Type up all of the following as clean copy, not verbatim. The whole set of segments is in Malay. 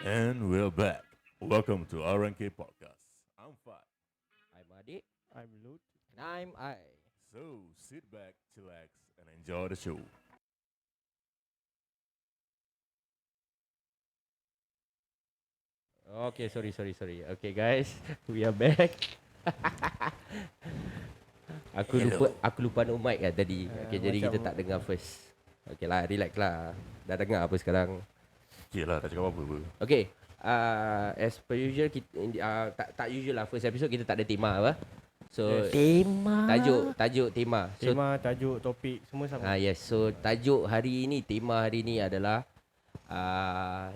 And we're back. Welcome to RNK Podcast. I'm Fat. I'm Adik. I'm Lut. And I'm I. So sit back, chillax, and enjoy the show. Okay, sorry. Okay guys, we are back. aku lupa no mic lah tadi. Okay, jadi macam- kita tak dengar first. Okay lah, relax lah. Dah dengar apa sekarang? Okay lah, tak cakap apa-apa pun. Okay, as per usual, kita, tak usual lah. First episode kita tak ada tema apa. So, Yes. Tema. tajuk tema. So, Tema, tajuk, topik semua sama. yes. So, tajuk hari ini, tema hari ini adalah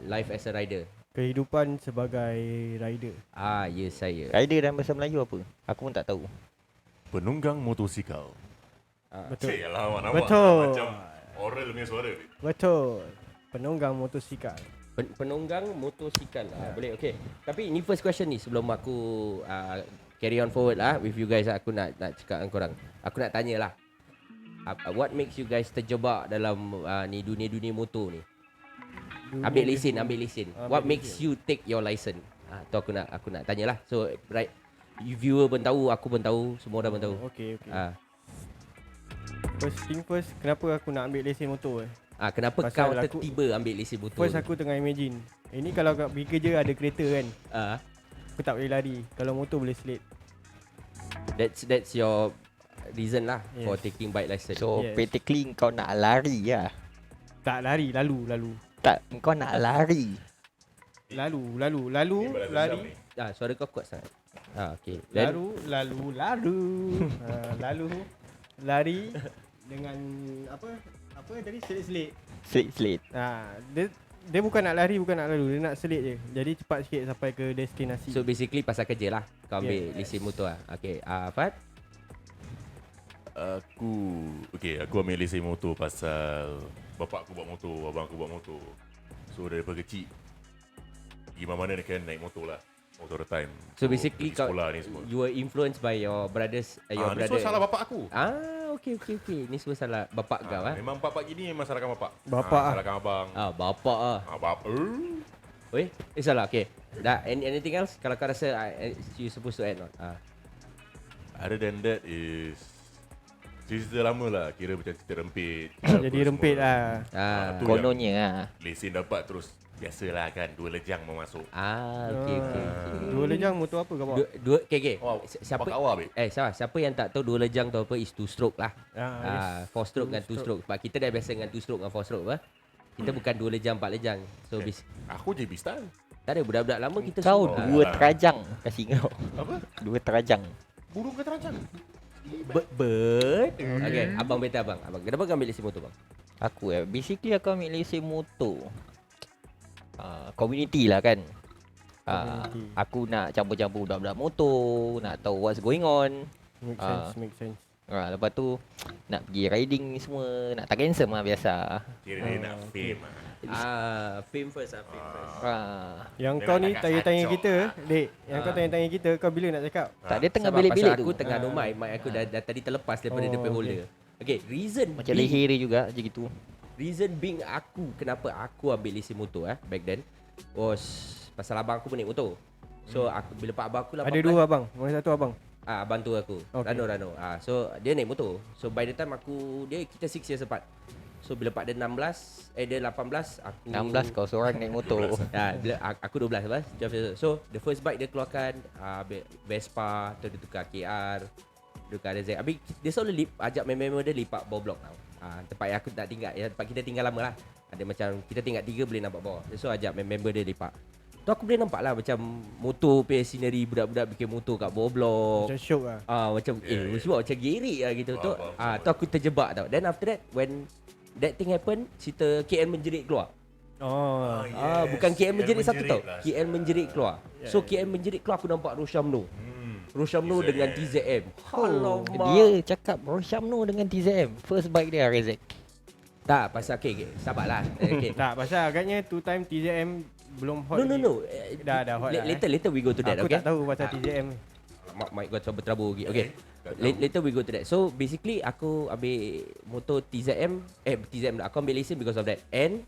life as a rider. Kehidupan sebagai rider. Ya saya. Rider dalam bahasa Melayu apa? Aku pun tak tahu. Penunggang motosikal. Betul. Cik lah, awak nampak Betul. macam oral punya suara ni. Betul. Penunggang motosikal. Penunggang motosikal. Boleh, okay. Tapi ni first question ni sebelum aku carry on forward lah with you guys. Aku nak cakap dengan korang. Aku nak tanya lah. What makes you guys terjebak dalam ni dunia-dunia motor ni? Ambil lesen. What makes you take your license? Tu aku nak tanyalah. So right, you viewer pun tahu, aku pun tahu, semua orang pun tahu. Okay. Ah, First thing first, kenapa aku nak ambil lesen motor kenapa Pasal kau aku- tertiba ambil lesen motor? First aku tengah imagine. Ini kalau kat pergi kerja ada kereta kan, aku tak boleh lari. Kalau motor boleh slip. That's your reason lah for Yes. taking bike license. So Yes. practically kau nak lari lah. Tak lari, lalu. Tak, kau nak lari. Lalu. Lari. Suara kau kuat sangat. Okay. Then, Lalu. Lalu. Lari dengan apa tadi selit-selit. Selit-selit. Dia bukan nak lari, bukan nak lalu, dia nak selit je. Jadi cepat sikit sampai ke destinasi. so basically pasal kerja lah kau ambil Yes. lesen motor lah. Okay. Fat? Aku ambil lesen motor pasal bapak aku buat motor, abang aku buat motor. So daripada kecil pergi mana-mana kan naik motor lah. Most of the time. So basically pergi kau sekolah ni semua. you were influenced by your brothers your Ni brother. semua salah bapak aku. Okay. Ni semua salah bapak kau Memang bapak gini memang salahkan bapak. Bapak ah. Salahkan abang. Bapak Bapak. Oi, salah. Okay. Dah anything else kalau kau rasa you supposed to add not? Other than that is cerita lama lah. Kira macam cerita rempit. Jadi apa rempit semua. lah. Tu Kononnya lah. Lesen dapat terus. Biasalah kan. 2 lejang mau masuk. Okay. Dua lejang motor apa kau bawa? Dua okay. Oh, Siapa bapak awak, babe. siapa yang tak tahu dua lejang tu apa is two stroke lah. Yes. 4 stroke dengan 2 stroke. Sebab kita dah biasa dengan 2 stroke dengan 4 stroke apa. Kita bukan 2 lejang 4 lejang. So Aku je style. tak ada budak-budak lama kita Kau semua. dua terajang kasih kau. Apa? Dua terajang. Burung ke terancang? Bird. Okay, abang betul abang. Kenapa kau ambil lesen motor bang? Aku basically aku ambil lesen motor. Community lah kan. Community. Aku nak campur-campur budak-budak motor, nak tahu what's going on. Make sense. Lepas tu nak pergi riding ni semua, nak tak cancel lah biasa. Kira dia nak fame lah. Fame first fame first. Yang Dia kau nak ni cakap tanya-tanya sacok kita, Dek. Yang kau tanya-tanya kita, kau bila nak cakap? Tak, dia tengah Sebab bilik-bilik pasal tu. aku tengah no mic aku dah tadi terlepas daripada Oh, DP okay. holder. Okay, reason Macam being- leher dia juga macam gitu. Reason being kenapa aku ambil lesen motor back then was pasal abang aku pun naik motor. So aku bila pak abang aku 18 Ada dua abang, mana satu abang? abang tu aku. Okay. Rano. So dia naik motor. So by the time kita 6 years apart. So bila pak dia 16, dia 18, aku 16 kau seorang naik motor. bila aku 12 apa? 12 years old. So the first bike dia keluarkan Vespa, tu dia tukar KR, tukar RZ. Habis dia selalu ajak member dia lipat bawah blok tau. Tempat yang aku tak tinggal, tempat kita tinggal lama lah. Ada macam kita tinggal 3 boleh nampak bawah. So ajak member dia lipat. Tu aku boleh nampak lah macam motor punya scenery, budak-budak bikin motor kat bawah blok. Macam syok lah. Macam sebab macam gerik lah gitu tu. Faham. Tu aku terjebak tau. Then after that when that thing happen, cerita KL menjerit keluar. Oh, Bukan KL menjerit satu menjerit tau. lah. KL menjerit keluar. So KL menjerit keluar aku nampak Roshamno. Roshamno TZM. dengan TZM. Alamak. Dia cakap Roshamno dengan TZM. First bike dia Rezek. Tak pasal okay, sabarlah. Okay. tak, pasal agaknya tu time TZM belum hot. lagi. No. Dah hot dah. Later we go to that, Aku okay? tak tahu pasal TZM ni. Mic gua cuba terabur lagi. Okay. Tak tahu. Later we go to that. So basically aku ambil motor TZM, TZM lah. Aku ambil lesen because of that. And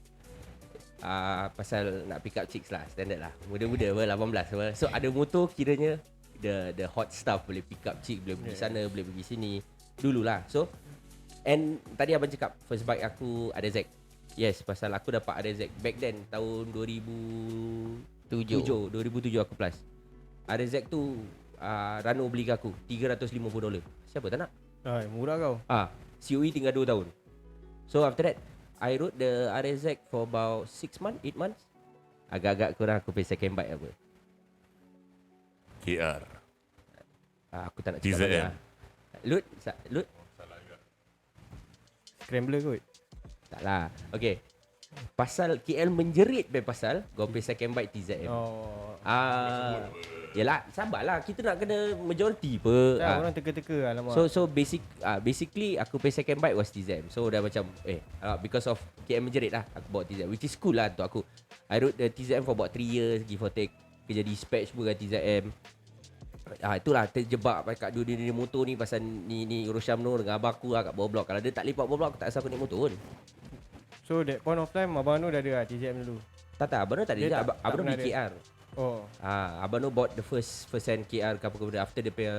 pasal nak pick up chicks lah, standard lah. Muda-muda apa, 18 apa. So ada motor kiranya the hot stuff, boleh pick up chick, boleh pergi sana, boleh pergi sini. Dululah. So and tadi abang cakap first bike aku ada Z. Yes, pasal aku dapat ada Z back then tahun 2007 aku plus. Ada Z tu Rano beli ke aku $350. Siapa tak nak? Murah kau. COE tinggal 2 tahun. So after that I rode the RSX for about 6 months, 8 months. Agak-agak kurang aku pay second bike apa. KR. Aku tak nak TZM. cakap banyak. Lut? Scrambler kot. Tak lah. Okay. Pasal KL menjerit pasal kau pay second bike TZM. Yelah, sabarlah. Kita nak kena majority apa. Orang teka-teka alamak. So basically aku pay second bike was TZM. So dah macam because of KM menjerit lah aku bawa TZM, which is cool lah untuk aku. I rode the TZM for about 3 years, give or take. Kerja dispatch pun dengan TZM. Itulah terjebak kat dua motor ni pasal ni Rosyam Nur dengan abang aku kat bawah blok. Kalau dia tak lipat bawah blok, aku tak rasa aku naik motor pun. So that point of time Abang Nur dah ada TZM dulu. Tak, Abang Nur tak ada Dia juga. Abang Nur beli KR. Abang Nur bought the first hand KR ke apa after dia punya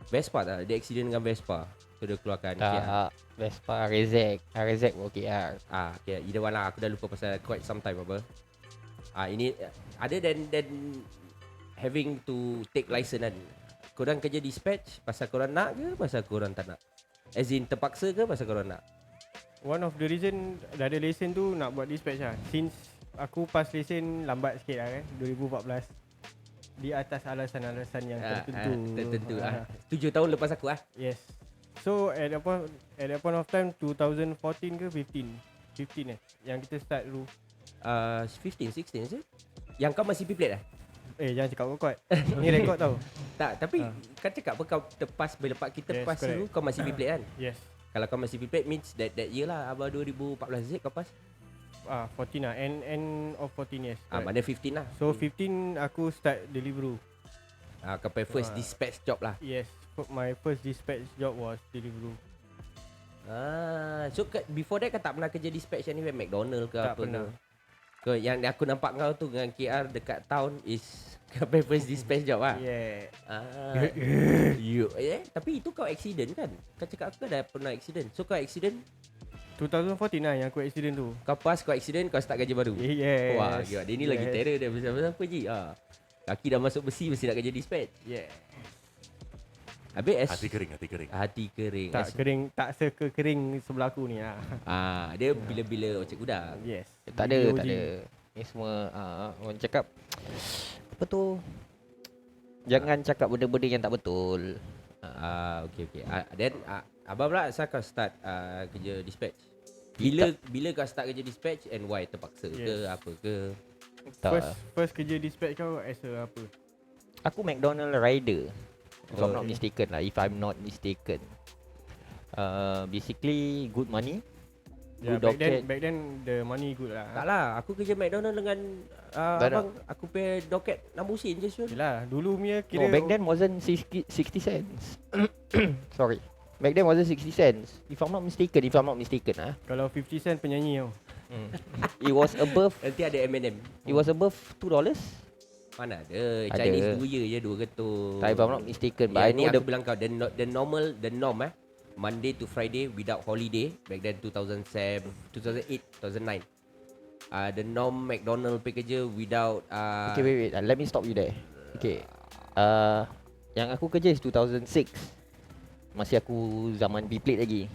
Vespa tak? Dia accident dengan Vespa. So dia keluarkan KR. Tak, Vespa RZ bawa KR. Okay, either one lah. Aku dah lupa pasal quite some time apa. Ini other than having to take license kan. Korang kerja dispatch pasal korang nak ke pasal korang tak nak? As in terpaksa ke pasal korang nak? One of the reason dah ada lesen tu nak buat dispatch lah. Since aku pas lesen lambat sikit lah kan, 2014. Di atas alasan-alasan yang tertentu. 7 tahun lepas aku Yes. So at that point of time 2014 ke 15 yang kita start dulu. 15, 16 je. Yang kau masih P-plate Jangan cakap kuat. Ni rekod tau. Tak, tapi kan cakap apa kau terpas bila kita pas dulu kau masih P-plate kan? Yes. Kalau kau masih P-plate means that year lah, abang 2014 Z kau pas. 14 lah, end of 14 years. Mana 15 lah. So 15 aku start Deliveroo. Kau pay first dispatch job lah. Yes, my first dispatch job was Deliveroo. So before that kau tak pernah kerja dispatch anywhere, McDonald ke Tak apa pernah. ke? Yang aku nampak kau tu dengan KR dekat town is kau pay first dispatch job lah. Yeah. Tapi itu kau accident kan? Kau cakap aku dah pernah accident. So kau accident 2014 lah yang aku accident tu. kau pas, kau accident, kau start kerja baru. Yes. Wah, gila. Dia ni lagi terror dia. Pasal apa je? Kaki dah masuk besi, mesti nak kerja dispatch. Yeah. Habis Hati kering. Hati kering. Tak kering, tak sekekering sebelah aku ni lah. Dia bila-bila ocek gudang. Yes. Tak ada. Ni semua orang cakap apa tu? Jangan cakap benda-benda yang tak betul. Okay. Then abang pula asal kau start kerja dispatch? Bila kau start kerja dispatch and why? Terpaksa ke apa ke? First kerja dispatch kau as a apa? Aku McDonald rider. If I'm not mistaken lah. If I'm not mistaken. Basically good money. Yeah, Good back then the money good lah. Tak lah, aku kerja McDonald dengan abang, aku pay doket 60 sen je Syul. Yelah, dulu punya kira Back then wasn't 60 cents. Sorry. Back then wasn't 60 cents. If I'm not mistaken kalau 50 cent penyanyi tau. It was above Nanti ada M&M. It was above $2. Mana ada, Ada. Chinese New Year je 2 ketul. If I'm not mistaken, but I Ni know aku bilang kau the norm Monday to Friday without holiday. Back then 2007, 2008, 2009. The norm McDonald pay kerja without Okay, wait. Let me stop you there. Okay. Yang aku kerja is 2006. Masih aku zaman B-plate lagi.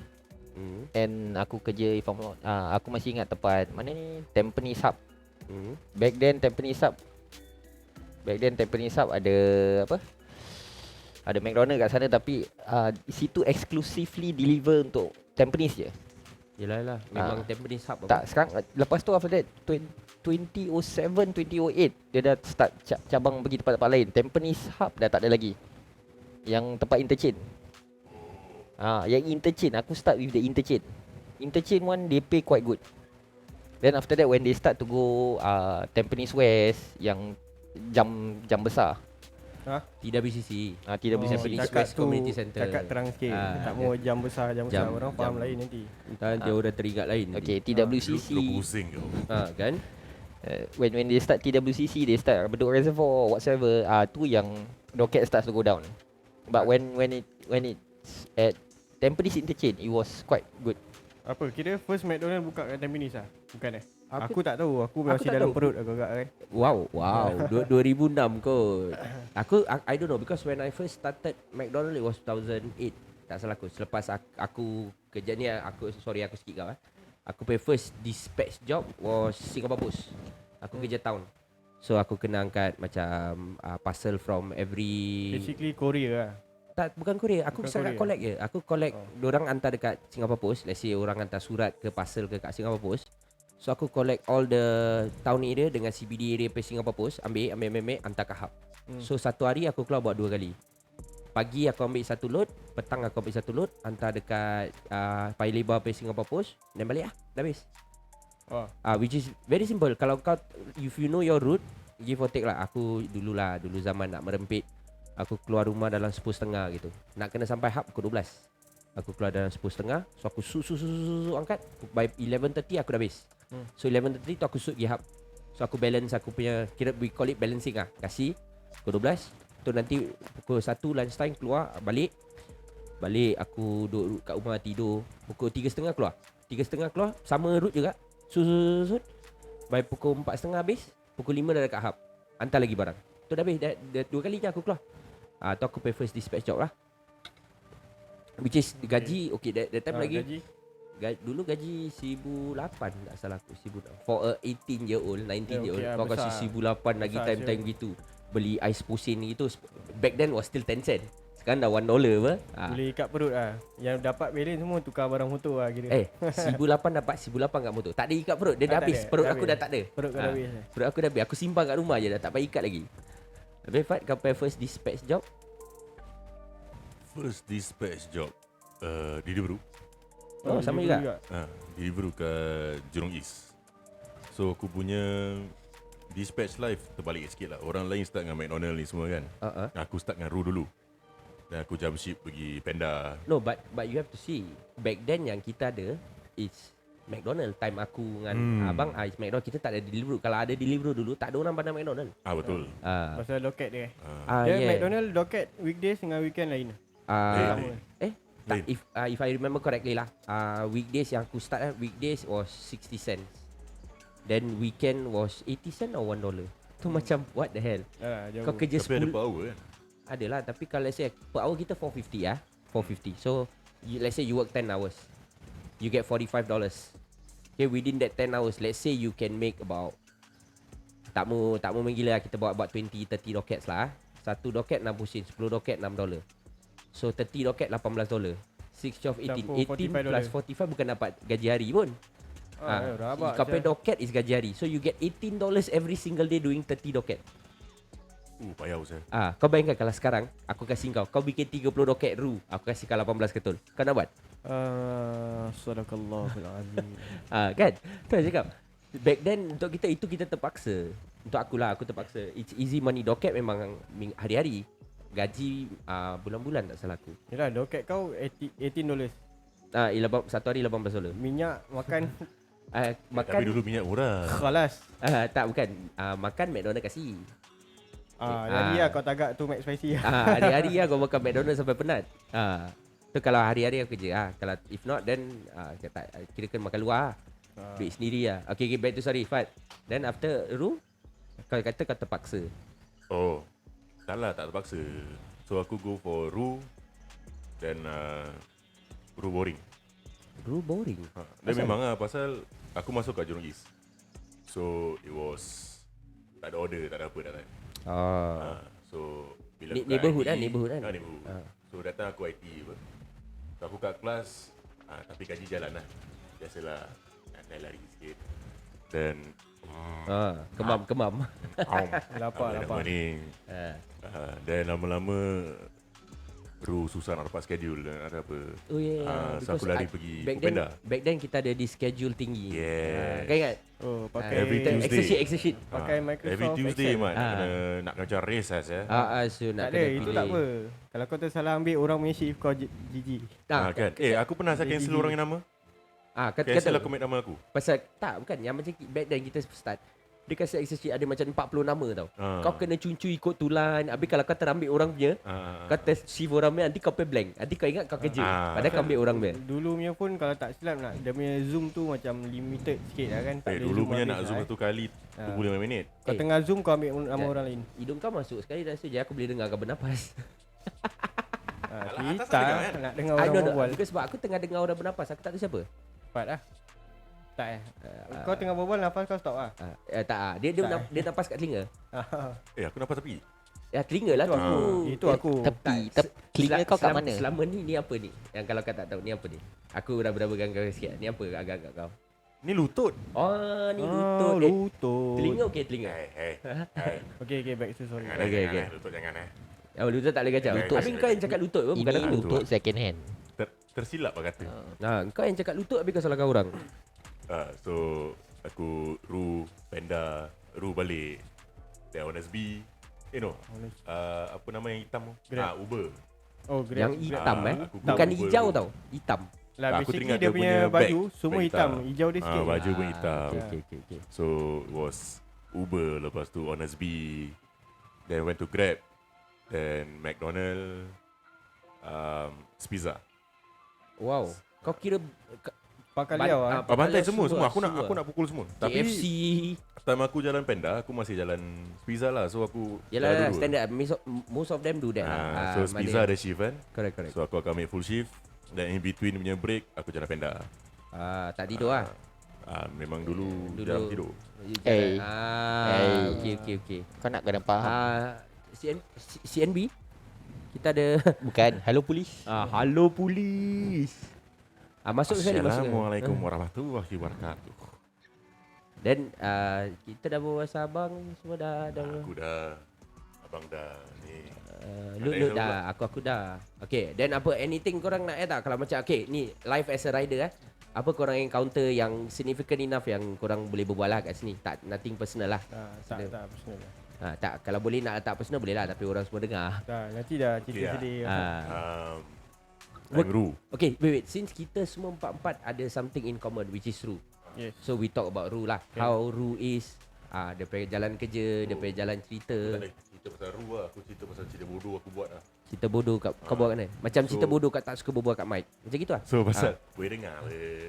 And aku kerja if I'm not, aku masih ingat tempat mana ni, Tampines Hub. Back then Tampines Hub ada apa? Ada McDonald kat sana tapi situ exclusively deliver untuk Tampines je. Yelah memang Tampines Hub Tak, sekarang lepas tu after that 2007, 2008 dia dah start cabang pergi tempat-tempat lain. Tampines Hub dah tak ada lagi. Yang tempat interchange. Yang interchange aku start with the interchange. Interchange one they pay quite good. Then after that when they start to go Tampines West yang jam besar. TWCC. TWCC. Tampines cakap West Community Center. Cakap terang sikit. Tak mau jam besar orang faham lain nanti. Entah jauh dah teringat lain. Okay, Lu TWCC. pusing kau. Kan? When they start TWCC, they start Bedok Reservoir whatsoever. Tu yang rocket starts to go down. But when it's at Tampines Interchange, it was quite good. Apa kira first McDonald buka kat Tampines ah? Bukan Aku tak tahu. Aku Aku masih tak dalam tahu. perut agak-agak kan. Wow. 2006 kot. I don't know because when I first started McDonald it was 2008. Tak salah aku. Selepas aku kerja ni aku sikit kau Aku pay first dispatch job was Singapore Post. Aku kerja town. So aku kena angkat macam parcel from every Basically Korea lah. Tak, bukan Korea. Aku Bukan sangat Korea. collect je. Aku collect dorang hantar dekat Singapore Post. Let's say orang hantar surat ke parcel ke kat Singapore Post. So aku collect all the town area dengan CBD area pe Singapore Post, ambil hantar ke hub. So satu hari aku keluar buat 2 kali. Pagi aku ambil satu load, petang aku ambil satu load, hantar dekat Paya Lebar pe Singapore Post, dan balik dah habis. Which is very simple. Kalau kau, if you know your route, give or take lah. Aku dulu zaman nak merempit, aku keluar rumah dalam 10.30 gitu. Nak kena sampai hub pukul 12. Aku keluar dalam 10.30. So aku angkat. By 11.30 aku dah habis. So 11.30 tu aku shoot pergi hub. So aku balance aku punya, kira we call it balancing lah. Kasih pukul 12. Tu nanti pukul 1 lunchtime keluar, balik aku duduk kat rumah tidur. Pukul 3.30 keluar. 3.30 keluar, sama route juga. Shoot. By pukul 4.30 habis. Pukul 5 dah dekat hub. Hantar lagi barang. Tu dah habis. Dah 2 kali je aku keluar. Tu aku pay first dispatch job lah. Which is gaji, okay that time lagi Gaji dulu gaji 1,008 tak salah aku, 1,006 for a 18 year old 19 year old. okay, Kau besar. kasi 1,008 lagi Besar time gitu. Beli ais pusin gitu. Back then was still 10 cent. Sekarang dah $1 apa. boleh ikat perut lah. Yang dapat balance semua tukar barang motor lah kira. 1,008 dapat 1,008 kat motor. Tak ada ikat perut. Dia dah tak habis. ada, Perut dah aku habis. dah tak ada. Perut kau dah habis. Perut aku dah habis. Aku simpan kat rumah je dah tak payah ikat lagi. Habis Fat, kau pay first dispatch job? First dispatch job Deliveroo. Sama juga. Deliveroo kat Jurong East. So aku punya dispatch live terbalik sikit lah. Orang lain start dengan McDonald ni semua kan. Aku start dengan Roo dulu. Dan aku jump ship pergi Panda. No, but you have to see. Back then yang kita ada is McDonald. Time aku dengan abang is McDonald. Kita tak ada Deliveroo. Kalau ada Deliveroo dulu, tak ada orang pandang McDonald. Betul. Pasal doket dia. Yeah. McDonald doket weekdays dengan weekend lain. Tak, if I remember correctly lah, weekdays yang aku start weekdays was 60 cents. Then weekend was 80 cent or $1. Tu macam what the hell. Kau kerja Tapi ada 10 per hour kan. Adalah, tapi kalau let's say per hour kita 450 450. So let's say you work 10 hours, you get $45. Okay, within that 10 hours, let's say you can make about, tak mau menggila lah, kita buat 20-30 dockets lah. Satu docket 6 pusin, 10 docket $6. So 30 docket $18. 6, 12, 18 18 plus 45 bukan dapat gaji hari pun. Kau pay docket is gaji hari. So you get $18 every single day doing 30 docket. Payah Ustaz. Kau bayangkan kalau sekarang aku kasih kau bikin 30 docket Roo, aku kasih kau 18 ketul. Kau nak buat? Sadaqallahul azim. Kan? Tu saya cakap. Back then untuk kita itu kita terpaksa. Untuk aku terpaksa. It's easy money. Docket memang hari-hari. Gaji bulan-bulan tak salah aku. Yalah, doket kau $18. Satu hari $18. Minyak makan Makan. Tapi dulu minyak murah. khalas. Tak, bukan. Makan McDonald kasih. Hari lah kau tagak tu McSpicy. Hari-hari lah kau makan McDonald sampai penat. Tu kalau hari-hari aku kerja. Kalau if not then kira kan makan luar. Bake sendiri lah. Okay, back to sorry Fat. Then after Roo, kau kata kau terpaksa. Tak lah, tak terpaksa. So aku go for Roo. Dan Roo boring. Roo boring? Dan memang lah pasal aku masuk kat Jurong East. So it was tak ada order, tak ada apa dah kan. So bila aku kat Neighborhood IT, kan, neighborhood kan. Neighborhood. So datang aku IT apa. So aku kat kelas, tapi gaji jalan lah. Biasalah, nak lari sikit. Dan Kemam. Lapar. ni. Dan lama-lama Roo susah nak dapat schedule dan ada apa. Yeah. So aku lari pergi back Panda. then kita ada di schedule tinggi. Yes. Kau ingat? Lepas Pakai Every Tuesday. Excel sheet. Pakai Ah, Microsoft every Tuesday Excel. Mat nak macam race ya. So nak Tak ada, kena itu pilih. tak apa. Kalau kau tersalah ambil orang punya shift kau GG. Kan. Aku pernah saya cancel orang yang nama. Cancel aku make nama aku. Pasal tak, bukan yang macam back then kita start. Dia kasi Excel sheet ada macam 40 nama tau. Kau kena cuncu ikut tulan. Habis kalau kau terambil orang punya, kau test shift orang punya, nanti kau pay blank. Nanti kau ingat kau kerja. Padahal kau ambil orang punya. Dulu punya pun kalau tak silap nak dia punya zoom tu macam limited sikit lah kan. Tak boleh Dulu punya habis nak zoom lah, satu kali 25 minit. Kau tengah zoom kau ambil nama orang lain. Hidung kau masuk sekali dah saja aku boleh dengar kau bernapas. Kita nak dengar I orang don't know. berbual. Because sebab aku tengah dengar orang bernapas, aku tak tahu siapa. Cepat lah. Tak kau tengah berbual nafas kau stop lah. Tak, dia napas kat telinga. Aku nampak tepi. Ya telinga lah tu. Itu aku. Tepi telinga kau kat mana? Selama ni apa ni? Yang kalau kau tak tahu ni apa ni? Aku raba-rabakan kau sikit. Ni apa agak-agak kau? Ni lutut. Oh, ni lutut. Lutut. Telinga okey telinga. Okay, back to sorry. Okay. Lutut jangan Oh, lutut tak boleh kacau. Lutut. Habis kau yang cakap lutut ke? Bukan Ini aku. lutut second hand. Tersilap lah kata. Kau yang cakap lutut habis kau salahkan orang. So aku Panda balik. Then Honest B. Apa nama yang hitam tu? Grab. Uber. Oh, Grab. Yang hitam aku Bukan Uber hijau dulu. tau. Hitam. Lah Aku basically teringat dia dia punya punya baju bag semua hitam. Hijau dia sikit. Baju pun hitam. Okay. So was Uber, lepas tu Honest B, then went to Grab, then McDonald, Pizza. Wow. Kau kira Pakai liau ah. Bantai semua. semua. Aku nak pukul semua. Tapi KFC. time aku jalan Panda, aku masih jalan Pizza lah. So aku Yalah, jalan dulu. standard. Most of them do that lah. So Pizza ada shift kan. Correct. So aku akan make full shift. Then in between punya break, aku jalan Panda. Tak tidur lah. Memang dulu jarang tidur. Okay. Kau nak kena faham. CNB kita ada Bukan, hello polis. halo polis. Masuk sekali masuk. Assalamualaikum warahmatullahi wabarakatuh. Dan kita dah berbahasa abang semua dah Aku dah, abang dah ni. Lu dah, aku dah. Okay, then apa anything korang nak tak kalau macam okay, ni live as a rider apa korang encounter yang significant enough yang korang boleh berbual lah kat sini. Tak, nothing personal lah. Tak personal lah. Tak, kalau boleh nak letak personal boleh lah, tapi orang semua dengar. Tak, nanti dah cerita Okay, sedih. Ru. Okay, wait. Since kita semua empat-empat ada something in common, which is Ru. Yes. So we talk about Ru lah. Okay. How Ru is, dia punya jalan kerja, dia punya jalan cerita. Tak ada cerita pasal Ru lah. Aku cerita pasal cerita bodoh aku buat lah. Cerita bodoh kau buat kat mana? Macam cerita bodoh kat tak suka berbual kat mic. Macam gitu lah. So pasal boleh dengar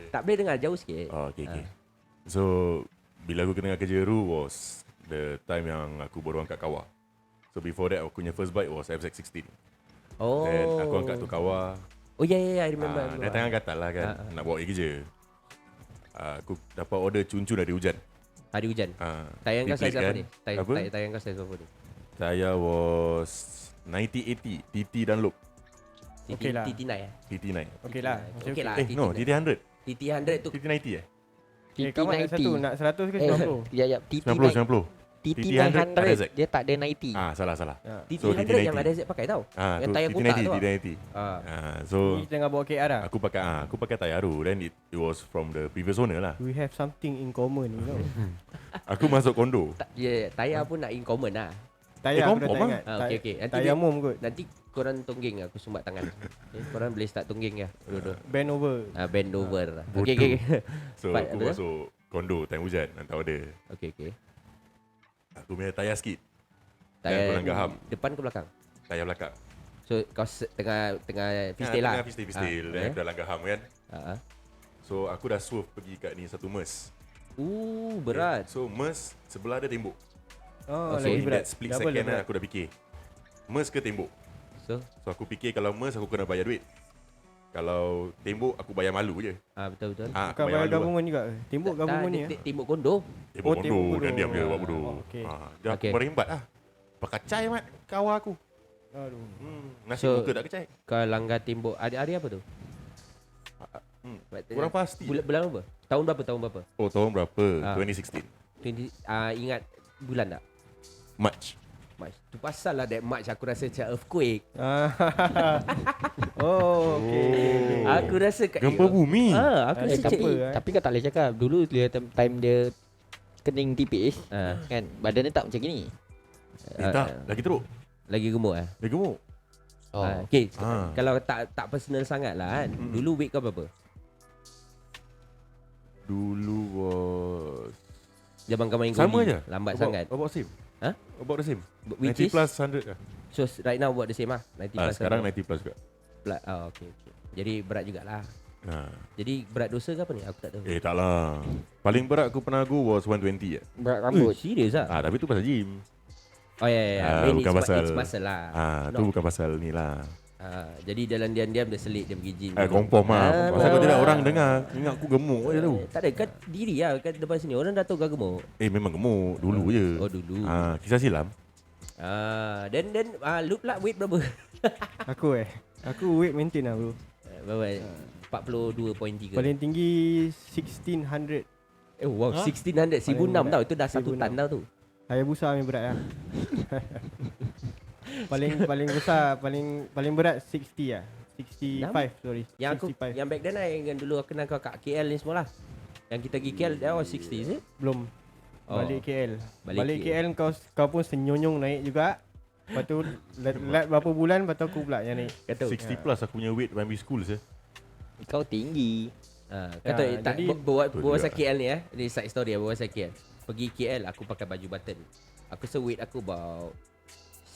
Tak boleh dengar, jauh sikit. Okay. So bila aku kena kerja Ru was the time yang aku baru angkat Kawa. So before that aku punya first bike was FZ16. Oh. Then aku angkat tu Kawa. Oh yeah, I remember. Dah tangan gatal lah kan. Nak bawa pergi kerja. Aku dapat order cun-cun dari hujan. Hari hujan. Tayang kau size replate apa kan. ni? Apa? Tayang kau size apa ni? Saya was 9080 TT Dunlop Okey lah. TT9 TT9. Okey lah. Okey lah. No, TT100. TT100 tu TT90 Kau nak satu, nak 100 ke 90? Ya, TT 90. TT900 dia tak ada 90. Salah. TT100 TT90. yang ada Z pakai tau. Yang tu tayar kotak tu. TT90. So Ni tengah bawa KR lah. aku pakai tayar Ru. Then it was from the previous owner lah. We have something in common, you know. Aku masuk kondo. Tayar pun nak in common lah. Tayar aku dah confirm tak lah. ingat. Okay. Tayar mum kot. Nanti korang tonggeng aku sumbat tangan. Korang boleh start tonggeng ya. Dua-dua. Bend over. Bend over. Bodoh. Okay. So aku masuk kondo time hujan hantar order. Okay. Aku punya tayar skid. Tayar Aku langgar ham. depan ke belakang? Tayar belakang. So kau tengah freestyle lah. Tengah freestyle. Then aku dah langgar ham kan. So aku dah swerve pergi kat ni satu MERS. Berat. So MERS sebelah ada tembok. Oh, Okay. So lagi in berat. that split Double second dah berat. aku dah fikir MERS ke tembok. So aku fikir kalau MERS aku kena bayar duit. Kalau tembok aku bayar malu je. betul. Aku Bukan bayar malu lah. gabungan juga ke? Tembok gabungan ni Tembok kondo. Tembok tembok bodoh bodoh. dan diam je buat bodoh. Okay. Dia aku Okay. merimbat lah. Pakacai mat kawan aku. Aduh. Nasi So- muka tak kecai. Kau langgar tembok. Hari apa tu? Kurang pasti. Bulan apa? Tahun berapa? Oh tahun berapa? Ah. 2016. 20 ingat bulan tak? March. March. Tu pasal lah that March aku rasa macam earthquake. Oh, okay. Aku rasa kat Gempa bumi. aku rasa tak macam apa. Tapi kau tak boleh cakap. Dulu dia time dia kening tipis kan, badan dia tak macam gini. Tak, lagi teruk. Lagi gemuk Lagi gemuk. Okay, kalau tak personal sangat lah kan. Dulu weight kau berapa? Dulu was Zaman kau main sama goli je. lambat sangat. About same. Huh? About the same. Which 90 is plus 100 lah. so right now what the same lah. 90 plus. Sekarang 100. 90 plus juga. Okay. Jadi berat jugalah. Ha. Jadi berat dosa ke apa ni? Aku tak tahu. Tak lah. Paling berat aku pernah go was 120 je. Berat rambut. Serius lah? Tapi tu pasal gym. Oh ya. Bukan pasal it's muscle lah. tu bukan pasal ni lah. Jadi dalam diam-diam dia selit dia pergi gym. Confirm lah. Pasal kalau tidak orang dengar ingat aku gemuk je tu. Tak ada, kan diri lah kat depan sini. Orang dah tahu kau gemuk. Memang gemuk dulu je. Oh dulu. Kisah silam. Then lu pula weight berapa? Aku weight maintain lah bro. Berapa? 42.3. Paling tinggi 1600. Wow, 1600, 1006 tau. Itu dah 1 tan tau tu. Hayabusa yang berat lah. paling besar, paling berat 60 lah. 65 sorry. Yang aku 65. yang back then lah, yang dulu aku kenal kau kat KL ni semua lah. Yang kita pergi KL that was 60 is it? Belum. Balik KL. Balik KL kau pun senyonyong naik juga. Lepas tu lat berapa bulan lepas tu aku pula yang naik. Kata 60 plus aku punya weight primary school je. Kau tinggi. Kata tak jadi- buat Betul pasal juga. KL ni ni side story buat pasal KL. Pergi KL aku pakai baju button. Aku rasa weight aku about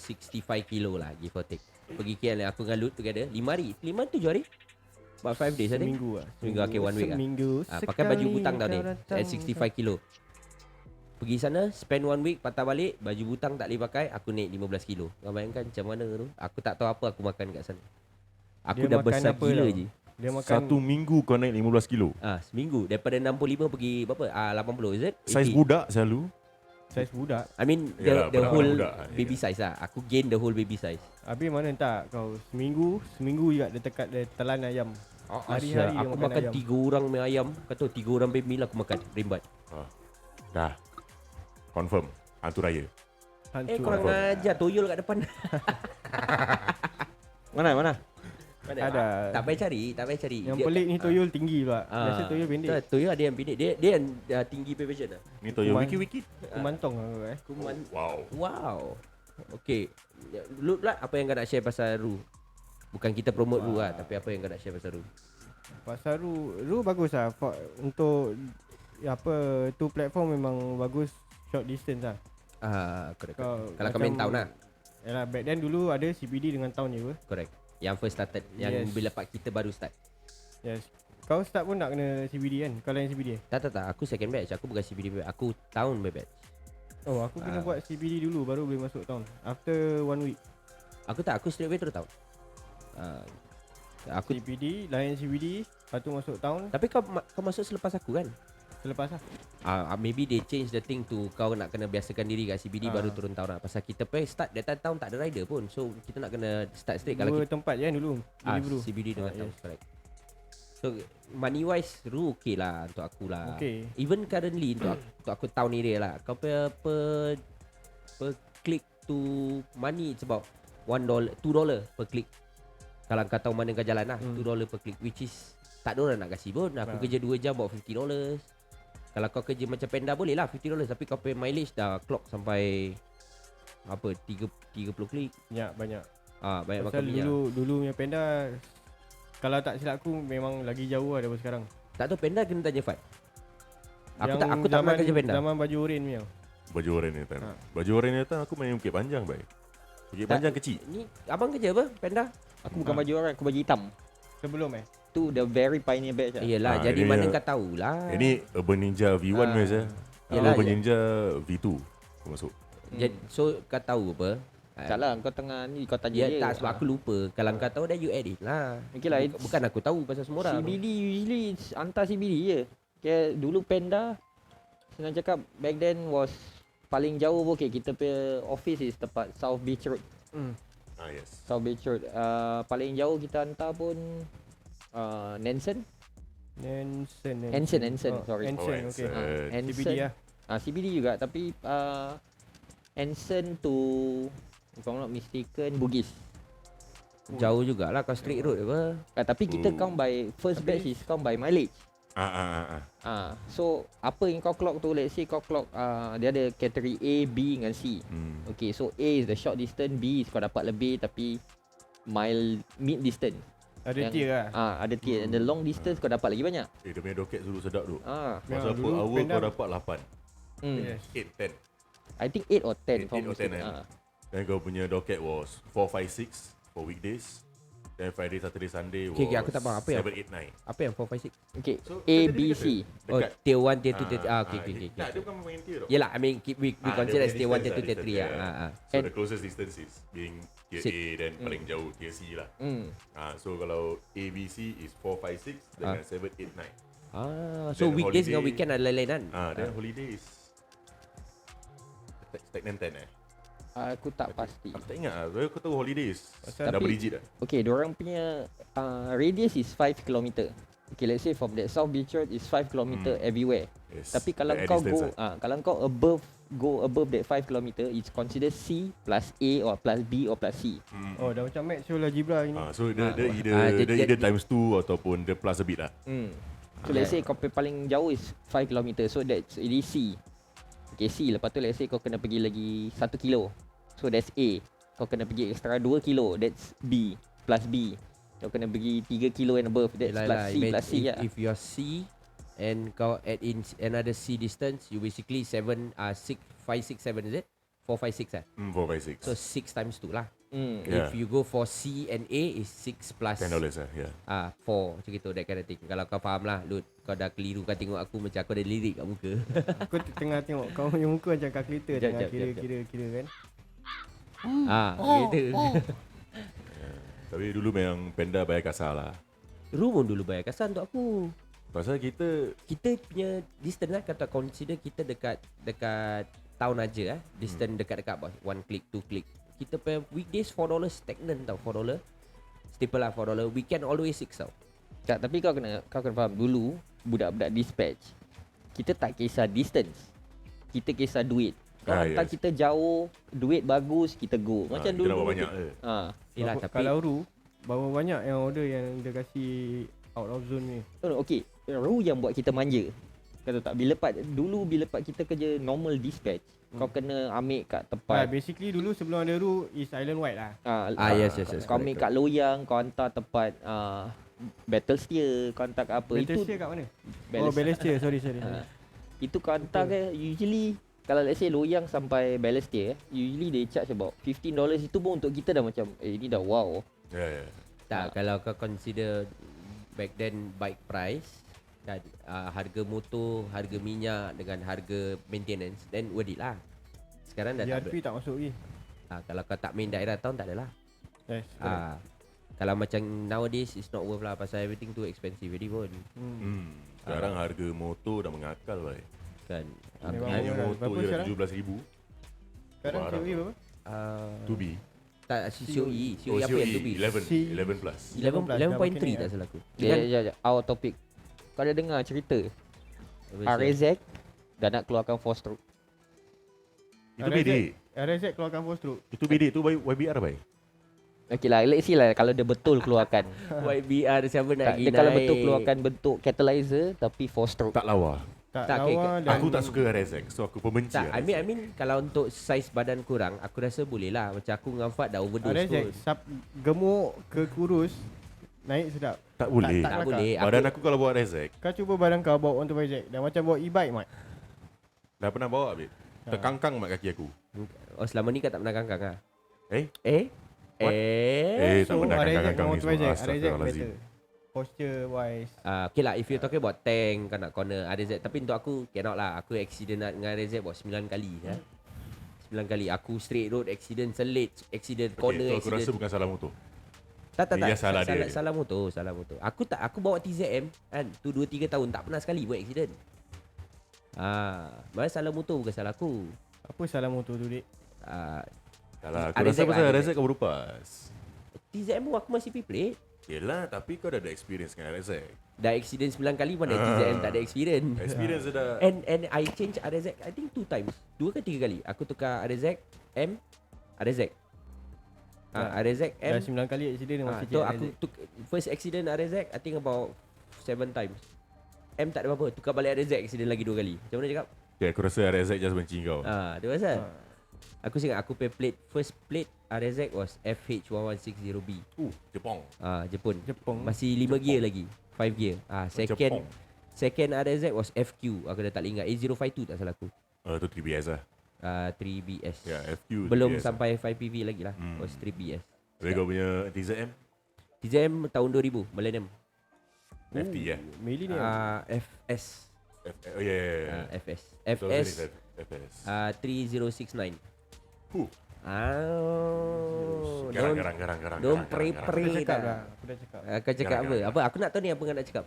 65 kilo lah give or take. Pergi KL ni aku dengan Lut together 5 hari. 7 hari. About 5 days I think. Seminggu lah. Seminggu, okay, 1 week lah. Seminggu. Pakai baju butang tau ni. kau datang. At 65 kilo. Pergi sana spend 1 week, patah balik, baju butang tak boleh pakai, aku naik 15 kilo. Kau bayangkan macam mana tu? Aku tak tahu apa aku makan kat sana. Aku Dia dah makan besar apa gila tau? je. Dia makan 1 minggu kau naik 15 kilo. Seminggu daripada 65 pergi berapa? 80 is it? Saiz 80. budak selalu. saiz budak. I mean Yalah, the whole budak. baby size lah. Aku gain the whole baby size. Habis mana tak kau seminggu juga dia tekat dia telan ayam. Hari-hari dia aku makan makan ayam. 3 orang main ayam. Kata 3 orang baby meal aku makan rimbat. Dah. Confirm. Hantu raya. Hancur. Korang ajar toyol kat depan. Mana? Ada. Tak payah cari. Yang pelik ni toyol tinggi pula. Biasa toyol pendek. Toyol ada yang pendek. Dia yang tinggi perversion lah. Ni toyo Kuman. wiki-wiki. Kumantong aku Kuman. Wow. Okay. Lu pula apa yang kau nak share pasal Ru? Bukan kita promote Ru lah, tapi apa yang kau nak share pasal Ru? Pasal Ru bagus lah untuk tu platform memang bagus short distance lah. Correct. Kau Kalau kau main town lah. Yalah, back then dulu ada CBD dengan town je apa. Correct. Yang first started, yang Yes. bila part kita baru start. Yes. Kau start pun nak kena CBD kan? Kau lain CBD Tak. Aku second batch. Aku bukan CBD batch. Aku town batch. Oh, aku kena buat CBD dulu baru boleh masuk town. After 1 week. Aku straight away terus town. Aku CBD, lain CBD, lepas tu masuk town. tapi kau masuk selepas aku kan? Selepas lah. Maybe they change the thing to kau nak kena biasakan diri kat CBD baru turun town lah. Pasal kita pun start that time town tak ada rider pun. So kita nak kena start straight. Kalau Dua kita tempat je kan dulu. Deliveroo. CBD dengan town, yes. correct. So money wise Ru okay lah untuk aku lah. Okay. Even currently untuk aku town area lah. Kau per click to money it's about $1, $2 per click. Kalau kau tahu mana kau jalan lah, $2 per click, which is tak ada orang nak kasih pun. Aku kerja 2 jam bawa $50. Kalau kau kerja macam Panda boleh lah $50, tapi kau pay mileage dah clock sampai 30 klik. Ya, banyak. Banyak makan Pasal minyak. dulu punya Panda, kalau tak silap aku memang lagi jauh lah daripada sekarang. Tak tahu Panda kena tanya Fat. Aku Yang tak pernah kerja Panda. Zaman baju oren punya. Baju oranye ni time. Baju oranye ni time aku main Bukit Panjang baik. Bukit Panjang kecil. Ni abang kerja apa Panda? Aku bukan baju orang, aku baju hitam. Sebelum Tu the very pioneer batch lah. Iyalah, jadi ini mana yang- kau tahulah. Ini Urban Ninja V1 je. Yelah, Urban ya. Ninja V2 aku masuk. Jadi, so kau tahu apa? Tak lah, kau tengah ni kau tanya Ya dia. tak, sebab aku lupa. Kalau kau tahu dah you edit lah. Okay lah, Bukan aku tahu pasal semua orang. CBD usually it's hantar CBD je. Okay, dulu Panda senang cakap back then was paling jauh pun okay, kita punya office is tepat South Beach Road. Yes. South Beach Road. Paling jauh kita hantar pun Nansen. Hanson, sorry. Hanson, Oh, okay. Hanson. CBD lah. CBD juga tapi Hanson to if I'm not mistaken Bugis. Jauh jugalah kau straight road apa. Tapi kita count by first batch is count by mileage. So apa yang kau clock tu, let's say kau clock dia ada category A, B dengan C. Okay, so A is the short distance, B is kau dapat lebih tapi mid distance. Ada tier lah. Ada tier. And the long distance kau dapat lagi banyak. Dia punya doket dulu sedap tu. Memang Masa per dulu hour Panda- kau dapat 8. Yes. 8, 10. I think 8 or 10 8 from or 10 kan. Dan kau punya doket was 4, 5, 6 for weekdays. Then Friday, Saturday, Sunday was Okay, aku tak faham apa yang 7, 8, 9. Apa yang 4, 5, 6? Okay, So, A, kita B, kata C. Oh, dekat. tier 1, tier 2, tier 3. Okay. Tak, dia bukan main tier tau. Yelah, I mean we Ah, consider dia as tier 1, tier punya 2, tier 3 distance, lah. So the closest distance is being tier Six. A dan paling jauh tier C lah. So kalau A, B, C is 4, 5, 6 dengan 7, 8, 9. So Then weekdays dengan holiday- weekend ada lain-lain kan? Then holidays stagnant 10 Aku tak pasti. Aku tak ingat lah. Aku tahu holidays Pasal- double Tapi- digit lah. Okay, diorang punya radius is 5 km. Okay, let's say from that South Beach Road is 5 km everywhere. Yes. Tapi kalau The kau distance go kalau kau go above that 5 km, it's considered C plus A or plus B or plus C. Oh, dah macam Max show lah Jibra ni. So dia dia- either times 2 ataupun dia plus a bit lah. So let's say kau paling jauh is 5 km. So that's it is C. Okay, C. Lepas tu let's say kau kena pergi lagi 1 kilo. So that's A. Kau kena pergi extra 2 kilo. That's B. Plus B. Kau kena pergi 3 kilo and above. That's plus C plus C lah. If you're C and kau add in another C distance, you basically 7, 6, 5, 6, 7 is it? 4, 5, 6 4, 5, 6. So 6 times 2 lah. Yeah. If you go for C and A is 6 plus $10 lah, yeah. 4 macam gitu, that kind of thing. Kalau kau faham lah, Lut, kau dah keliru kau tengok aku macam aku ada lirik kat muka. Aku tengah tengok kau punya muka macam kalkulator Jap, tengah jap, jap, jap. kira kan. Gitu. Tapi dulu memang Panda bayar kasar lah. Room dulu bayar kasar untuk aku. Pasal kita Punya distance lah, kata consider kita dekat town aja distance dekat-dekat bawah, 1 click 2 click. Kita punya weekdays $4 stagnant tau, $4 staple lah, $4. Weekend always 6 tau. Tak, tapi kau kena faham dulu budak-budak dispatch. Kita tak kisah distance. Kita kisah duit. Kau hantar yes. kita jauh, duit bagus, kita go. Macam kita dulu. dapat banyak je. Yelah, tapi Kalau Ru berapa banyak yang order yang dia kasi out of zone ni. Okay, Ru yang buat kita manja. Kata tak, bila part kita kerja normal dispatch, kau kena ambil kat tempat. Basically dulu sebelum ada Ru is island wide lah. yes, Kau ambil kat loyang, kau hantar tempat battle steer, kau hantar kat apa. Balestier kat mana? Balestier. Oh Balestier, sorry. Itu kau hantar ke, usually kalau let's say loyang sampai Balestier, usually they charge about $15. Itu pun untuk kita dah macam, ini dah wow. Yeah. tak, kalau kau consider back then bike price dan harga motor, harga minyak dengan harga maintenance, then worth it lah. Sekarang dah tak DRP tak masuk lagi. kalau kau tak main daerah town tak adalah. Yes. Kalau macam nowadays it's not worth lah, pasal everything too expensive already pun. Sekarang harga motor dah mengakal baik. Kan. Memang Harga murah. motor Berapa je sekarang? 17,000. Sekarang Barang. COE berapa? 2B. Tak, COE apa yang tu bis? 11 plus. 11.3 tak salah aku. Ya, out topic. Kau ada dengar cerita RZ dah nak keluarkan 4 stroke. Itu bedek. RZ keluarkan 4 stroke. Itu bedek tu YBR baik. Okay lah, let's see lah kalau dia betul keluarkan. YBR siapa nak Tak, pergi dia kalau naik. betul keluarkan bentuk catalyzer tapi 4 stroke. Tak lawa. Tak Tak, lawa dan Aku tak suka RSX, so aku pembenci Tak, RSX. I mean kalau untuk saiz badan kurang, aku rasa boleh lah. Macam aku dengan Fad dah overdose RZ pun. gemuk ke kurus naik sedap. Tak boleh. Tak Tak kelakar. boleh. Badan aku kalau bawa RSX, Kau cuba badan kau bawa onto bike dah macam bawa e-bike mat. dah pernah bawa Abid. Terkangkang mat kaki aku. Oh, selama ni kau tak pernah kangkang lah? Eh? What? Tak pernah RZ kangkang-kangkang ni motor semua. RZ Astagfirullahalazim. better. Posture wise. Okay lah, if you talking about tank, kau nak corner RZ. Tapi untuk aku, cannot lah. Aku accident dengan RZ buat 9 kali. 9 kali. Aku straight road accident, selit accident, corner Okay, so aku rasa accident. bukan salah motor. Tak. dia salah dia. Salah motor. Aku bawa TZM kan. Tu 2-3 tahun tak pernah sekali buat accident. Malah salah motor bukan salah aku. Apa salah motor tu, Dik? Kalau aku RZ rasa lah, pasal RZ. RSX kau berlepas. TZM pun aku masih plate. Yelah, tapi kau dah ada experience dengan RSX. Dah accident 9 kali mana TZM tak ada experience. Experience dia dah. And I change RZ I think 2 times. 2 ke 3 kali. Aku tukar RZ M RZ. RZ M. Dah 9 kali accident masih Tu aku first accident RZ I think about 7 times. M tak ada apa-apa. Tukar balik RZ accident lagi 2 kali. Macam mana cakap? Okay, aku rasa RZ just benci kau. Dia pasal. Aku ingat aku pay plate, first plate RZ was FH1160B. Jepang. Jepun. Masih 5 gear lagi. 5 gear. Second RZ was FQ. Aku dah tak ingat. A052 tak salah aku. Tu 3BS lah. 3BS. Ya, FQ. Belum 3BS sampai 5PV lagi lah. Was 3BS. Habis kau punya TZM? TZM tahun 2000, Millennium. FT ya? Millennium. FS. Oh yeah. FS. So, FS FS. 3069. Garang. Don't pray Cakap tak. lah. Aku dah cakap. Kau cakap apa? Garang. Apa? Aku nak tahu ni apa kau nak cakap.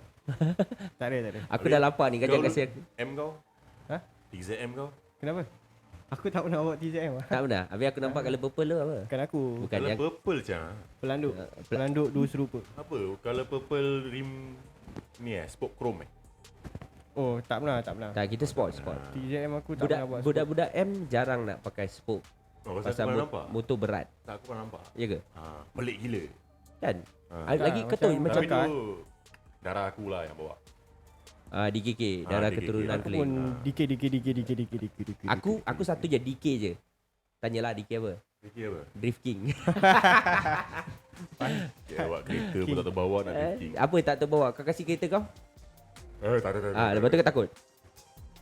Tak ada. Aku dah lapar ni. Kau jangan kasi aku. M kau? Ha? TZM kau? Kenapa? Aku tak pernah bawa TZM lah. Tak pernah. Habis aku nampak colour purple tu apa? Bukan aku. Bukan Kalau yang purple macam Pelanduk. Pelanduk dua serupa. apa? Kalau purple rim ni spoke chrome Oh, tak pernah. tak, kita sport. TZM aku tak pernah buat. Budak-budak M jarang nak pakai spoke. Oh, Pasal pernah nampak? motor berat. Tak, aku pernah nampak. Ya ke? Pelik gila. Kan? Ha. Lagi Tak, kau tahu macam- macam Tapi tu darah aku lah yang bawa. DKK, darah DKK. keturunan Aku Kelin. pun DK. Aku satu je DK je. Tanyalah DK apa? Fikir apa? Drift King. Ya, buat kereta pun tak terbawa nak drifting. Apa tak terbawa? Kau kasih kereta kau? Tak. Lepas tu kau takut?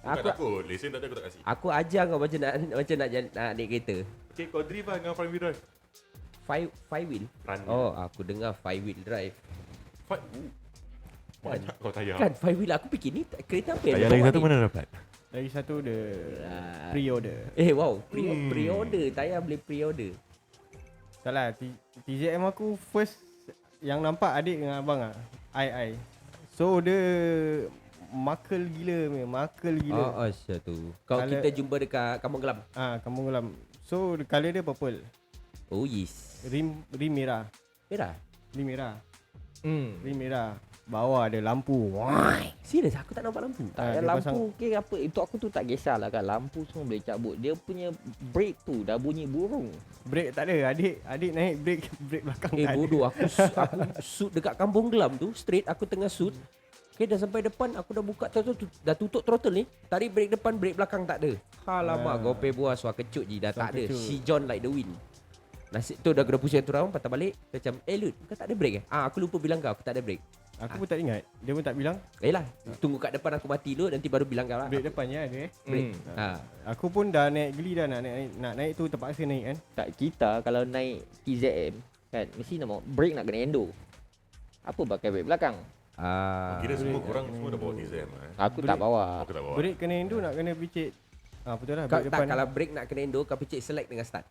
Aku takut. Lesen tak ada aku tak kasih. Aku ajar kau macam nak naik kereta. Okay, kau drive lah dengan front wheel drive. Five wheel? Front wheel. Oh, aku dengar 5 wheel drive. Banyak kau tayar. Kan 5 wheel aku fikir ni kereta apa yang Tayar dia lagi bawa satu ni? mana dapat? Lagi satu dia Ah. pre-order. Wow, pre-order. Tayar boleh pre-order. Tak lah, TZM aku first yang nampak adik dengan abang ah. I. So dia makel gila. Asyik tu. Kau Kalau- kita jumpa dekat Kampung Gelam. Kampung Gelam. So color dia purple. Oh yes. Rim merah. Merah. Rim merah. Bawah ada lampu. Serius aku tak nampak lampu. Ah, dia Lampu okay, apa itu aku tu tak kisahlah kan. Lampu semua boleh cabut. Dia punya brake tu dah bunyi burung. Brake tak ada. Adik naik brake belakang tak ada. Bodoh aku shoot dekat Kampung Gelam tu straight aku tengah shoot. Okay, dah sampai depan aku dah buka dah tutup throttle ni. Tarik brake depan, brake belakang tak ada. Alamak, gope buah suara kecut je dah Suara tak ada. kecut. She John like the wind. Nasib tu dah kena pusing tu round patah balik. Dia macam, Lut, kau tak ada brake eh? Aku lupa bilang kau, aku tak ada brake. Aku pun tak ingat. Dia pun tak bilang. Lah, tunggu kat depan aku mati dulu nanti baru bilang kau lah. Brake depannya ada Brake. Aku pun dah naik geli dah nak naik tu terpaksa naik kan. Tak, kita kalau naik TZM kan mesti nak brake nak kena endo. Apa pakai brake belakang? Kira semua korang semua dah bawa TZM Aku tak bawa. Aku tak bawa. Brake kena endo nak kena picit. Betul lah Kau brake tak, depan. kalau brake nak kena endo, kau picit select dengan start.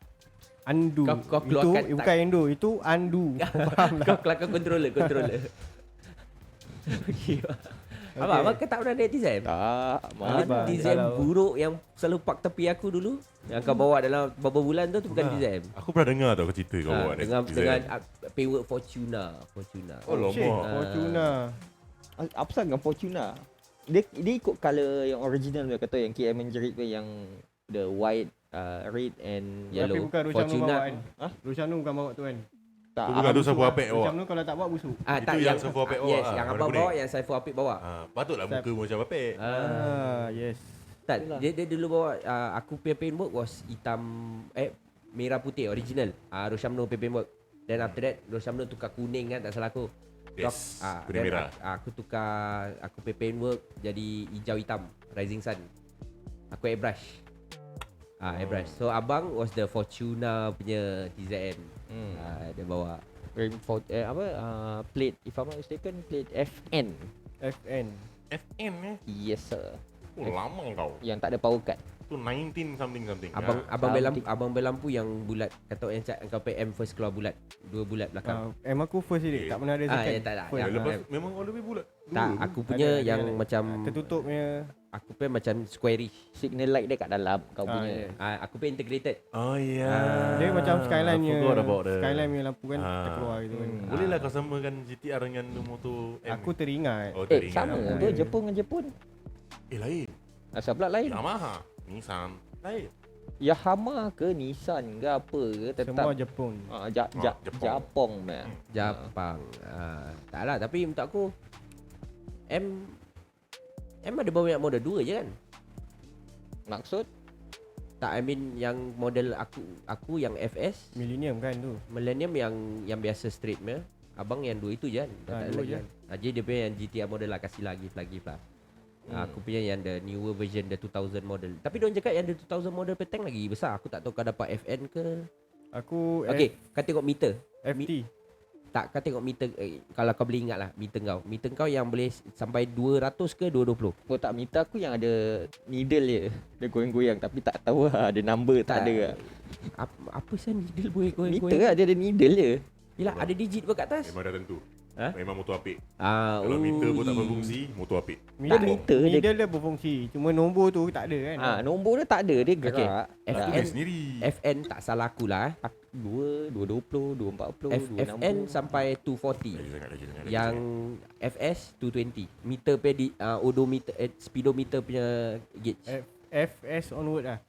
Undo. Kau keluarkan itu bukan endo, itu undo. Faham Kau tak? keluarkan controller. Okay. Abang kau tak pernah naik TZM? Tak, Abang, mana TZM kalau- buruk yang selalu park tepi aku dulu. Yang kau bawa dalam beberapa bulan tu bukan TZM. Aku pernah dengar tau kau cerita kau bawa Dengan TZM. paintwork Fortuna. Oh, Shit, lama. Fortuna. apa pasal dengan Fortuna? Dia ikut color yang original dia kata yang KM menjerit tu yang the white, red and Tapi Yellow. bukan Rosyam Fortuna. bawa kan. Rosyam bukan bawa tu kan. tak. Tu bukan tu sapu apek bawa. Rosyam kalau tak bawa busuk. Itu yang Saiful Apek bawa, Yes, ah, yang warna abang kuning. bawa, yang Saiful Apek bawa. Patutlah muka macam apek. Yes. Tak, dia dulu bawa aku punya paintwork was hitam merah putih original. Roshamno punya paintwork. Then after that Roshamno tukar kuning kan tak salah aku. Yes, kuning then merah. Aku tukar aku punya paintwork jadi hijau hitam Rising Sun. Aku airbrush. Airbrush. So abang was the Fortuna punya TZM. Dia bawa Plate if I'm not mistaken plate FN. FN. FN Yes sir. Oh, lama kau. Yang tak ada power cut. Tu 19 something. Abang berlampu yang bulat. Kata yang kau PM first keluar bulat. 2 bulat belakang. Aku first je tak pernah ada second. Ya, tak. First. Yang- Lepas memang all the way bulat. Tak, aku punya Ada, yang ada. macam Tertutup punya. aku punya macam squarish. Signal light dia kat dalam kau punya. yes. Aku punya integrated. Oh ya. Dia macam skyline punya. Forgot about the Skyline punya lampu kan terkeluar gitu kan. Boleh lah kau samakan GTR dengan motor M. Aku teringat. Oh, Sama tu Jepun dengan Jepun. lain. Asal pula lain. Yamaha, Nissan, lain. Yamaha ke Nissan ke apa ke tetap Semua Jepun. Jepun. Japong meh. Japang. Tak lah, tapi untuk aku M ada banyak model 2 je kan? Maksud? Tak, I mean yang model aku yang FS, Millennium kan tu. Millennium yang biasa straight punya. Abang yang 2 itu je kan? Dah tak ada dua lagi je. kan? Jadi dia punya yang GTR model lah, kasih lagi lah. Aku punya yang the newer version, the 2000 model. Tapi diorang cakap yang the 2000 model petang lagi besar. Aku tak tahu kau dapat FN ke. Aku Okay, kau tengok meter. FT. Tak, kau tengok meter, kalau kau boleh ingat lah meter kau. Meter kau yang boleh sampai 200 ke 220? Oh tak, meter aku yang ada needle je. Dia goyang-goyang tapi tak tahu lah ada number tak ada lah. Apa sih needle boleh goyang-goyang? Meter lah, dia ada needle je. Yelah, ada digit pun kat atas. Memang dah tentu. Ha? Memang motor apik. Oh, Kalau meter pun tak iya. berfungsi, motor apik. meter dia- Needle dia berfungsi. Cuma nombor tu tak ada kan. Nombor dia tak ada, dia Okay. gerak. Aku FN, boleh sendiri. FN tak salah aku lah. 2, 220, 240, 260. FN sampai 240. Lagi. Yang FS 220. Meter pe di odometer, speedometer punya gauge. FS onward lah.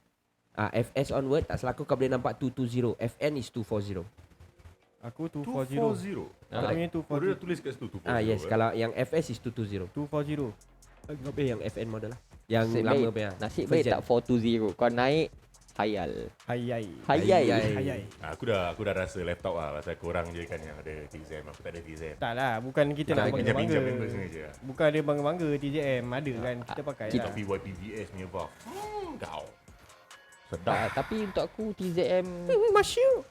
FS onward tak salah aku kau boleh nampak 220. FN is 240. Aku 240. 240. Aku punya Oh, dia 240. tulis kat situ 240. Yes, kalau yang FS is 220. 240. Apa yang FN model lah. Yang Nasib lama baik- punya. Nasib baik tak 420. Kau naik hayal. Hayai. Hayai. Hayai. Aku dah rasa laptop lah. Pasal korang je kan yang ada TZM. Aku tak ada TZM. Tak lah, bukan kita nak Pinjam bangga-bangga. members ni je. Bukan ada bangga-bangga TJM. Ada kan, kita pakai lah. Tapi YPVS punya valve. Kau. Sedap. Tapi untuk aku TZM Masyuk.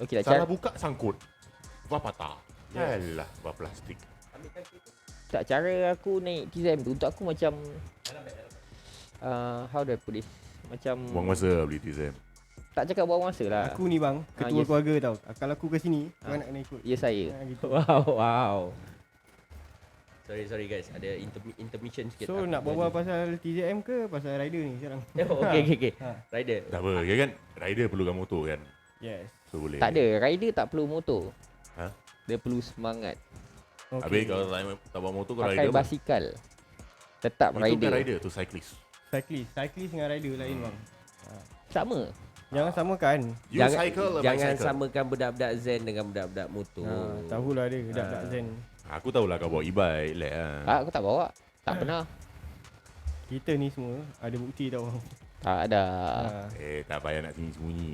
okey lah. Salah buka sangkut. Valve patah. Yalah, valve plastik. Cara aku naik TZM tu untuk aku macam how do I put this? Macam Buang masa beli TZM. tak cakap buang masa lah. Aku ni bang, ketua yes. keluarga tau. Kalau aku ke sini, kau nak kena ikut. Ya saya. Gitu. Wow. Sorry guys, ada intermission sikit. So Aku nak tadi. berbual pasal TJM ke pasal rider ni sekarang? Okay. Ha. Rider. Tak apa, ya kan? Rider perlukan motor kan? Yes. So boleh. Tak ada, rider tak perlu motor. Ha? Dia perlu semangat. Habis kalau tak bawa motor kau Pakai rider apa? basikal. Tetap Itu rider. bukan rider, tu cyclist. Cyclist dengan rider lain bang. Sama. Jangan samakan. You cycle or jangan bicycle? samakan budak-budak Zen dengan budak-budak motor. Tahulah dia budak-budak Zen. Aku tahulah kau bawa e-bike lah. Aku tak bawa. Tak pernah. Kita ni semua ada bukti tau. Tak ada. Tak payah nak sembunyi-sembunyi.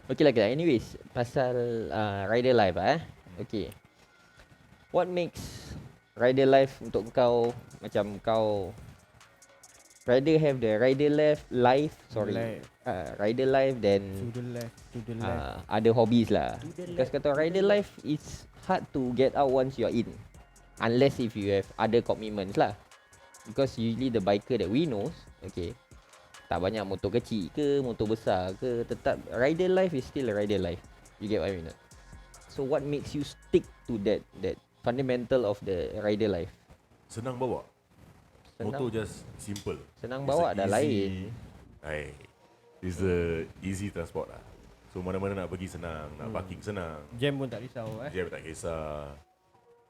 Okey lah. Anyways, pasal rider life Okay. What makes rider life untuk kau macam kau rider have the rider life rider life then To the left. ada hobbies lah. Because kata rider life is hard to get out once you're in. Unless if you have other commitments lah. Because usually the biker that we know, okay, tak banyak motor kecil ke, motor besar ke, tetap rider life is still a rider life. You get what I mean? So what makes you stick to that fundamental of the rider life? Senang bawa. Senang. Motor just simple. Senang It's bawa a dah easy- lain. It's the easy transport lah. So mana-mana nak pergi senang, nak parking senang. Jam pun tak risau Jam tak kisah.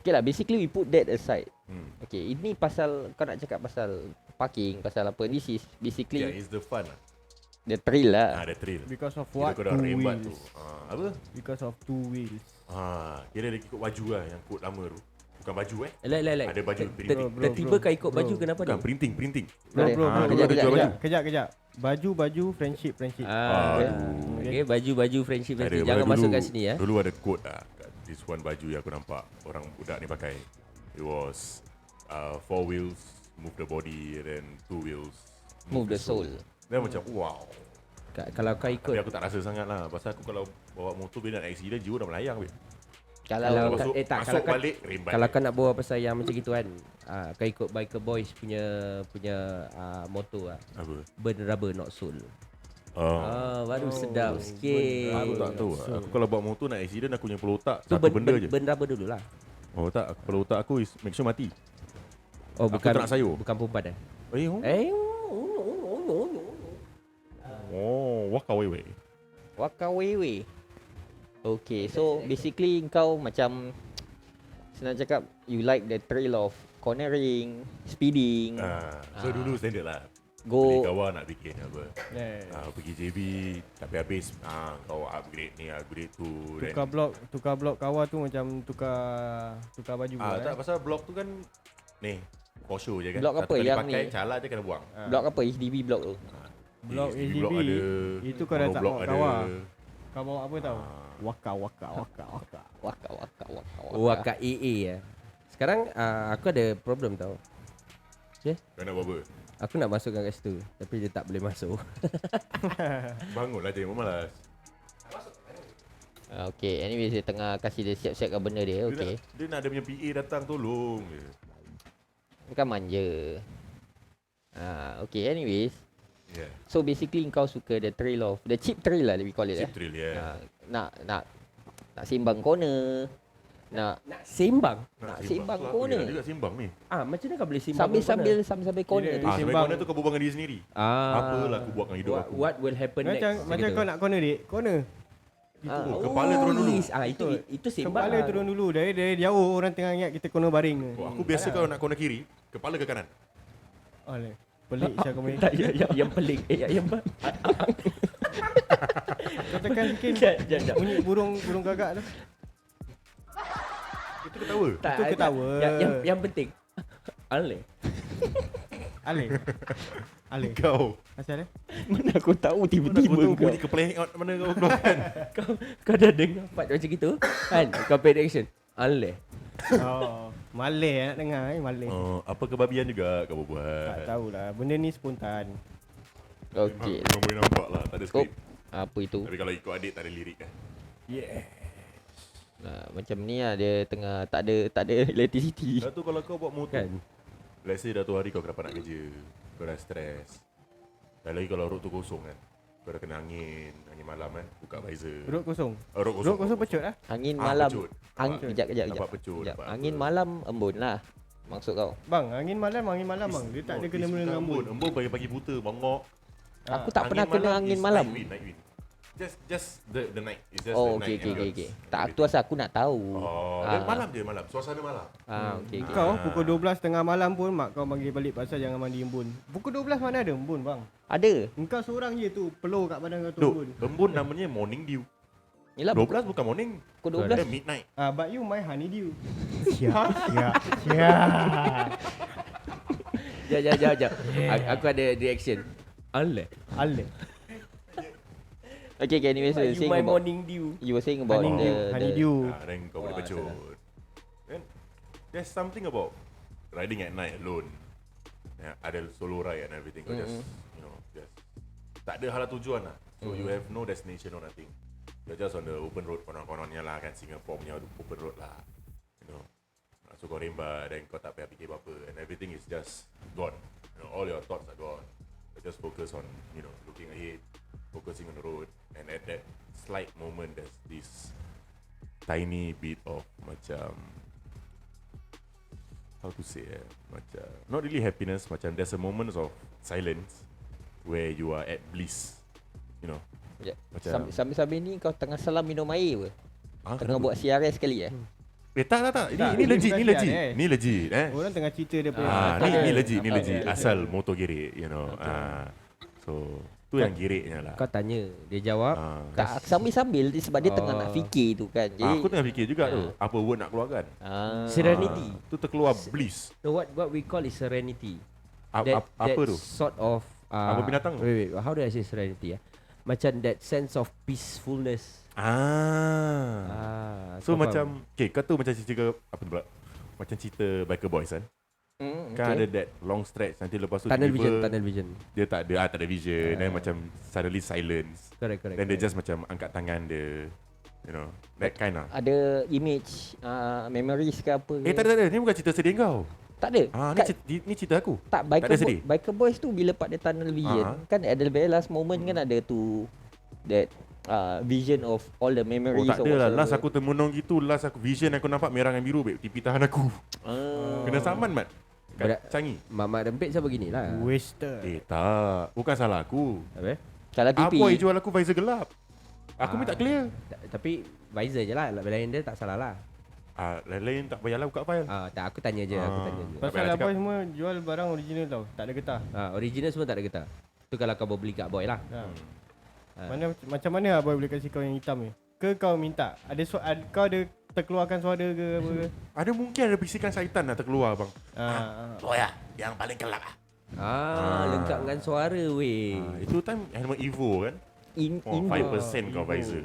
Okay lah, basically we put that aside. Hmm. Okay, ini pasal kau nak cakap pasal parking, pasal apa. This is basically Yeah, it's the fun lah. the thrill lah. The thrill. Because of Kira what? kau dah Two rembat tu. wheels. Apa? Because of two wheels. Kira dia ikut baju lah yang kod lama tu. Bukan baju Like. Ada baju Bro, Tiba-tiba kau ikut baju bro. kenapa Bukan ni? printing. Boleh. Kejap. Baju friendship. Okay, baju friendship Ada, jangan dulu, masuk kat sini ya. Dulu ada quote lah. This one baju yang aku nampak orang budak ni pakai. It was 4 wheels move the body and then 2 wheels Move the soul. Dia macam wow. Kalau kau ikut Tapi aku tak rasa sangat lah. Pasal aku kalau bawa motor bila nak accident jiwa dah melayang. Kalau Lepas tu tak, masuk kalau balik rem balik. kalau kau nak bawa pasal yang macam gitu kan, kau ikut biker boys punya motor Apa? burn rubber not soul. Baru Oh, sedap sikit. Aku tak tahu lah. Aku kalau bawa motor nak accident aku punya kepala otak Tu satu benda je. burn rubber dulu lah. Oh tak, kepala otak aku is make sure mati. Oh Aku bukan tak nak sayur. bukan perempuan Walk away way. Wakawewe. Okay, so basically kau macam senang cakap you like the thrill of cornering, speeding, So dulu standard lah. go Beli kawan nak bikin apa. Yes. Pergi JB tapi habis kau upgrade ni, upgrade tu. Tukar blok kawal tu macam tukar baju Tak pasal blok tu kan ni for show je kan. Blok Satu apa kali yang pakai, ni? calar je kena buang. Blok apa HDB blok tu? Blok HDB HDB blok ada. itu kau dah tak monoblock bawa ada. kawah. Kau bawa apa tau? Waka. Waka AA ya. Sekarang aku ada problem tau. Kau nak buat apa? Aku nak masukkan kat situ tapi dia tak boleh masuk. Bangunlah je, malas. Okay, anyway saya tengah kasih dia siap-siapkan benda dia. Okay. Dia nak ada punya PA datang tolong je. Bukan manja. Okay, anyways. Yeah. So basically kau suka the cheap trail lah we call it. Chip drill, yeah. Nak seimbang corner. Nak Sembang. seimbang Lah, corner. dia juga seimbang ni. Macam mana kau boleh sembang? Sambil corner tu. Sampai Seimbang. corner tu kau berbual dengan diri sendiri. Apalah aku buat dengan hidup aku. What will happen next? Macam kau nak corner dik, corner. Kepala turun dulu. Itu sembang. Kepala turun dulu. Dari jauh orang tengah ingat kita corner baring. Aku biasa kalau nak corner kiri, kepala ke kanan. Pelik saya kau main. Tak, yang pelik. Yang Kau tekan sikit Sekejap. bunyi burung gagak tu. Itu ketawa. Itu ketawa. Yang penting. Alih. Alih. Kau. Asal Mana aku tahu Mana tiba-tiba aku tahu kau. bunyi kepala hangout mana kau keluarkan. Kau dah dengar part macam gitu kan? Kau pay action. Alih. Malay nak dengar Malay. Apa kebabian juga kau Tak buat. tahulah. Benda ni spontan. Okay. Memang boleh nampak lah, tak ada Kau skrip. apa itu? Tapi kalau ikut adik tak ada lirik kan. Macam ni lah dia tengah tak ada electricity. Dah tu kalau kau buat motor Kan? Let's say dah tu hari kau kenapa nak kerja, kau dah stres. Dan lagi kalau road tu kosong kan, kau dah kena angin malam kan, buka visor. Road kosong. Road Road kosong pecut lah. Angin malam. pecut. Kejap. Nampak pecut, nampak Angin apa. malam embun lah. Maksud kau. Bang, angin malam bang. Dia tak ada kena dengan embun. Embun pagi-pagi buta, bangok. Aku tak pernah kena angin malam. Night wind. Just the night. It's just Oh, the okay. night ambience. Tak, tu asal aku nak tahu. Dan malam je malam. Suasana malam. Okay. Kau pukul 12 tengah malam pun mak kau panggil balik pasal jangan mandi embun. Pukul 12 mana ada embun bang? Ada. Engkau seorang je tu peluh kat badan kau tu Duk, embun. embun namanya morning dew. Yelah 12 bukan morning. pukul Dia 12. midnight. But you my honey dew. Siap. Jap. Aku ada reaction. Alih. Okay, anyway, so You saying my about, morning dew. you were saying about Honey dew. Then kau boleh pecut. Then there's something about riding at night alone. Ada solo ride and everything. Kau just tak ada hala tujuan lah. So you have no destination or nothing. You're just on the open road, konon-kononnya lah kan, Singapore punya open road lah. So kau rembat, then kau tak payah fikir apa-apa, and everything is just gone. All your thoughts are gone. You just focus on, looking ahead, focusing on the road, and at that slight moment, there's this tiny bit of macam, how to say, macam not really happiness, macam there's a moment of silence where you are at bliss, Macam Sambil-sambil ni kau tengah salam minum air ke? Tengah buat CRS sekali tak. Tak, Ini legit, bukan ni legit. sial, Ni legit, Orang tengah cerita dia punya. Ni legit, ni legit. Okay. Asal motor gerik, So, tu yang geriknya lah. Kau tanya, dia jawab. Tak, sambil-sambil sebab dia tengah nak fikir tu kan. Jadi Aku tengah fikir juga tu, apa word nak keluarkan. Serenity. Tu terkeluar bliss. So what we call is serenity. Apa tu? Sort of Apa binatang tu? Wait, how do I say serenity? Macam that sense of peacefulness. So kau macam, okay, kau tahu macam cerita apa tu pula? Macam cerita Biker Boys kan? Kan ada that long stretch, nanti lepas tu tunnel tiba-tiba vision. dia tak ada vision, then macam suddenly silence. Correct. Then dia just macam angkat tangan dia, that kind lah. ada image memories ke apa ke? Tak ada. Ni bukan cerita sedih kau. Tak ada. Ni cerita aku. Tak, tak ada sedih. Biker Boys tu bila pada tunnel vision kan ada the very last moment kan ada tu that vision of all the memories. Tak ada lah. Last aku termenung gitu, last aku vision aku nampak merah dengan biru, babe. Tipi tahan aku. Kena saman, Mat. Canggih. Mak dempit siapa gini lah. Wasted. Tak. Bukan salah aku. Apa? Salah tipi. Apa yang jual aku visor gelap? Aku minta clear. Tapi visor je lah. Lain dia tak salah lah. Lain tak payahlah buka file. Tak, aku tanya je. Pasal Nak Aboy cakap. semua jual barang original tau. Tak ada getah. Original semua tak ada getah. Tu kalau kau beli kat Boy lah. Macam mana Aboy boleh kasih kau yang hitam ni? Ke kau minta? Kau ada terkeluarkan suara ke apa ke. Ada mungkin ada bisikan syaitan nak terkeluar bang. Oh ya, yang paling kelak lengkap dengan suara weh. Itu time Helmet Evo kan. Oh, 5% kau visor.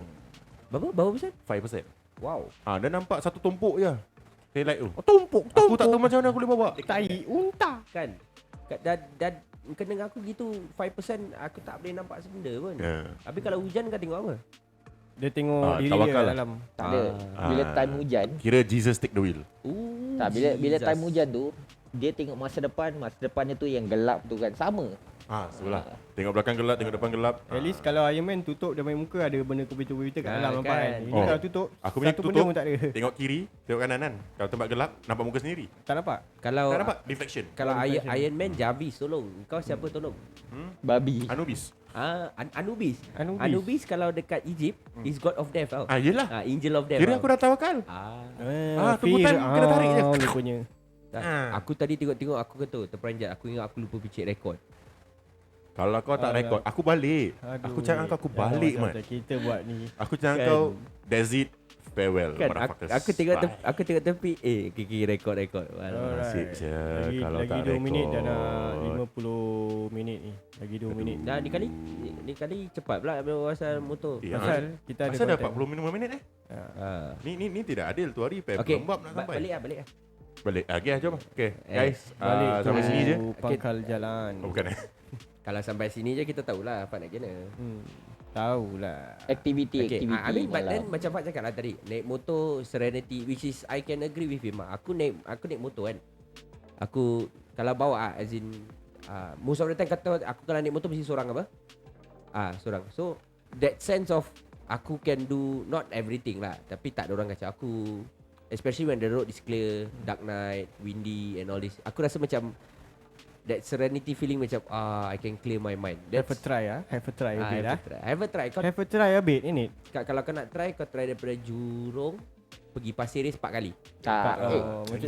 Berapa persen? 5%. Wow. Dia nampak satu tumpuk je taillight tu. Tumpuk. Aku tak tahu macam mana aku boleh bawa. Tai unta. Kan? Dan kena aku gitu 5% aku tak boleh nampak sebenda pun. Tapi kalau hujan kau tengok apa? Dia tengok diri dia tawakal lah. dalam. Tak ada. Bila time hujan, Kira Jesus take the wheel. tak bila time hujan tu, dia tengok masa depannya tu yang gelap tu kan sama. Sebelah. Tengok belakang gelap, tengok depan gelap. At least kalau Iron Man tutup dia main muka ada benda komputer kat dalam nampak kan. Ini Oh. kalau tutup Aku punya satu benda tutup, pun tak ada. tengok kiri, tengok kanan kan. Kalau tempat gelap, nampak muka sendiri. Tak nampak. Kalau Tak nampak reflection. kalau Iron Man Jarvis tolong. Kau siapa tolong? Babi. Anubis. Anubis. Anubis. Anubis kalau dekat Egypt is god of death tau. Yelah. Angel of death. Kira aku dah tawakal. Tunggu Fear. time kena tarik je. Rupanya. Aku tadi tengok aku kata terperanjat. Aku ingat aku lupa picit rekod. Kalau kau tak rekod, aku balik. Aku cakap kau, aku balik man. Kita buat ni. Aku cakap Kan. kau, that's it. Farewell, Kan motherfuckers. aku tengok tepi kiki rekod. Nasib je kalau lagi tak 2 minit dah nak rekod. 50 minit ni. Lagi 2 minit. Dah ni kali cepat pula pasal motor. Ya, Pasal kita ada Asal dah content. 45 minit Ni tidak adil tu hari Okey. lembab nak sampai. Balik. Balik. Okay, jom. Okay, guys. Balik Sampai tu sini je. pangkal jalan. Bukan Kalau sampai sini je kita tahulah apa nak kena. Tahulah. Aktiviti Okay, I mean but then malam. macam Fat cakap lah tadi, naik motor Serenity, which is I can agree with him. Aku naik motor kan. Aku kalau bawa as in most of the time kata aku kalau naik motor mesti seorang apa? Seorang. So that sense of aku can do not everything lah, tapi tak ada orang kacau aku. Especially when the road is clear, dark night, windy and all this. Aku rasa macam that serenity feeling macam I can clear my mind. Have a try Have a try a bit lah. Have a try. Kau Have a try a bit ini. kalau kau nak try, kau try daripada Jurong pergi Pasir Ris 4 kali. Tak.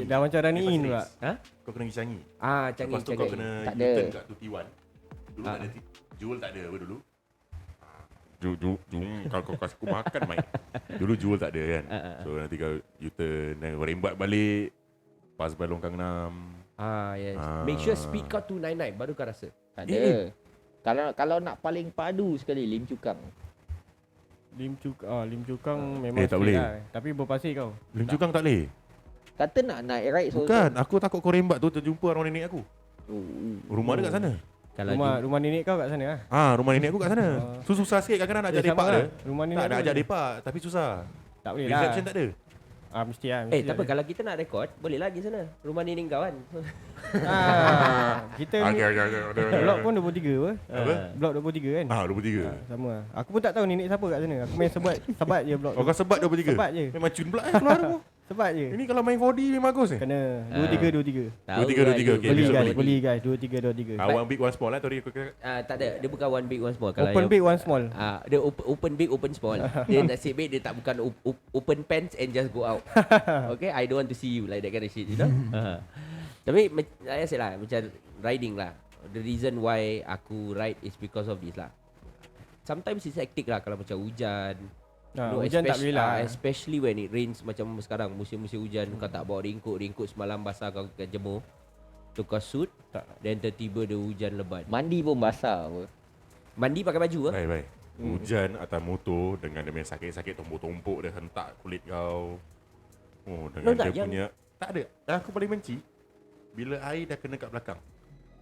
Dah macam running in pula. Kau kena pergi Changi. Canggih. Lepas tu kau kena Tak ada. U-turn kat Tutiwan. Dulu tak ada Jewel tak ada apa dulu. Kalau kau kasih aku makan Mike. Dulu Jewel tak ada kan. So nanti kau U-turn dan kau rembat balik. Pas by longkang 6. Yes. Make sure speed kau 299 baru kau rasa. Tak ada. Kalau nak paling padu sekali Lim Chu Kang. Lim Chu Kang memang tak straight boleh. lah. Tapi berpasir kau. Lim Chu Kang tak boleh. Kata nak naik ride Bukan, aku takut kau rembat tu terjumpa arwah nenek aku. Rumah dia kat sana. Kalau Rumah nenek kau kat sana lah. Rumah nenek aku kat sana. Susah sikit kadang-kadang nak ajak depak sama dia. lah. Rumah nenek Tak nak aku ajak ada. depak tapi susah. Tak boleh lah. Reception tak ada. Mesti lah. mesti tak apa, ada. kalau kita nak rekod, boleh lagi sana. Rumah nenek kau kan. Kita ni blok pun 23 apa? Apa? Blok 23 kan? 23. Sama lah. Aku pun tak tahu nenek siapa kat sana. Aku main sebat je blok. Kau sebat 23. Sebat je. Memang cun pula keluar aku. Sebat je. Ini kalau main 4D memang bagus ni. Kena 23. Tahu 23, lah, 23, you okay, Beli besok guys, beli. beli guys. 23. One big one small lah tadi aku kata. tak ada. Dia bukan one big one small. Kalau Open yang- big one small. Dia open big open small. Dia nasib baik dia tak bukan open pants and just go out. Okay, I don't want to see you like that kind of shit, you know. Tapi like I said lah, macam riding lah. The reason why aku ride is because of this lah. Sometimes it's hectic lah kalau macam hujan. Hujan tak boleh lah. Especially when it rains macam sekarang musim-musim hujan, kau tak bawa raincoat semalam basah kau akan jemur. Tukar suit, Tak. then tiba-tiba dia hujan lebat. Mandi pun basah apa. Mandi pakai baju ke? Baik. Hujan atas motor dengan dia punya sakit-sakit tumpuk-tumpuk dia hentak kulit kau. Oh, dengan No, tak, dia yang- punya tak ada. Yang aku paling benci bila air dah kena kat belakang.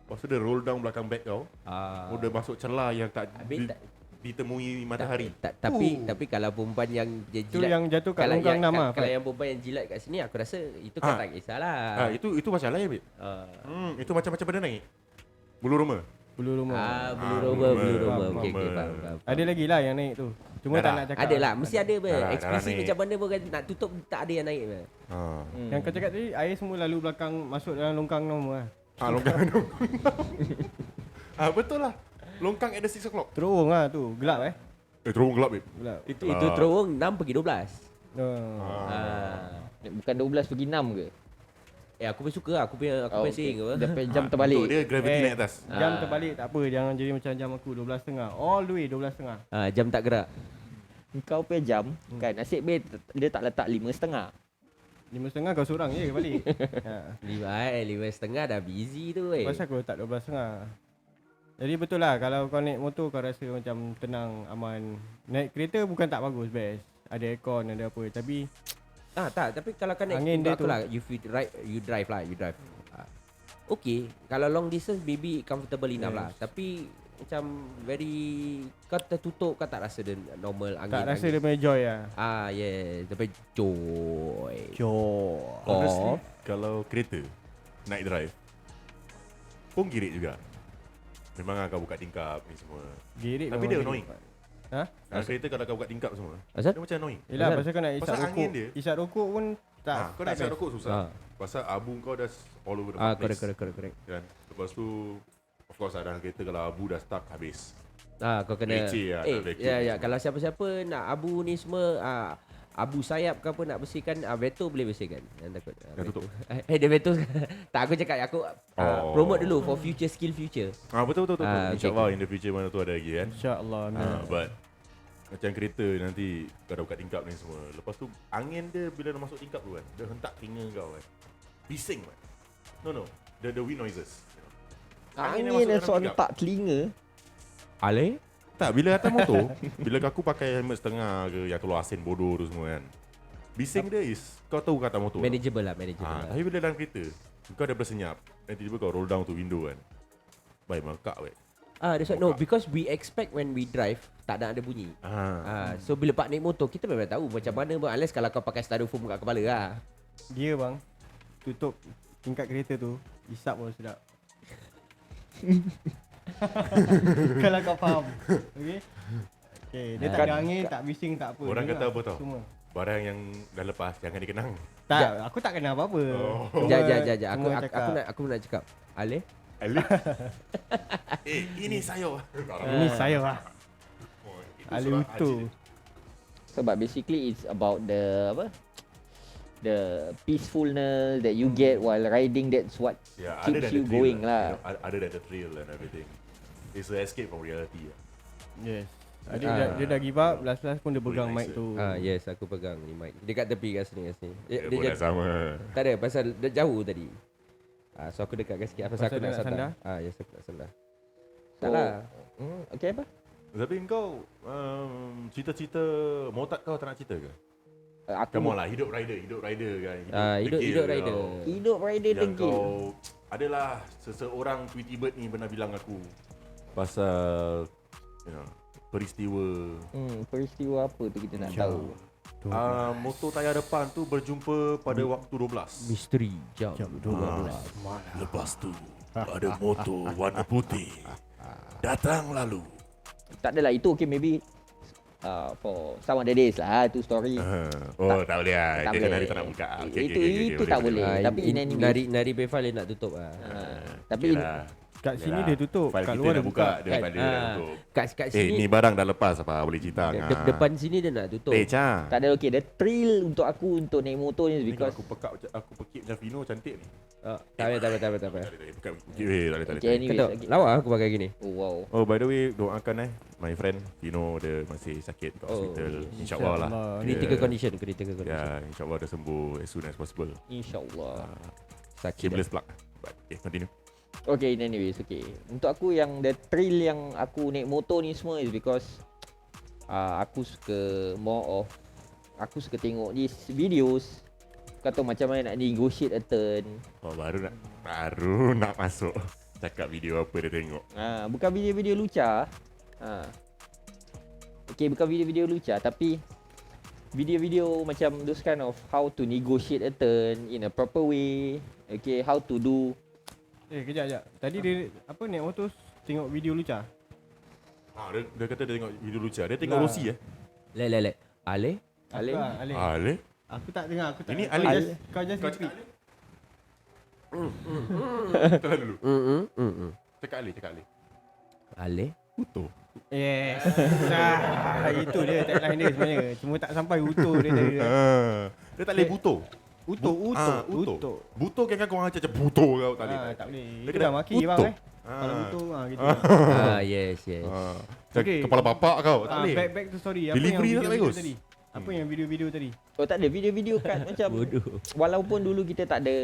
Lepas tu dia roll down belakang beg kau. Oh, dia masuk celah yang tak Habis tak- ditemui matahari. Tapi kalau perempuan yang dia Tu jilat yang jatuh kat kalau longkang yang, 6 lah. kalau yang perempuan yang jilat kat sini aku rasa itu kan tak kisahlah. Itu macam lain, babe. Itu macam-macam benda naik. Bulu roma. Bulu rumah. Bulu roma. roma. Faham, Okey, faham. faham. Ada lagi lah yang naik tu. Cuma Dah tak lah. nak cakap. Ada lah, mesti ada ber. Dah lah, Ekspresi dah naik. macam mana pun kan nak tutup tak ada yang naik ber. Yang kau cakap tadi, air semua lalu belakang masuk dalam longkang normal lah. Longkang. Betul lah. Longkang at the 6 o'clock. Terowong lah tu. Gelap Terowong gelap, babe. Gelap. Itu terowong 6 pergi 12. Bukan 12 pergi 6 ke? Aku pun suka aku punya sing apa. Dia punya jam Untuk terbalik. dia gravity naik atas. Jam terbalik tak apa. Jangan jadi macam jam aku 12.30. All the way 12.30. Jam tak gerak. Kau punya jam kan, nasib baik dia tak letak 5.5. 5.5 kau seorang je balik. Ha. 5.5 dah busy tu weh. Pasal aku letak 12.5. Jadi betul lah, kalau kau naik motor kau rasa macam tenang, aman. Naik kereta bukan tak bagus, best. Ada aircon, ada apa. Tapi Tapi kalau kau naik Angin dia aku tu. lah, you drive lah, you drive. Okay, kalau long distance maybe comfortable enough lah. Tapi macam very kau tertutup, kau tak rasa dia normal angin. tak rasa dia punya joy lah. Yes, tapi joy. Joy. Honestly, kalau kereta night drive pun girik juga. Memang kau buka tingkap ni semua. Girik Tapi memang dia girik. annoying. Ha? Kereta kalau kau buka tingkap semua, Asal? dia macam annoying. Yelah, Pasal- pasal kau nak isap pasal angin rokok. dia. Isap rokok pun tak. Kau nak tak isap best. rokok susah. Pasal abu kau dah all over the place. Correct. Kan? Lepas tu of course dalam kereta kalau abu dah stuck habis. Kau kena Leceh lah, nak vacuum ni semua. kalau siapa-siapa nak abu ni semua abu sayap ke apa nak bersihkan, Veto boleh bersihkan. Jangan takut. Dah tutup. Dia Veto. Tak, aku cakap aku promote dulu for future. Betul. Okay, InsyaAllah in the future mana tu ada lagi kan. InsyaAllah. But macam kereta nanti kau dah buka tingkap ni semua. Lepas tu angin dia bila dah masuk tingkap tu kan, dia hentak telinga kau kan. Bising kan. No. The wind noises. Angin masuk yang dalam sontak telinga. Ale? Tak, bila atas motor, bila aku pakai helmet setengah ke yang keluar asin bodoh tu semua kan. Bising dia is kau tahu kat atas motor. Manageable lah. Tapi bila dalam kereta, kau dah bersenyap. Nanti tiba kau roll down to window kan. Baik mangkak weh. That's why, no, because we expect when we drive tak ada bunyi. So bila pak naik motor kita memang tahu macam mana, unless kalau kau pakai styrofoam kat kepala lah. Dia bang, tutup tingkat kereta tu, isap pun sedap. Kalau kau faham. Okay, dia tak ada angin, tak bising, tak apa. Orang Dia kata nak apa tau? Semua. Barang yang dah lepas jangan dikenang. Tak, aku tak kena apa-apa. Jap. Semua Aku nak cakap. Ale? Alif. Ini saya. Ini saya lah. Ali Uto. Sebab basically it's about the the peacefulness that you get while riding. That's what keeps you going lah. Other than the thrill and everything. It's an escape from reality. Yes. Dia dah give up, last pun dia pegang mic tu. Yes, aku pegang ni mic. Dekat tepi kat sini. Dia pun dah sama. Tak ada, pasal dia jauh tadi. So aku dekatkan sikit pasal aku dia nak nak sandar. Yes, aku nak sandar. Tak lah. Okay apa? Tapi kau cerita-cerita motak kau tak nak cerita ke? Aku Come on lah, hidup rider kan. Hidup rider. hidup rider Yang degil. kau adalah seseorang Tweety Bird ni pernah bilang aku pasal peristiwa Peristiwa apa tu kita nak tahu. motor tayar depan tu berjumpa pada waktu 12. Misteri jam 12. Lepas tu ada motor warna putih datang lalu. Tak adalah itu, okay, maybe for some other days lah tu story. Tak boleh lah. Tak Dia boleh. hari tak nak buka. Itu tak boleh. Tapi in any way, Nari Befal dia nak tutup tapi Kat sini dia tutup, File kat kita luar dah dia buka. Daripada dia tutup. kat sini Ni barang dah lepas apa boleh cerita. depan sini dia nak tutup. Cha. tak ada, okay, the thrill untuk aku untuk naik motor ni is Ni kalau because aku pekik macam Vino cantik ni. Tak payah. Tak boleh. Pekat tak okay, boleh. anyways, Kau tahu, lawa aku pakai gini. oh wow. Oh, by the way, doakan my friend Vino dia masih sakit kat hospital. InsyaAllah lah. Critical condition. Ya, insyaAllah dia sembuh as soon as possible. InsyaAllah. Sakit. Shameless plug. But continue. Okay, anyways, okay. Untuk aku yang the thrill yang aku naik motor ni semua is because aku suka aku suka tengok these videos. Kau tahu macam mana nak negotiate a turn. Oh, baru nak masuk cakap video apa dia tengok. Bukan video-video lucah. Okay, bukan video-video lucah, tapi video-video macam those kind of how to negotiate a turn in a proper way. Okay, how to do. Kejap. Tadi dia naik motor tengok video lucah. Dia kata dia tengok video lucah. Dia tengok Rossi Lek. Ale? Ale? Aku tak dengar, aku tak. Ini kau Ale. Kau just Kau repeat. Tahan dulu. Cakap Ale. Ale? Utuh. Yes. Itu dia tagline dia sebenarnya. Cuma tak sampai utuh dia tadi. Dia tak boleh butuh. Utuh. Butuh kan kau orang macam butuh kau tak boleh. Tak boleh. Dia Dia kena kena maki utuh. bang Kalau utuh gitu. Yes. Okay. Kepala bapak kau. Tak boleh. Back to story. Delivery tak video bagus. tadi? Apa yang video-video tadi? Oh tak ada video-video kan macam walaupun dulu kita tak ada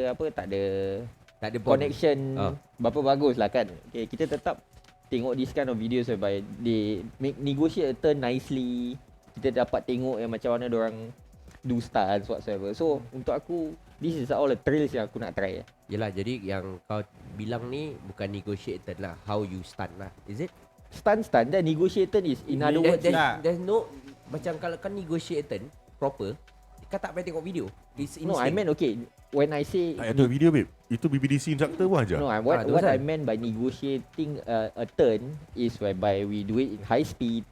connection berapa bagus lah kan. Okay, kita tetap tengok this kind of videos whereby they negotiate a turn nicely. Kita dapat tengok yang macam mana diorang do stunts whatsoever. So untuk aku this is all the thrills yang aku nak try. Yelah, jadi yang kau bilang ni bukan negotiated lah, how you stun lah, is it? Stunt dan negotiated is in other words There's no, macam kalau kan negotiated proper, kau tak payah tengok video. It's no, I meant okay. When I say Tak ada video babe. Itu BBDC instructor pun aja. no, what I meant by negotiating a turn is whereby we do it in high speed.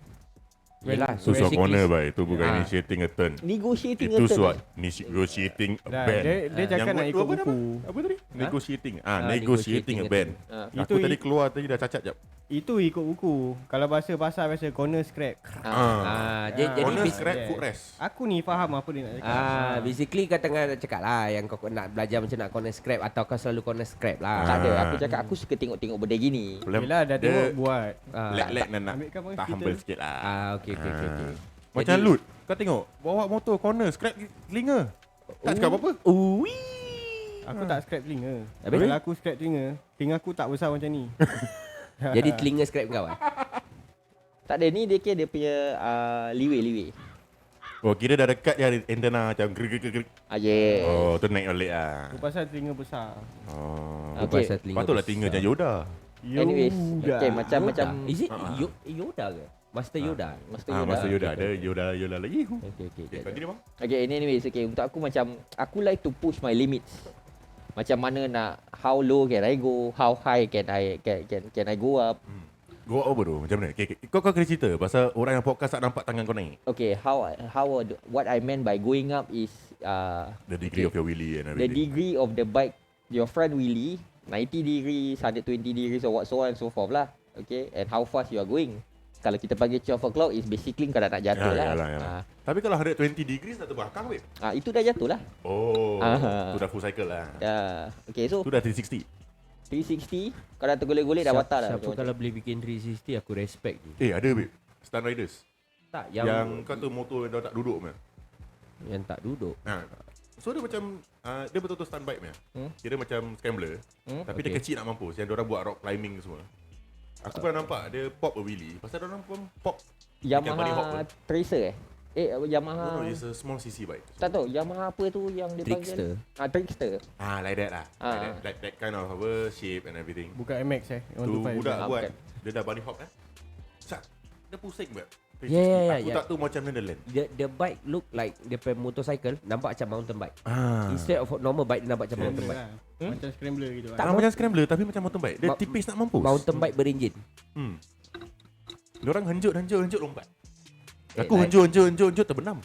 Yelah, So suat basically- corner baik. Itu bukan initiating a turn. Negotiating a Itu turn. suat negotiating a Dah, band. dia cakap nak ikut buku. Apa tadi? Negotiating. negotiating Negotiating a a band. Itu Aku tadi keluar tadi dah cacat jap. Itu ikut buku. Kalau bahasa pasar biasa corner scrap. Jadi Corner bas- scrap foot rest. Aku ni faham apa dia nak cakap. basically kau tengah nak cakap lah yang kau nak belajar macam nak corner scrap atau kau selalu corner scrap lah. Tak ada, aku cakap aku suka tengok-tengok benda gini. Yelah dah tengok buat. Lag-lag nak Ambilkan pun humble kita. sikit lah. Okey. Macam loot. Kau tengok bawa motor corner scrap telinga. Tak cakap apa-apa. Aku tak scrap telinga. Habis? Kalau aku scrap telinga aku tak besar macam ni. Jadi telinga scrap kau ah. Tak ada, ni dia kira dia punya liwe. Oh kira dah dekat je antena macam gerik. Yeah. Oh tu naik balik lah. Aku pasal telinga besar. Oh. Okay. Pasal telinga Patutlah besar. tinggal macam Yoda. Anyways, okay, macam Is it Yoda ke? Master Yoda. Master Ah Yoda. masa Yoda ada Yoda lagi. Okay. Okay, continue bang. Okay, anyways, okay, untuk aku macam aku like to push my limits. Macam mana nak, how low can I go, how high can I go up. Go up apa tu? Macam mana? Okay. Kau kena cerita pasal orang yang podcast tak nampak tangan kau naik. Okay, what I meant by going up is The degree of your wheelie and the everything. degree of the bike, your front wheelie, 90 degrees, 120 degrees or what so on and so forth lah. Okay, and how fast you are going. Kalau kita panggil 12 o'clock is basically kau dah nak jatuh lah. Yalah. Tapi kalau 120 degrees dah terbakar weh. Itu dah jatuh lah. Oh, Ah. tu dah full cycle lah. Okay, so Tu dah 360. 360 kau dah tergolek-golek dah batal lah. Siapa kalau boleh bikin 360 aku respect je. Ada babe. Stunt Riders. Tak, Yang kau tu motor yang dah tak duduk punya. yang tak duduk. So dia macam dia betul-betul stunt bike punya. Kira macam scrambler. Tapi dia Okay. kecil nak mampus. Yang diorang buat rock climbing semua. Aku pernah nampak dia pop a wheelie. Pasal diorang pun pop. Ikan bunny hop Yamaha tu. Tracer Yamaha. No, it's a small CC bike. Tak tahu Yamaha apa tu yang dia Trickster. panggil? Trickster. Like that lah. Like that kind of shape and everything. Bukan MX Tu 125. budak buat. bukan. Dia dah bunny hop kan. Sat. Dia pusing buat. Yeah. Aku tak tahu macam mana dia land. The bike look like dia punya motorcycle nampak macam mountain bike. Instead of normal bike dia nampak macam mountain Scrambler bike. lah. Macam scrambler gitu lah. Tak, Macam scrambler tapi macam mountain bike. Dia tipis nak mampus. Mountain bike berenjin. Diorang henjut lompat. Aku like- henjut terbenam.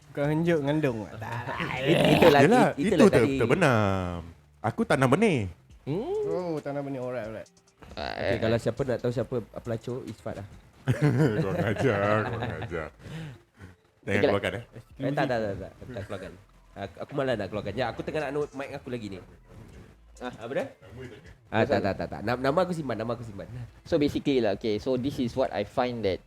Bukan henjuk ngandung. Itulah Yelah, itulah itu tadi. terbenam. Aku tanam benih. Oh, tanah benih alright. Okay, kalau siapa nak tahu siapa pelacur, Isfat lah. Kau ngajar. Jangan keluarkan Tak keluarkan. Aku malah nak keluarkan. Ya, aku tengah nak note mic aku lagi ni. Apa dah? Tak. Nama aku simpan. So basically lah, okay, so this is what I find that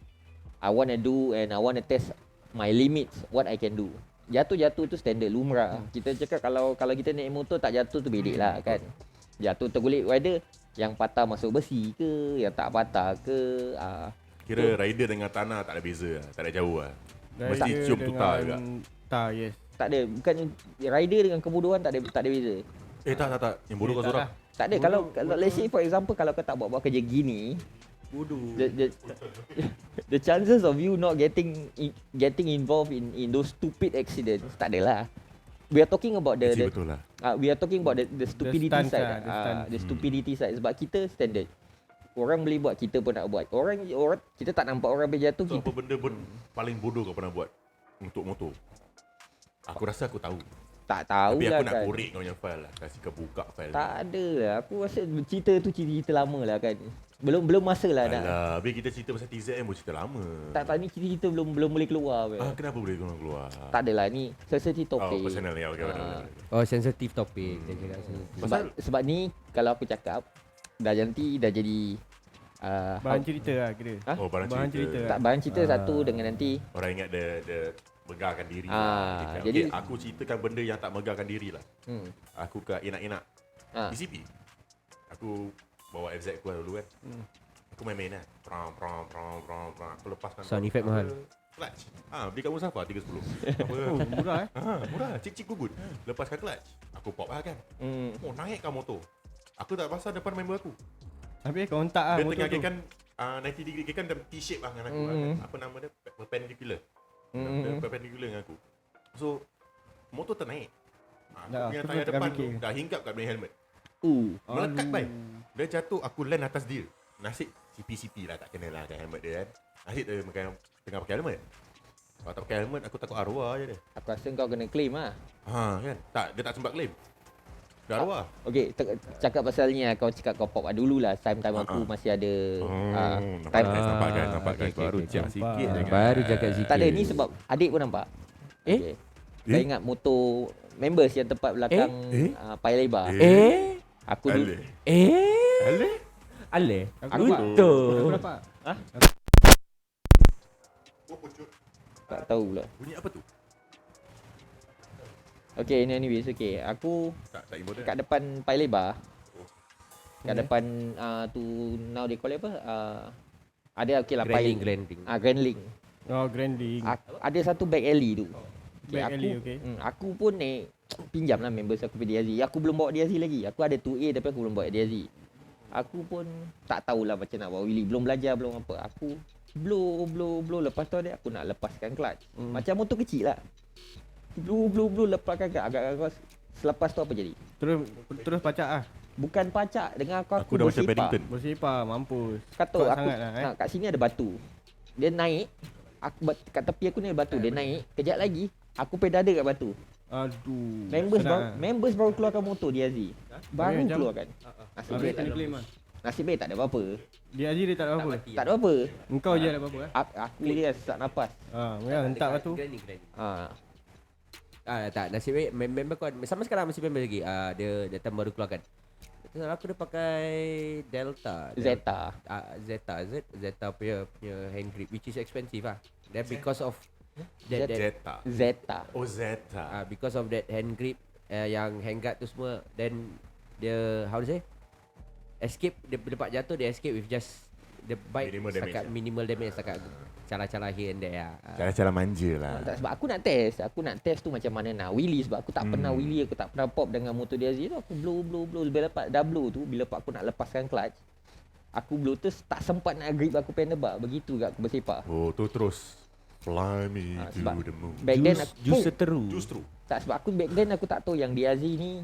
I want to do and I want to test my limits, what I can do. Jatuh tu standard lumrah. Kita cakap kalau kita naik motor tak jatuh tu bedek lah kan. Jatuh tergolek whether yang patah masuk besi ke, yang tak patah ke. Kira rider dengan tanah tak ada beza lah. Tak ada jauh lah. Mesti cium tutar juga. Tak, yes. Tak ada, bukan rider dengan kebodohan tak ada beza. Tak. Yang bodoh kau seorang. Tak ada, kalau let's say for example kalau kau tak buat kerja gini, Bodoh. the chances of you not getting involved in those stupid accidents tak adalah. We are talking about the Betul lah. we are talking about the stupidity stunts side. lah, the stunts. The stupidity side sebab kita standard. Orang boleh buat, kita pun nak buat. Orang kita tak nampak orang berjatuh So kita. apa benda paling bodoh kau pernah buat untuk motor? Aku rasa aku tahu. Tak tahu Tapi lah aku nak kan. korek kau punya file lah. Kasih kau buka file. Tak ada lah. Aku rasa cerita tu cerita lama lah kan. Belum masa lah nak. Alah, habis kita cerita pasal TZM pun cerita lama. Tak ni cerita belum boleh keluar. Kenapa boleh keluar? Tak adalah ni sensitive topik. Personal ya. Okay, betul. Oh, sensitive topic. Dia cakap sensitive. Sebab ni kalau aku cakap dah nanti dah jadi Bahan cerita lah kira. Ha? Oh, barang Bahan cerita. cerita. Tak bahan cerita satu dengan nanti Orang ingat dia megahkan diri jadi- okay, aku ceritakan benda yang tak megahkan diri lah. Aku kat enak-enak PCP. Aku bawa FZ aku dulu kan. Aku main-main lah. Prang. Aku lepaskan Sound effect mahal. Clutch. Beli kat Mustafa 310. Oh, murah Murah. Cik gugut. Lepaskan clutch. Aku pop lah kan. Oh, naikkan motor. Aku tak pasal depan member aku. Habis kontak lah Dia motor tengah tu. kan 90 degree kan dalam T-shape lah dengan aku kan. Apa nama dia? Perpendicular. Dia perpendicular dengan aku. So motor ternaik. Aku Dah, punya aku tayar tengah depan tu fikir. dah hinggap kat punya helmet. Melekat Aduh. bai. Dia jatuh, aku land atas dia. Nasib CP lah, tak kena lah kat helmet dia kan. Nasib dia tengah pakai helmet. Kalau tak pakai helmet aku takut arwah je dia. aku rasa kau kena claim lah. Kan. Tak, dia tak sempat claim. Dah arwah. Okey, cakap pasalnya kau cakap kau pop dululah time aku masih ada Nampak time kan, nampak kan. Baru cak sikit je kan. Baru cakap sikit. tak ada ni sebab adik pun nampak. Okey. Kau ingat motor members yang tempat belakang Paya Lebar. Aku dulu Ale? Ale. Aku Betul. dapat. Oh, pucut. tak tahu pula. Bunyi apa tu? Okey, anyways okey. Aku Tak important. kat depan Paya Lebar. Kat depan tu now they call it apa? Ada okey lah Granding, Paya granding. Grand Link. Oh, Granding. Ada satu back alley tu. Back aku, alley, okey. Aku pun pinjam lah members aku pergi DRZ. Aku belum bawa DRZ lagi. Aku ada 2A tapi aku belum bawa DRZ. Aku pun tak tahulah macam nak bawa wheelie. Belum belajar, belum apa. Aku blow. Lepas tu aku nak lepaskan clutch. Macam motor kecil lah. Blow, lepaskan clutch. Agak-agak selepas tu apa jadi? Terus pacak lah. Bukan pacak dengan Aku dah macam bersepah. Paddington. Bersepah, mampus. Kata Kuat aku sangat lah, kat sini ada batu. Dia naik. Kat tepi aku ni ada batu. Dia naik. Kejap lagi aku pedada kat batu. Aduh. Members baru keluarkan motor DRZ. Baru Macam- keluarkan. Nasib baik tak kena ada. claim lah. Nasib baik tak ada apa-apa. Dia Aziz dia tak ada apa-apa. Tak ada apa. Engkau je ada apa-apa eh. Aku dia sesak nafas. Mereka hentak lah tu. Granding. Ha. Tak, nasib baik member kau sama sekarang masih member lagi. Dia datang baru keluarkan. Aku dia pakai Delta. Zeta punya hand grip which is expensive lah. Then because of that Zeta. Zeta. Oh, Zeta. because of that hand grip yang handguard tu semua, then dia how to say escape, dia lepas jatuh dia escape with just the bike minimal damage setakat cara-cara here and there lah. Cara-cara manja lah. Tak, sebab aku nak test tu macam mana nak wheelie. Sebab aku tak pernah wheelie. Aku tak pernah pop dengan motor DRZ tu. Aku blow. Bila dapat dah blow tu, bila aku nak lepaskan clutch, aku blow terus tak sempat nak grip aku pedal. Begitu kat aku bersepak. Oh, tu terus fly me sebab to the moon. back then aku seteru. Justru. tak, sebab aku back then aku tak tahu yang DRZ ni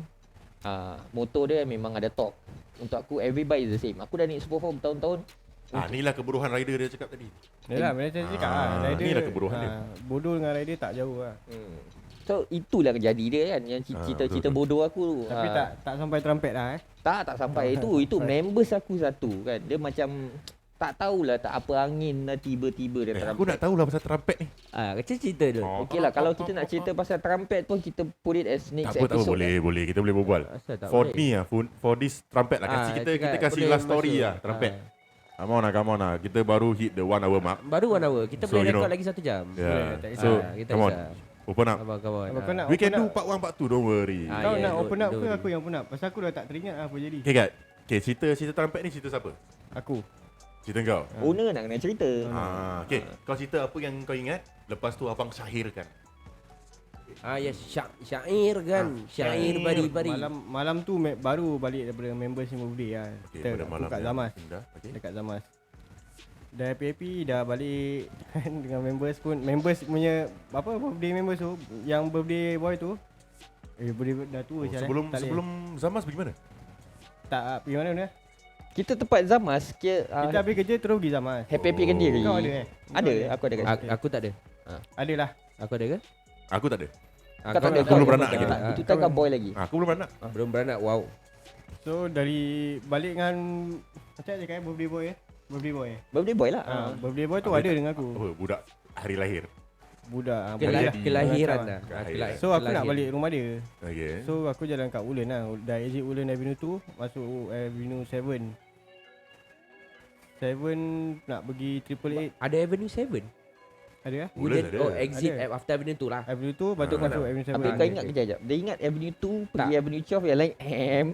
motor dia memang ada torque. Untuk aku every bike is the same. Aku dah naik Super 4 bertahun-tahun. Inilah keburuhan rider dia cakap tadi. Yalah, macam cakap lah. Rider, inilah keburuhan dia. Bodoh dengan rider tak jauh lah. So itulah jadi dia kan. Yang cerita-cerita bodoh aku tu. Tapi tak sampai trumpet lah Tak sampai itu members aku satu kan. Dia macam tak tahulah tak apa angin lah tiba-tiba dia Aku nak tahulah pasal trumpet ni. Kecil cerita tu. Okey lah, kalau kita nak cerita pasal trumpet pun kita put it as next Tak apa, episode. boleh. Kita boleh berbual. Asal tak For boleh? ni lah, for this trumpet lah. Kita kasih boleh last story masuk. lah, trumpet. Come on lah. Kita baru hit the 1 hour mark. Baru 1 hour. Kita So, boleh you know. record lagi 1 jam. Yeah. tak So, kita come on. bisa. Open up. Kawan-kawan. Kau nak We can open do up? part 1, part 2, don't worry. Kau nak open up ke don't aku yang open up? Pasal aku dah tak teringat apa jadi. Okay, Kat. Okay, cerita trumpet ni cerita siapa? Aku. Cerita kau? Owner nak kena cerita. Okay, kau cerita apa yang kau ingat. Lepas tu abang syahirkan. Yes, syair kan. Syair bari-bari. Malam tu baru balik daripada members yang birthday lah. Okay, Kita pada aku malam kat yang Zamas. indah. Okay. Dekat Zamas. Dah happy dah balik dengan members pun. Members punya apa birthday members tu, yang birthday boy tu. Birthday dah tua Oh, sebelum Zamas pergi mana? tak pergi mana dah. Kita tempat Zamas Kita habis kerja terus pergi Zamas. happy kan diri. Kau ada Ada, aku ada kat situ. Aku tak ada. Adalah. Aku ada ke? Aku tak ada. Kau tak ada, aku belum beranak lagi. lagi. Itu tak kau boy lagi. Aku belum beranak. Belum beranak. Wow. So dari balik dengan macam je kan birthday boy Birthday boy. Birthday boy lah. Birthday boy tu ada dengan aku. Apa, budak hari lahir. Budak. Kelahiran lah. dah. So aku nak balik rumah dia. Okay. So aku jalan kat Ulen lah. Dah exit Ulen Avenue 2 masuk Avenue 7. 7 nak pergi 888. Ada Avenue 7. Ada lah. Boleh ada. Oh, exit Ada. after Avenue tu lah. Avenue tu baru masuk Avenue 7. Tapi kau ingat kejap jap. Dia ingat Avenue 2 pergi Avenue 12 yang lain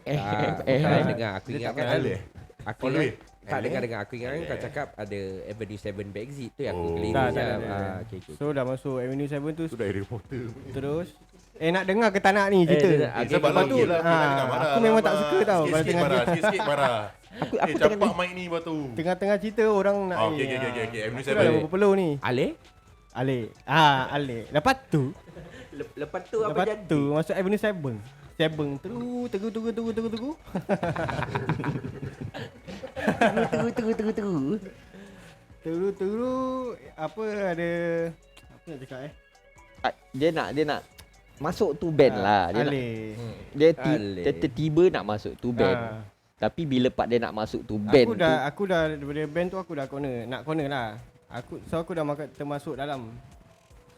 Saya dengar aku Dia ingat tak kan. Aleh. Aku All the way. ingat tak dengar aku ingat kan kau cakap ada Avenue 7 back exit tu yang aku Oh. keliru Tak, je. tak ada. Okay, okay. So dah masuk Avenue 7 tu Tu dah Harry Potter punya. terus nak dengar ke tak nak ni cerita? Sabar lepas lagi tu, lah. aku memang tak suka tau kalau Sikit-sikit tengah marah. Sikit-sikit marah. Aku Campak tengah mic ni batu. tengah-tengah cerita orang nak Oh, ni. okay. Avenue Aku dah 7. berpeluh ni. Ale? Alik. Alik. Lepas tu Lepas tu apa Lepas jadi? tu masuk Avenue 7. Tunggu. Tunggu. Apa ada apa nak cakap Dia nak masuk tu band lah. Dia Alih. tiba-tiba nak masuk tu band. Tapi bila part dia nak masuk tu band Aku dah daripada band tu aku dah corner lah. Aku dah termasuk dalam.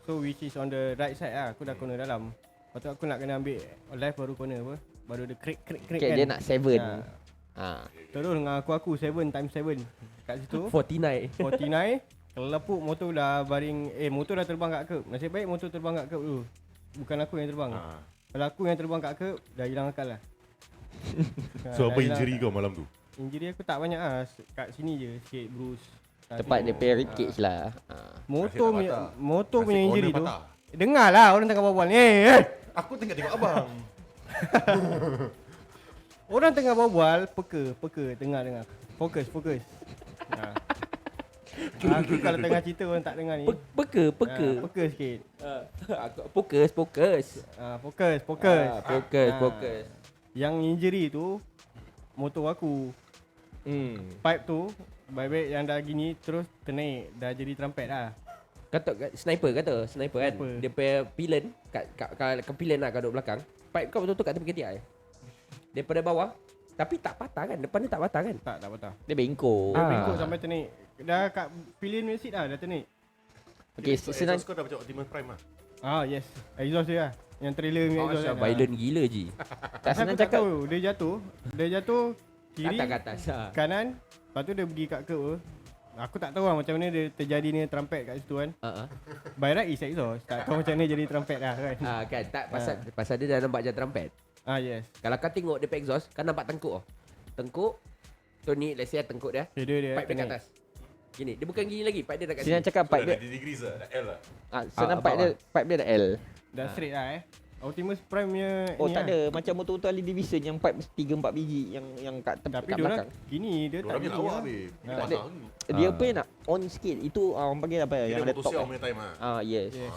So which is on the right side lah. Aku dah corner dalam. Lepas tu aku nak kena ambil left baru corner apa. Baru ada krik okay, kan. dia nak 7. Terus dengan aku 7 times 7 kat situ 49. 49 kelepuk motor dah baring. Motor dah terbang kat curb. Nasib baik motor terbang kat curb dulu. Bukan aku yang terbang. Kalau aku yang terbang kat curb dah hilang akal lah. So dah apa hilang injury akal. kau malam tu? Injury aku tak banyak lah. Kat sini je sikit bruise. Tempat dia punya ribcage lah. Motor Nasib tak punya patah. motor punya Nasib injury corner tu. patah. Dengar lah orang tengah berbual ni. Aku tengok abang. Orang tengah berbual, peka, dengar. Fokus. Aku kalau tengah cerita orang tak dengar ni. Peka. Peka sikit. Fokus. Fokus. Fokus. Yang injury tu motor aku. Pipe tu baik-baik yang dah gini terus ternaik dah jadi trumpet lah. Sniper kan. Sniper. Dia punya pillion kat pillion lah kat duduk belakang. Pipe kau betul-betul kat tepi ketiak. Daripada bawah tapi tak patah kan? Depan ni tak patah kan? Tak patah. Dia bengkok. Dia bengkok sampai ternaik. Dah kat pilihan punya seat dah ternaik. Okay, senang. Kau dah macam Optimus Prime lah. Yes. Exhaust dia lah. Yang trailer punya exhaust kan. Violent gila je. Tak Aku senang tak cakap. tahu. Dia jatuh kiri Kat atas. kanan. Lepas tu dia pergi kat curb tu. Aku tak tahu lah macam mana dia terjadi ni trumpet kat situ kan. By right is exhaust. Tak tahu macam mana jadi trumpet lah kan. Kan tak pasal dia dah nampak macam trumpet. Yes. Kalau kau tengok dia exhaust, kan nampak tengkuk. Tengkuk. So ni let's say tengkuk dia. Dia Pipe dia kat atas. Gini, dia bukan gini lagi, pipe dia dah kat Senang sini. cakap pipe dia. 90 degrees lah. Dah L lah. Senang pipe dia dah L. Dah straight lah Optimus Prime punya Oh ni tak lah. ada. Macam motor-motor Harley Davidson yang pipe 3-4 biji yang kat Tapi kat dia orang belakang. gini dia tak Diorang punya gini lawa lah. babe. Tak Patah ni. Dia apa nak on sikit. Itu orang panggil apa Kira yang ada motor top. sial punya time lah. Yes. Yes.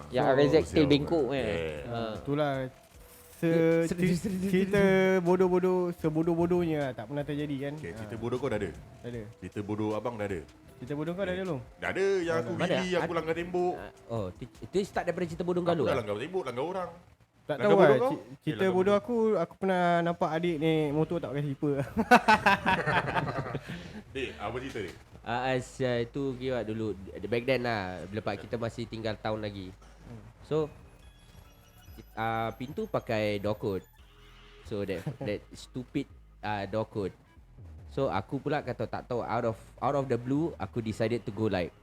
Yang So, RZ tail sial bengkok punya. kan. Yeah. Itulah cerita sebodoh-bodohnya tak pernah terjadi kan. Okay, cerita bodoh kau dah ada. Tak ada. Cerita bodoh abang dah ada. Cerita bodoh kau dah ada belum? Dah ada yang aku Mana? gili, aku langgar tembok. Itu start daripada cerita bodoh kau Aku dulu. dah langgar tembok, langgar orang. Tak Langgar tahu bodoh lah kau? cerita Langgar bodoh aku pernah nampak adik ni motor tak pakai slipper. Dek, apa cerita ni? Itu kira dulu back then lah bila kita masih tinggal tahun lagi. So pintu pakai door code. So that stupid door code. So aku pula kata tak tahu out of the blue aku decided to go like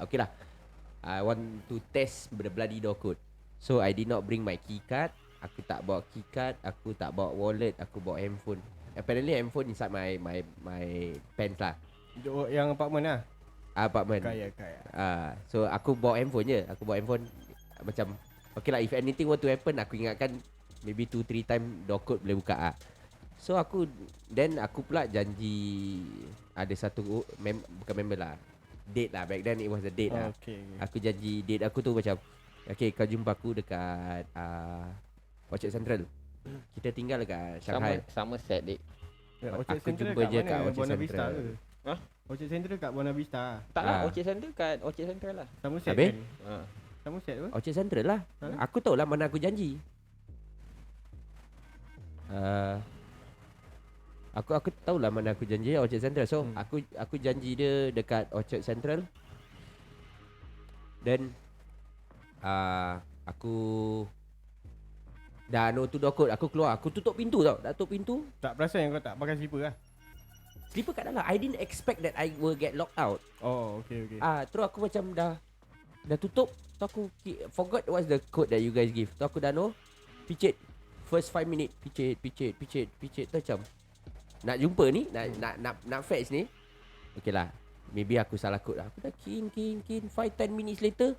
okay lah. I want to test the bloody door code. So I did not bring my key card. Aku tak bawa key card, aku tak bawa wallet, aku bawa handphone. Apparently handphone inside my pants lah. Yang apartment lah. Apartment. Kaya. So aku bawa handphone je. Aku bawa handphone macam okay lah, if anything were to happen, aku ingatkan maybe 2-3 time door code boleh buka lah. So aku pula janji ada satu bukan member lah, date lah. Back then it was a date lah. Okay. Aku janji date aku tu macam okay, kau jumpa aku dekat Orchard Central. Kita tinggal dekat Shanghai. Sama set dek. Orchard Aku Central jumpa kat je mana? kat Orchard Buona Vista Central. ke? Orchard Central kat Buona Vista. Tak lah, Orchard Central kat Orchard Central lah. Sama set Habis? kan? Sama set apa? Orchard Central lah. Aku tahu lah mana aku janji. Aku tahu lah mana aku janji Orchard Central. So aku janji dia dekat Orchard Central. Then aku dah no to door code. Aku keluar, aku tutup pintu tau. Dah tutup pintu. Tak perasan yang kau tak pakai slipper lah. Sleeper kat dalam. I didn't expect that I will get locked out. Oh, okay. Terus aku macam dah tutup. Tu aku forgot what's the code that you guys give. Tu aku dah know. Picit. First 5 minit picit. Tu macam nak jumpa ni, nak fetch ni. Okay lah. Maybe aku salah code lah. Aku dah key 5-10 minutes later.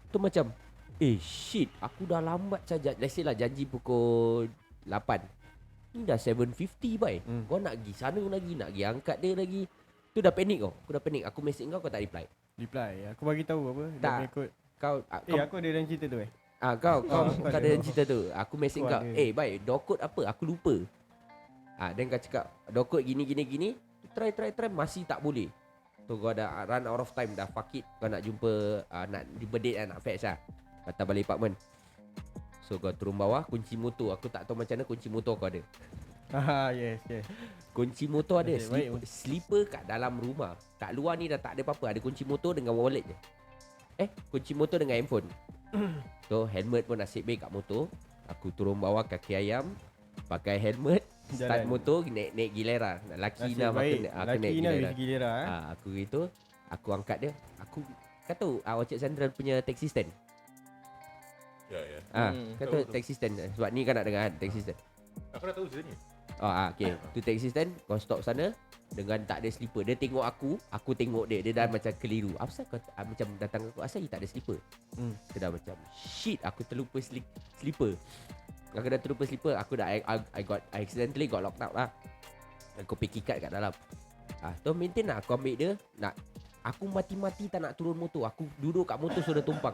Tu macam shit, aku dah lambat saja. Let's say lah janji pukul 8. Ni dah 7.50 bai. Kau nak pergi sana lagi, nak pergi angkat dia lagi. Tu dah panik kau. Aku dah panik. Aku message kau tak reply. Aku bagi tahu apa? Dia Tak. punya code. Kau Aku ada dalam cerita tu kau kau ada ada. cerita tu. Aku message Aku kau. ada. Baik, dokod apa? Aku lupa. Dan kau cakap dokod gini. Try masih tak boleh. Tu kau dah run out of time dah. Fuck it. Kau nak jumpa nak jumpa date nak fetch lah. Patah balik apartment. So kau turun bawah, kunci motor. Aku tak tahu macam mana kunci motor kau ada. Yes. Kunci motor ada. Nasib baik. Slipper kat dalam rumah. Kat luar ni dah tak ada apa-apa. Ada kunci motor dengan wallet je. Kunci motor dengan handphone. So helmet pun nasib baik kat motor. Aku turun bawah kaki ayam, pakai helmet, start Jalan. motor, naik gilera. Laki Nasib nak baik. aku Laki naik nak gilera. gilera Aku gitu, aku angkat dia. Aku kata Orchard Central punya taxi stand. Ya. Kata Tahu. taxi stand. Sebab ni kan nak dengar kan taxi stand. Aku dah tahu cerita ni. Okay. Tu taxi stand, kau stop sana dengan tak ada slipper. Dia tengok aku tengok dia. Dia dah macam keliru. Apa kau macam datang aku, asal you tak ada slipper? Dia dah macam shit, aku terlupa slipper. Aku dah terlupa slipper. Aku dah I accidentally got locked out lah. Aku pergi card kat dalam. Tu maintain lah. Aku ambil dia. Aku mati-mati tak nak turun motor. Aku duduk kat motor sudah tumpang.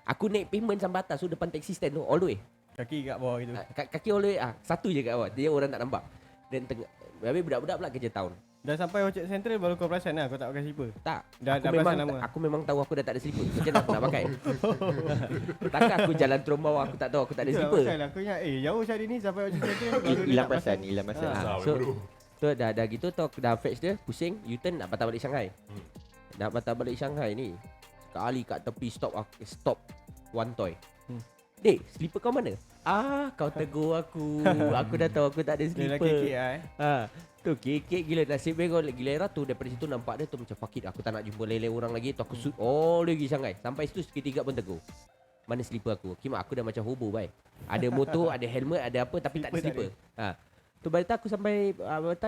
Aku naik payment sampai atas. So depan taxi stand tu all the way. Kaki kat bawah gitu. Kaki all the way. Satu je kat bawah. Dia orang tak nampak. Dan tengah habis budak-budak pula kerja tahun. Dah sampai Orchard Central baru kau perasan lah kau tak pakai slipper. Tak. Dah aku perasan lama. aku memang tahu aku dah tak ada slipper. Macam mana aku nak pakai? Takkan aku jalan turun bawah aku tak tahu aku tak ada Itulah slipper. pasal aku ingat jauh hari ni sampai Orchard Central baru dia Hilang tak perasan, hilang perasan. Sama So bro. tu dah gitu tu aku dah fetch dia, pusing, U-turn nak patah balik Shanghai. Nak patah balik Shanghai ni. Sekali kat tepi stop One Toy. Dek, slipper kau mana? Kau tegur aku. Aku dah tahu aku tak ada Dia slipper. lagi kek Tu kekek gila. Nasib baik kau gilera tu. Daripada situ nampak dia tu macam fuck it. Aku tak nak jumpa lain-lain orang lagi. Tu aku shoot all the way Shanghai. Sampai situ seketika pun tegur. Mana slipper aku? Kimak aku dah macam hobo bai. Ada motor, ada helmet, ada apa tapi tak ada slipper. Tu by the time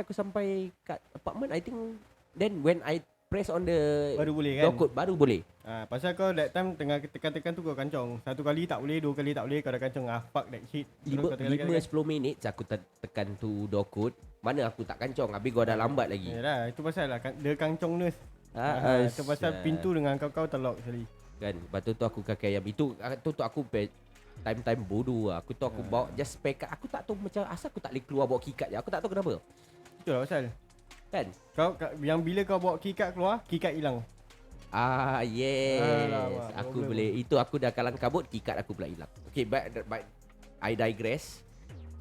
aku sampai kat apartment, I think then when I press on the baru boleh kan. door code baru boleh. Pasal kau that time tengah tekan-tekan tu kau kancong. Satu kali tak boleh, dua kali tak boleh, kau dah kancong. Fuck that shit. Terus kau tekan-tekan. 5-10 minit aku tekan tu door code. Mana aku tak kancong. Habis gua dah lambat lagi. Yalah, itu pasal lah dia kancong nurse. Itu pasal pintu dengan kau terlock sekali. Kan. Lepas tu aku kaki ayam. Itu tu aku time bodoh lah. Aku tu aku bawa just spare card. Aku tak tahu macam asal aku tak boleh keluar bawa keycard je. Aku tak tahu kenapa. Itulah pasal. Kan? Yang bila kau bawa keycard keluar, keycard hilang. Yes. Alamak, Aku problem. boleh. Itu aku dah kalang kabut, keycard aku pula hilang. Okay, but I digress.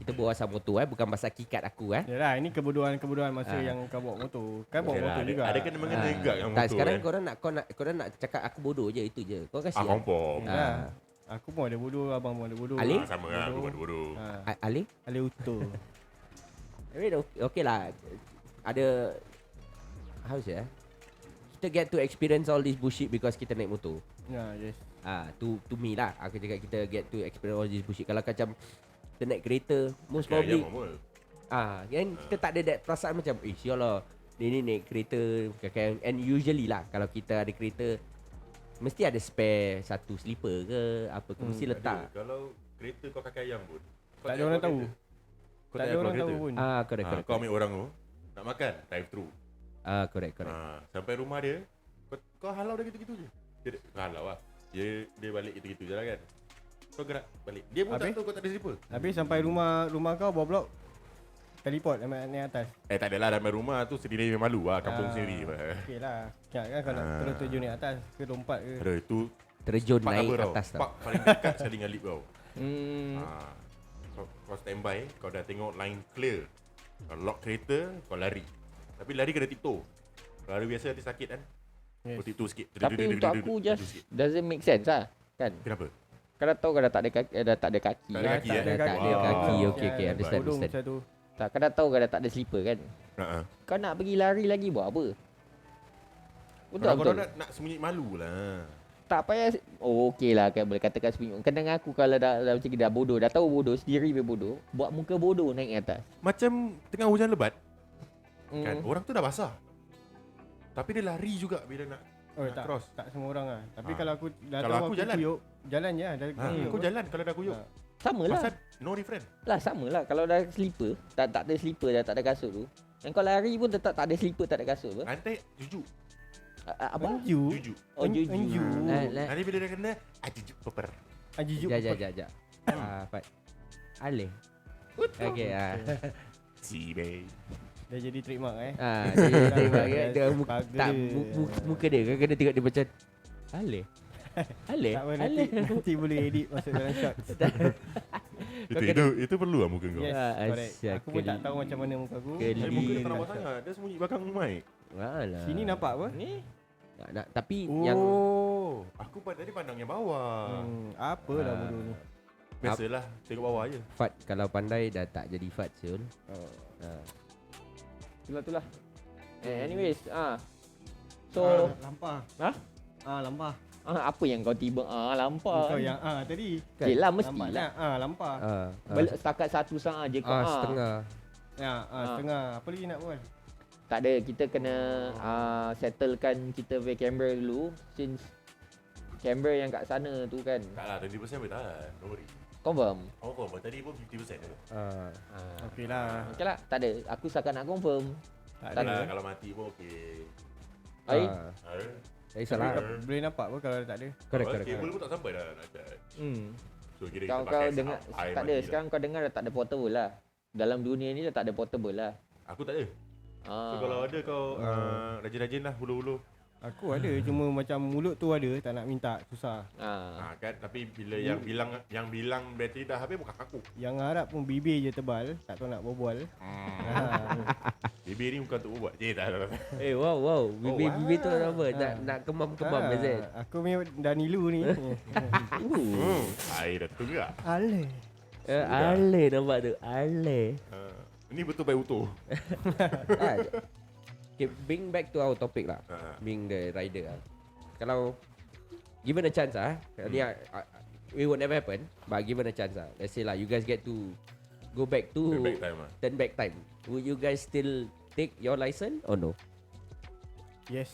Kita bawa pasal motor bukan pasal keycard aku Yalah, ini kebodohan masa yang kau bawa motor. Kan bawa motor juga. Ada kena mengena juga yang Tak, motor sekarang kan. korang nak cakap aku bodoh je, itu je. Kau kasih. Confirm. Yalah. Aku pun ada bodoh, abang pun ada bodoh. Ali? Sama lah, aku ada bodoh. Ali? Ali utuh. Okay lah. Ada how to say kita get to experience all this bullshit because kita naik motor. Yes. To me lah. Aku cakap kita get to experience all this bullshit. Kalau macam kita naik kereta, most Ya, probably normal. kan kita tak ada that perasaan macam sialah dia ni naik kereta kakak. And usually lah kalau kita ada kereta mesti ada spare satu slipper ke apa ke mesti letak. Ada. Kalau kereta kau kaki ayam pun kau Tak ada keluar orang tahu. kereta. Kau Tak ada keluar orang tahu kereta. pun. Correct. Kau ambil orang tu nak makan drive thru. Correct. Sampai rumah dia kau halau dia gitu-gitu je. Dia halau lah. Dia balik gitu-gitu je lah kan. Kau gerak balik. Dia pun tak Habis? tahu kau tak ada slipper. Habis sampai rumah kau bawah blok teleport naik atas. Tak adalah dalam rumah tu sendiri memang malu lah. Kampung Ah. sendiri. Okey lah. Kan kau nak terus tuju naik atas ke lompat ke. Ada itu Terjun park naik apa tau? atas tau. Park paling dekat sekali dengan lift kau. Kau standby, kau dah tengok line clear. Kau lock kereta, kau lari. Tapi lari kena tiptoe. Kalau lari biasa nanti sakit kan. Yes. Kau tiptoe sikit. Tapi untuk aku Tiptoe just sikit. doesn't make sense lah. Kan? Kenapa? Kau dah tahu kau dah tak ada kaki, dah tak ada kaki. Tak ada kaki, Tak ada kaki. Okay, understand. Bodong macam tu. Tak, kau dah tahu kau dah tak ada slipper kan. Kau nak pergi lari lagi buat apa? Betul Korang betul. nak sembunyi malu lah. Tak payah. Oh okey lah kan boleh katakan sembunyi. Kan dengan aku kalau dah macam dah bodoh, dah tahu bodoh, sendiri dia bodoh, buat muka bodoh naik atas. Macam tengah hujan lebat kan, orang tu dah basah, tapi dia lari juga bila nak tak cross. Tak semua orang lah. Tapi Ha. kalau aku dah Kalau tahu aku jalan. kuyuk, jalan je lah. Kau jalan kalau dah kuyuk. Sama lah. Pasal no different. Lah sama lah. Kalau dah slipper, tak ada slipper dah, tak ada kasut tu. Dan kau lari pun tetap tak ada slipper, tak ada kasut apa? Rantai jujuk. Apa? Jujuk. Oh juju. Enju. Nanti bila dia kena jujuk peper. Jujuk. Jap. Fat. Alih. Okey Si babe. Dah jadi trademark dia tengok dia Bagus. tak muka dia kan kena tengok dia macam Alih. Alih. Tak apa, nanti boleh edit masuk dalam shot. Itu perlu lah muka kau. Yes, correct. Asyik Aku pun tak tahu macam mana muka aku. Keli. Muka dia tak nampak sangat. Dia sembunyi belakang mic. Alah. Sini nampak apa? Ni nak tapi yang Aku tadi pandang yang bawah. Apa dah bodoh ni? Biasalah, tengok bawah je. Fat kalau pandai dah tak jadi Fat Syul. itulah. Anyways, so Lampah. Ha? Lampah. apa yang kau tiba lampau. Kau yang tadi. Yelah mesti Lambat lah. lah. Lampah. Setakat satu saat je kau. Setengah. Setengah. Apa lagi nak buat? Tak ada, kita kena settlekan kita punya kamera dulu, since kamera yang kat sana tu kan. Tak lah, 20% boleh tahan. Don't worry. Confirm. Confirm. Tadi pun 50% je. Okey lah. Okey lah, tak ada. Aku setakat nak confirm. Tak Tak ada. lah, kalau mati pun okey. Baik. Salah. Boleh nampak apa kalau tak ada? Correct. Kabel pun tak sampai dah nak charge. So kira kita Kau pakai dengar sampai tak ada, mati lah. sekarang kau dengar dah tak ada portable lah. Dalam dunia ni dah tak ada portable lah. Aku tak ada. So kalau ada kau rajin-rajin lah hulu-hulu. Aku ada, cuma macam mulut tu ada, tak nak minta, susah. Kan, tapi bila yang bilang bateri dah habis bukan aku. Yang harap pun bibir je tebal, tak tahu nak berbual. Bibir ni bukan untuk buat. Tak. Wow. Bibir tu apa? Nak kemam-kemam is it? Aku punya Danilu ni. Air dah tunggak. Ale. Ale nampak tu. Ale. Ini betul baik utuh. Okay, bring back to our topic lah. Being the rider lah. Kalau given a chance ni it would never happen, but given a chance let's say lah you guys get to go back to turn back time. Would you guys still take your license or no? Yes.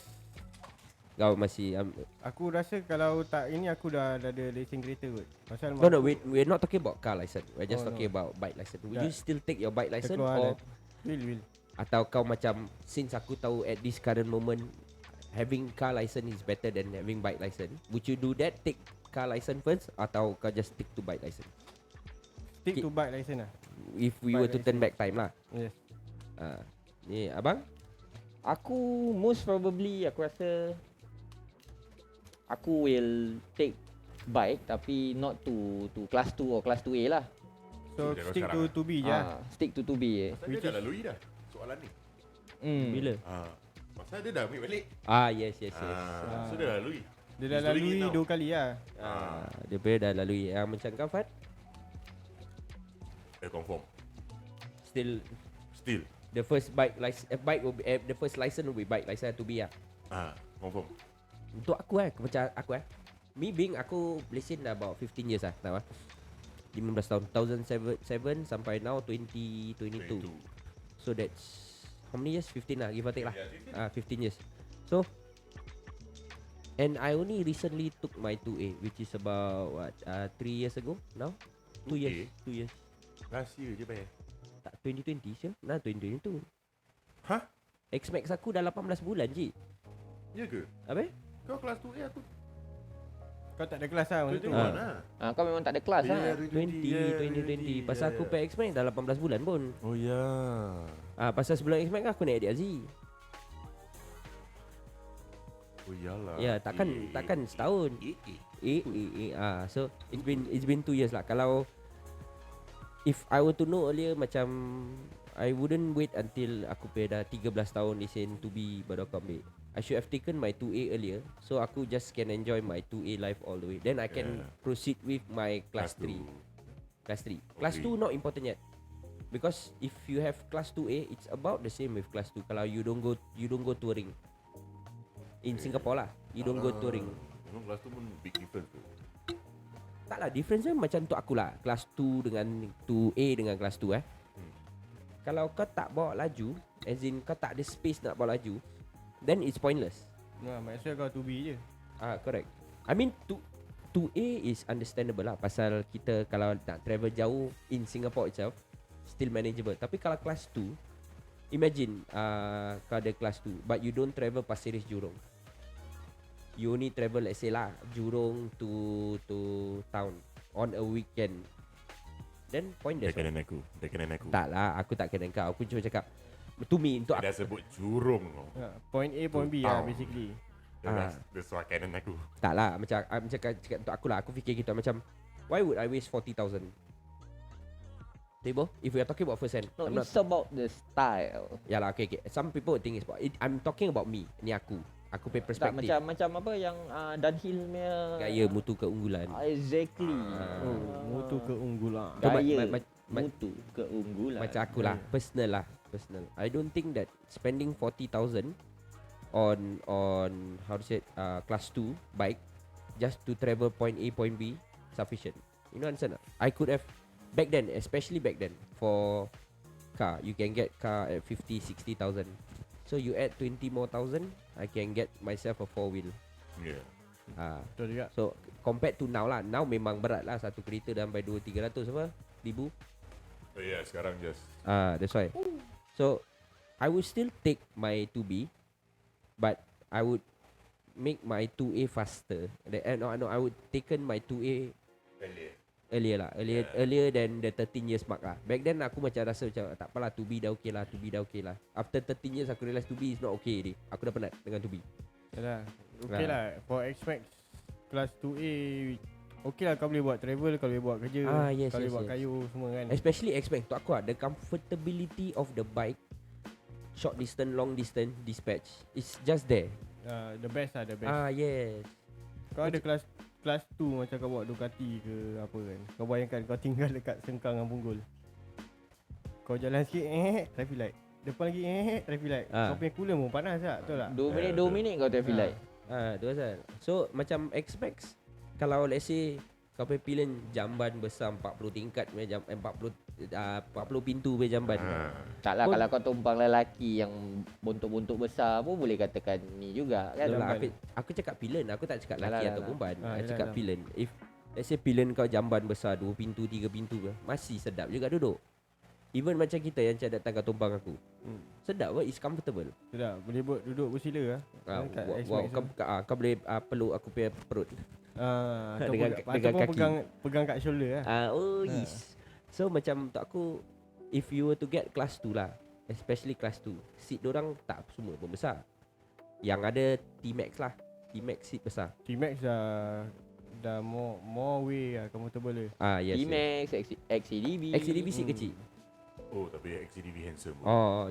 Kau masih Aku rasa kalau tak ini aku dah ada lesen kereta kot. Pasal no, we're not talking about car license. We're just talking about bike license. Would you still take your bike license or will. atau kau macam since aku tahu at this current moment having car license is better than having bike license, would you do that, take car license first atau kau just stick to bike license? Stick to bike license lah. If we were to turn back time lah. Yes. Ni abang? Aku most probably aku rasa aku will take bike tapi not to class 2 or class 2A lah. So Dia stick sekarang to 2B je. Stick to 2B je. Pasal dia dah lalui dah soalan ni. Bila? Pasal dia dah ambil balik. Yes. So dia dah lalui. Dia dah lalui 2 kali lah. Dia dah lalui. Yang macam kau Fat? Confirm. Still Still. the first bike license will be the first license will be bike license to be Confirm. Untuk aku macam aku me being aku lesen dah about 15 years tahu 15 tahun 2007 sampai now 2022. So that's how many years? 15 lah, give or take lah. 15 years. So and I only recently took my 2A, which is about 3 years ago now. 2 years. 2 years. Last year je bayar. Tak 2020 sih. Nah 2022. Hah? X-Max aku dah 18 bulan je. Ya ke? Apa? Kau kelas 2A aku Kau tak ada kelas lah masa tu. 21 lah. Kau memang tak ada kelas lah. 2020. Pasal aku pakai X-Max dah 18 bulan pun. Oh ya. Pasal sebelum X-Max aku naik DRZ. Oh iyalah. Ya, takkan setahun. So it's been 2 years lah. Kalau if I were to know earlier, macam I wouldn't wait until aku pay dah 13 tahun lesen to be baru aku ambil. I should have taken my 2A earlier, so aku just can enjoy my 2A life all the way. Then I can proceed with my class 3. Class 3. Class 2 not important yet. Because if you have class 2A, it's about the same with class 2. Kalau you don't go touring. In Singapore lah, you don't go touring. Memang kelas tu pun big difference tu. Tak lah, difference dia macam untuk aku lah. Kelas 2 dengan 2A dengan kelas 2 Kalau kau tak bawa laju, as in kau tak ada space nak bawa laju, then it's pointless. Nah, maksudnya kau 2B je. Correct. I mean 2A is understandable lah, pasal kita kalau nak travel jauh in Singapore itself still manageable. Tapi kalau kelas 2, imagine kau ada kelas 2 but you don't travel Pasir Ris Jurong. You only travel, let's say lah, Jurong to town on a weekend. Then pointless. Dia kena aku. Tak lah, aku tak kena kau. Aku cuma cakap to me, untuk Dia sebut Jurong tau. Point A, point B lah basically. Dia suara kanan aku. tak lah, macam cakap untuk aku lah, aku fikir gitu macam, why would I waste 40,000? Tiba, if we are talking about first hand, No, I'm not. it's about the style. Yalah, okay. Some people would think it's about it. I'm talking about me. Ni aku punya Tak perspektif. macam apa yang Dunhill punya Gaya mutu keunggulan. Exactly. Mutu keunggulan. So, Gaya ma- mutu keunggulan. Macam aku lah, personal. I don't think that spending 40,000 on how to say class 2 bike just to travel point A point B sufficient. You know, understand? I could have back then, especially back then, for car you can get car at 50-60,000. So you add 20 more thousand, I can get myself a 4-wheel. Yeah. Betul juga. So compared to now lah, now memang berat lah, satu kereta dah sampai 200-300 apa ribu. Oh yeah, sekarang just That's why. So I would still take my 2B, but I would make my 2A faster. No, I would taken my 2A earlier than the 13 years mark lah. Back then aku macam rasa macam tak apalah, 2B dah okay lah. After 13 years aku realise 2B is not okay ni. Aku dah penat dengan 2B. Yalah. Okay lah. For X-Max Class 2A, okay lah, kau boleh buat travel, kau boleh buat kerja, Yes, kau boleh yes, buat yes. kayu semua kan. Especially X-Max untuk aku lah, the comfortability of the bike, short distance, long distance, dispatch, it's just there. The best lah, the best. Yes. Kau ada kelas 2 macam kau bawa Ducati ke apa kan. Kau bayangkan kau tinggal dekat Sengkang dengan Punggol. Kau jalan sikit, traffic light. Depan lagi, traffic light. Kau punya cooler pun panas tak? Betul tak? 2 minit kau traffic light. Tu pasal. So macam X-Max, kalau let's say kau pergi pilih jamban besar 40 tingkat punya 40 pintu punya jamban. Taklah kalau kau tumpang lelaki yang bontok-bontok besar pun boleh katakan ni juga kan. Lah, aku cakap pilih, aku tak cakap lelaki atau perempuan. Aku cakap yalah. pilih. If let's say pilih kau jamban besar 2 pintu 3 pintu ke, masih sedap juga duduk. Even macam kita yang macam datang kau tumpang aku. Sedap ke? It's comfortable. Sudah, boleh buat duduk bersila lah. Kat X-Max tu. Kau boleh peluk aku punya perut. Ataupun dengan kaki. pegang kat shoulder lah. Yes. So macam untuk aku, if you were to get class 2 lah, especially class 2, seat dorang tak semua pun besar. Yang ada T-Max lah. T-Max seat besar. T-Max dah more way lah, comfortable dia. Yes. D-Max, XCDB. XCDB seat kecil. Oh, tapi XCDB handsome.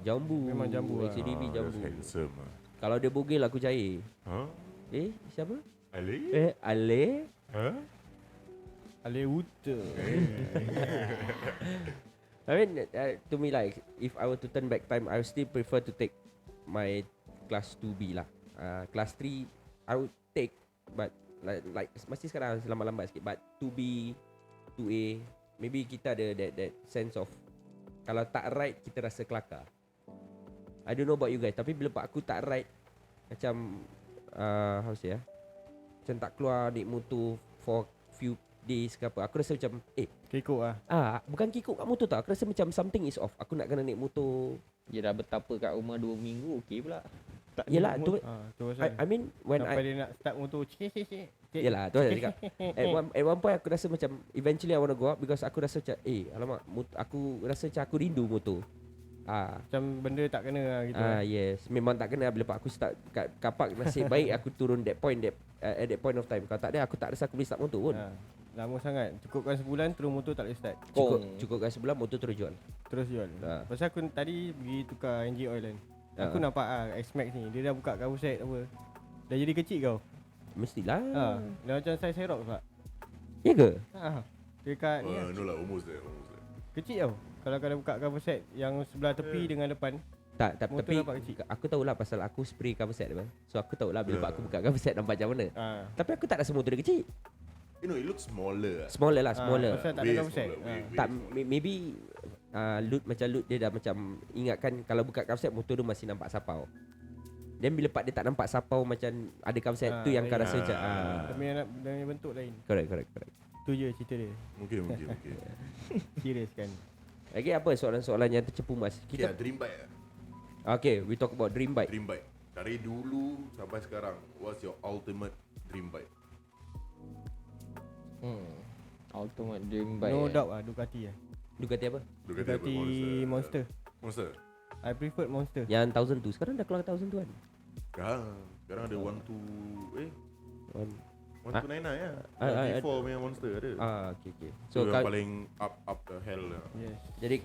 Jambu. Memang jambu lah. XCDB jambu. Handsome lah. Kalau dia bogel aku cair. Siapa? Ali? Ale? Ale Wuter. I mean, to me like, if I were to turn back time, I would still prefer to take my class 2B lah. Class 3, I would take, but like masih sekarang lambat-lambat sikit. But 2B, 2A, maybe kita ada that sense of, kalau tak ride, kita rasa kelakar. I don't know about you guys, tapi bila pak aku tak ride, macam, how to say macam tak keluar naik motor for few days ke apa, aku rasa macam Kekok lah. bukan kikuk kat motor tau. Aku rasa macam something is off. Aku nak kena naik motor. Dia dah betapa kat rumah 2 minggu, okey pula. Tak Yelah, tu tu pasal. I mean when Sampai dia nak start motor Yelah, tu saya cakap. At one point aku rasa macam eventually I want to go out because aku rasa macam alamak, aku rasa macam aku rindu motor. Macam benda tak kena lah gitu. Yes, memang tak kena. Bila aku start kat kapak, nasib baik aku turun at that point of time. Kalau tak ada, aku tak rasa aku boleh start motor pun. Lama sangat. Cukupkan sebulan terus motor tak boleh start. Cukupkan sebulan motor terus jual. Terus jual. Pasal aku tadi pergi tukar engine oil kan. Aku nampak X-Max ni, dia dah buka carbuset apa. Dah jadi kecil kau. Mestilah. Dah macam size Aerox tak? Ya ke? Dekat ni lah. No lah, almost there. Kecil tau. Kalau kau dah buka cover set yang sebelah tepi dengan depan, motor Tapi nampak kecil. aku tahulah pasal aku spray cover set dia. So aku tahulah bila aku buka cover set nampak macam mana. Tapi aku tak rasa motor dia kecil. You know, it looks smaller. Smaller lah, smaller. Pasal tak ada Way cover set. smaller, way. Tak, maybe loot dia dah macam ingatkan kalau buka cover set motor tu masih nampak sapau. Dan bila part dia tak nampak sapau macam ada cover set tu yang kau rasa macam Tapi dia bentuk lain. correct. Tu je cerita dia. Mungkin. Serius kan. Lagi apa soalan-soalan yang tercepu mas? Kita dream bike. Okay, we talk about dream bike. Dream bike. Dari dulu sampai sekarang, what's your ultimate dream bike? Ultimate dream bike. No doubt Ducati lah. Ducati apa? Ducati Monster. Monster. I prefer Monster. Yang 1000 tu. Sekarang dah keluar 1000 tu kan? Sekarang ada 1299 ya. Before punya Monster ada. Okay. So So yang kau, paling up the hell lah. Yes.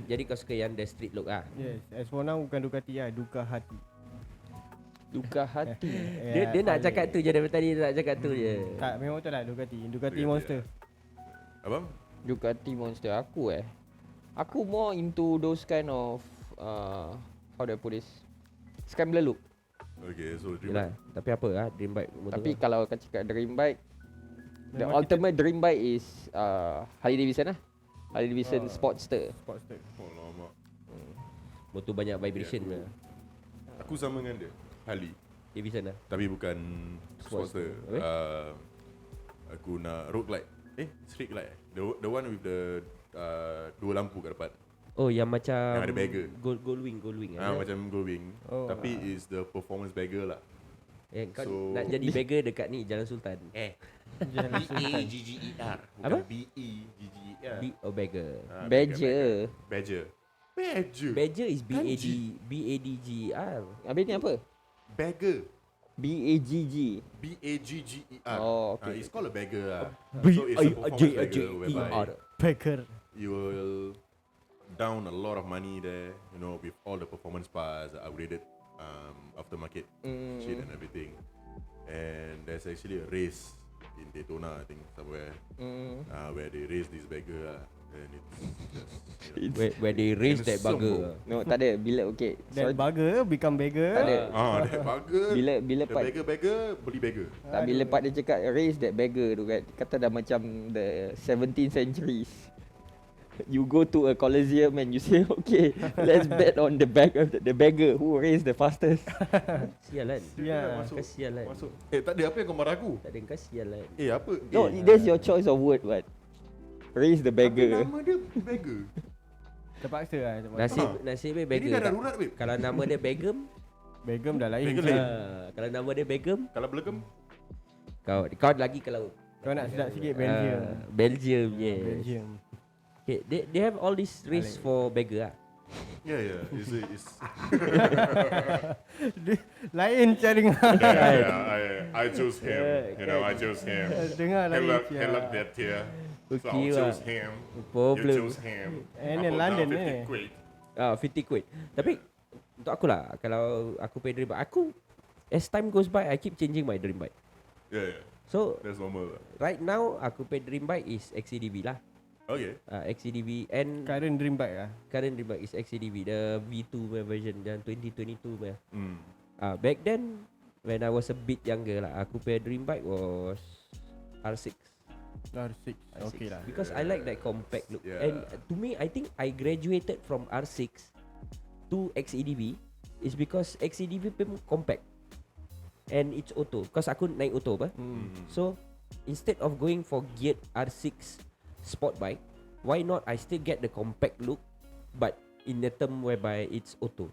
jadi kau suka yang the street look ah. Yes. As for now bukan Ducati lah, Duka Hati. Duka hati. Dia nak cakap tu je dari tadi dia nak cakap tu je. Tak, memang betul lah Ducati Ducati, Monster. Abang? Ducati Monster. Aku more into those kind of how do I put this? Scrambler look. Okay, so dream Yalah, bike. tapi apa dream bike motor Tapi kau? kalau kau cakap dream bike, the Memang ultimate dream bike is Harley Davidson lah. Harley Davidson Sportster. Sportster. Oh lama. motor banyak vibration Yeah, Aku sama dengan dia, Harley. Davidson lah. Tapi bukan Sportster. Sportster. Aku nak road glide. Street glide. The one with the dua lampu kat depan. Oh yang macam Yang ada bagger. Gold wing Macam Goldwing. Tapi is the performance bagger lah. kau So- nak jadi bagger dekat ni Jalan Sultan. B-A-G-G-E-R. Apa? Bukan B-E-G-G-E-R. Bagger. Badger. Badger. Badger is BADGER. Habis ni apa? Bagger. BAGG. B-A-G-G-E-R. Oh, okay. It's called a bagger lah. So it's a performance bagger whereby Baker. you will down a lot of money there, you know, with all the performance parts, upgraded aftermarket shit and everything. And there's actually a race in Daytona, I think, somewhere, where they race this bagger, and it's just, Where they raise that Handsome, bagger. No, tak ada. Bila okay. That bugger become bagger. Tak ada. that bagger. Bila the part bagger beli bagger. tak, bila part dia cakap raise that beggar tu kan, kata dah macam the 17th centuries. You go to a coliseum and you say, okay, let's bet on the beggar who raised the fastest. Sialan. Ya. Kesialan. Masuk. Tak ada apa yang kau marah aku? Tak ada kau sialan. Apa? No, that's your choice of word, what? Raise the beggar. Nama dia bagger. Terpaksa lah. Nasib Ini bagger. dah darurat, babe. Kalau nama dia Begum, Begum dah lain. Begum lain. kalau nama dia Begum, Kalau belegem, kau lagi kalau Kau nak sedap sikit Belgium. Belgium, yes. Belgium. Okay, they have all this race for beggar ah. yeah. It's Lain cara dengar. I chose him. You know, I chose him. Dengar He lain. looked that here. So Okay I lah. chose him. Problem. You chose him. And I in put London, down 50 eh. quid. 50 quid. Tapi untuk aku lah, kalau aku pay dream bike, aku as time goes by, I keep changing my dream bike. Yeah. So That's normal. right now, aku pay dream bike is XCDV lah. Okay. XCDV and Current dream bike lah. current dream bike is XCDV, the V2 punya version dan 2022 punya. Mm. Back then, when I was a bit younger lah, aku pay dream bike was R6. R6. Okay lah. Because I like that compact look. Yeah. And to me, I think I graduated from R6 to XEDV is because XEDV pun compact and it's auto. Because aku naik auto apa. So instead of going for geared R6 sport bike, why not I still get the compact look, but in the term whereby it's auto.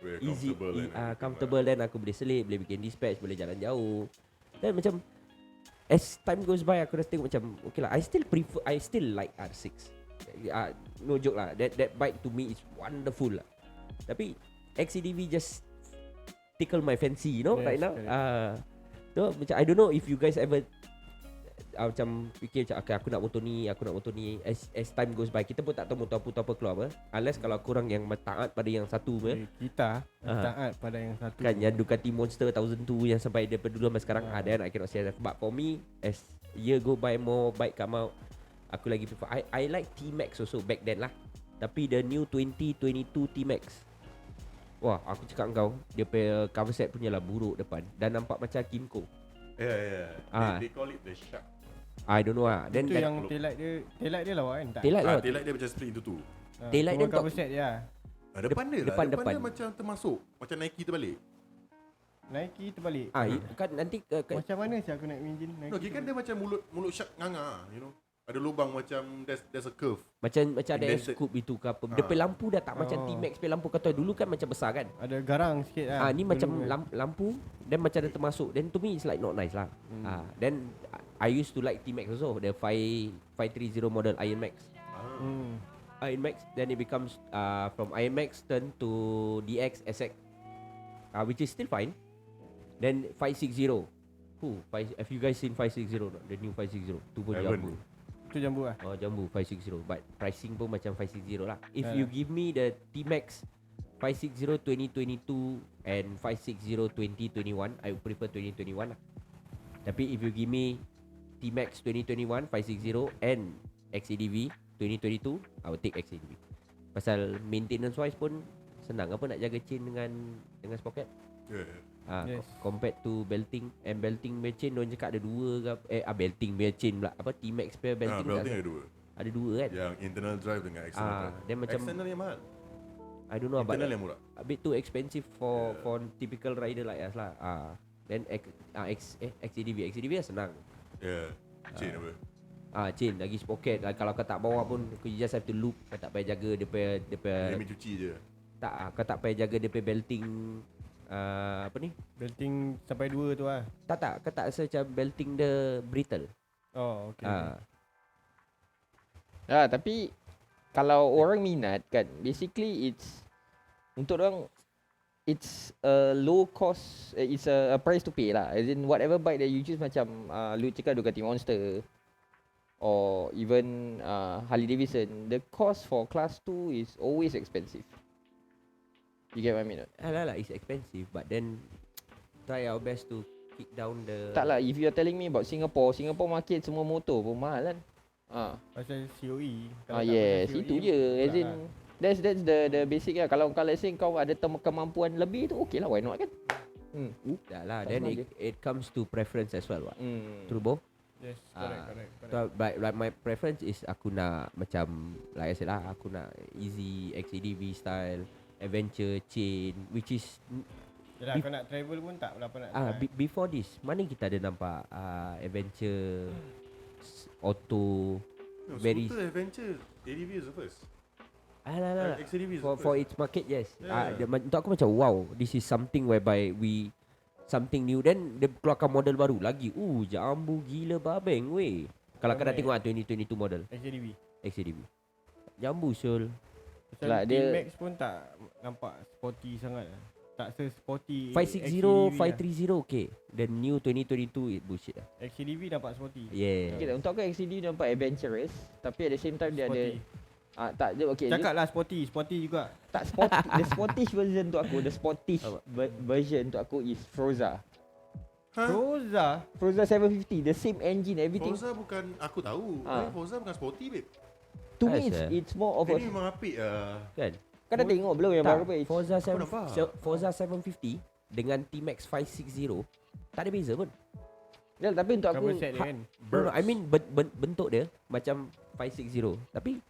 We're Easy, comfortable and everything comfortable. Then aku boleh selip, boleh bikin dispatch, boleh jalan jauh. Dan macam as time goes by, aku dah tengok macam okay lah, I still like R6. No joke lah, that bike to me is wonderful lah. Tapi XCDV just tickle my fancy, you know, Yes, right now. correct. So macam I don't know if you guys ever macam fikir macam okay, aku nak motor ni. As time goes by, kita pun tak tahu motor apa keluar apa. Unless kalau korang yang taat pada yang satu Kita taat pada yang satu. kan, yang Ducati Monster 1002 yang sampai daripada dulu sampai sekarang then I cannot say that. But for me, as year go by, more bike come out, aku lagi prefer I like T-Max also back then lah. Tapi the new 2022 T-Max, wah, aku cakap kau, dia punya cover set punya lah buruk depan dan nampak macam Kimco. They call it the shark. I don't know lah. Then Itu yang taillight dia lawa kan? Tak. taillight lah. Taillight dia macam split into two. taillight Cuma dia cover tak- set je lah. Depan dia lah. depan. Depan dia macam termasuk. Macam Nike terbalik. Nike terbalik. Kan nanti Macam mana sih aku naik engine Nike? No, kan dia macam mulut shark nganga, you know. Ada lubang macam there's a curve. macam ada Indented. scoop itu ke apa. Dia punya lampu dah tak macam Oh. T-Max punya lampu. Kata dulu kan macam besar kan. Ada garang sikit lah. Ni dulu macam kan. lampu then macam ada termasuk. Then to me it's like not nice lah. Then I used to like T-Max also, the 530 model Iron Max. Iron Max, then it becomes from Iron Max turn to DX SX, which is still fine. Then 560. Have you guys seen 560? Not? The new 560. Tu pun Haven't. jambu. Itu jambu lah. Oh, jambu 560. But pricing pun macam 560 lah. If you give me the T-Max 560 2022 and 560 2021, I would prefer 2021 lah. Tapi if you give me T-Max 2021 560 and XADV 2022, I will take XADV. Pasal maintenance wise pun senang apa nak jaga chain dengan sprocket. Yes. Compared to belting. And belting punya chain diorang cakap ada dua ke belting punya chain pula. Apa T-Max punya belting, Belting tak- ada dua. ada dua kan. Yang internal drive dengan external drive. Dia macam External yang mahal. I don't know, but Internal yang murah. a bit too expensive for typical rider like us lah. Then XADV lah senang. Chain apa? Chain lagi sprocket. Kalau kau tak bawa pun, you just have to loop. Kau tak payah jaga dia punya Dia ambil cuci je. kau tak payah jaga dia punya belting. Apa ni? Belting sampai 2 tu lah. Tak, kau tak rasa macam belting dia brittle. Oh, okay. Tapi kalau orang minat kan, basically it's untuk orang, it's a low cost, it's a price to pay lah. As in whatever bike that you choose, macam lu cakap Ducati Monster or even Harley Davidson, the cost for class 2 is always expensive. You get what I mean? Alah, it's expensive, but then try our best to kick down the. Tak lah, if you are telling me about Singapore market semua motor pun mahal kan. Pasal COE. Kalau tak Yes, pasal itu COE, je. As tak in, lah. that's the basic lah. Kalau let's say kau ada kemampuan lebih tu, okay lah, why not kan? Dah lah, Tak then senang it comes to preference as well. True, Bo? Yes, correct. So, like my preference is aku nak macam like I said lah, aku nak easy XADV style, adventure chain, which is Yalah, kau nak travel pun tak berapa nak try. before this, mana kita ada nampak adventure auto No, very scooter adventure ADV is the first. Alah, XADV is the for first. its market, yes. Yeah. Untuk aku macam wow, this is something whereby we something new. Then dia keluarkan model baru lagi. Jambu gila babeng weh. Kalau kau dah Ramai. tengok 2022 model XADV. Jambu Syul. Pasal Lah, dia- T-Max pun tak nampak sporty sangat lah. Tak se-sporty 560, XADV 530 okay. The new 2022 it bullshit lah. XADV nampak sporty. Yeah. Okay, untuk aku XCD nampak adventurous, tapi at the same time dia Sporty. ada tak dia okay. Cakap lah sporty juga. Tak sporty. The sportish version untuk aku, the sportish Apa? version untuk aku is Froza. Froza 750, the same engine, everything. Forza bukan, aku tahu. Forza bukan sporty babe. To me Asal? it's more of a. Ini memang apik lah. Kan? Kau dah tengok belum yang baru Tak, page? Forza 750 dengan T-Max 560 tak ada beza pun. Ya, tapi untuk aku cover set dia kan. No, I mean bentuk dia macam 560. Tapi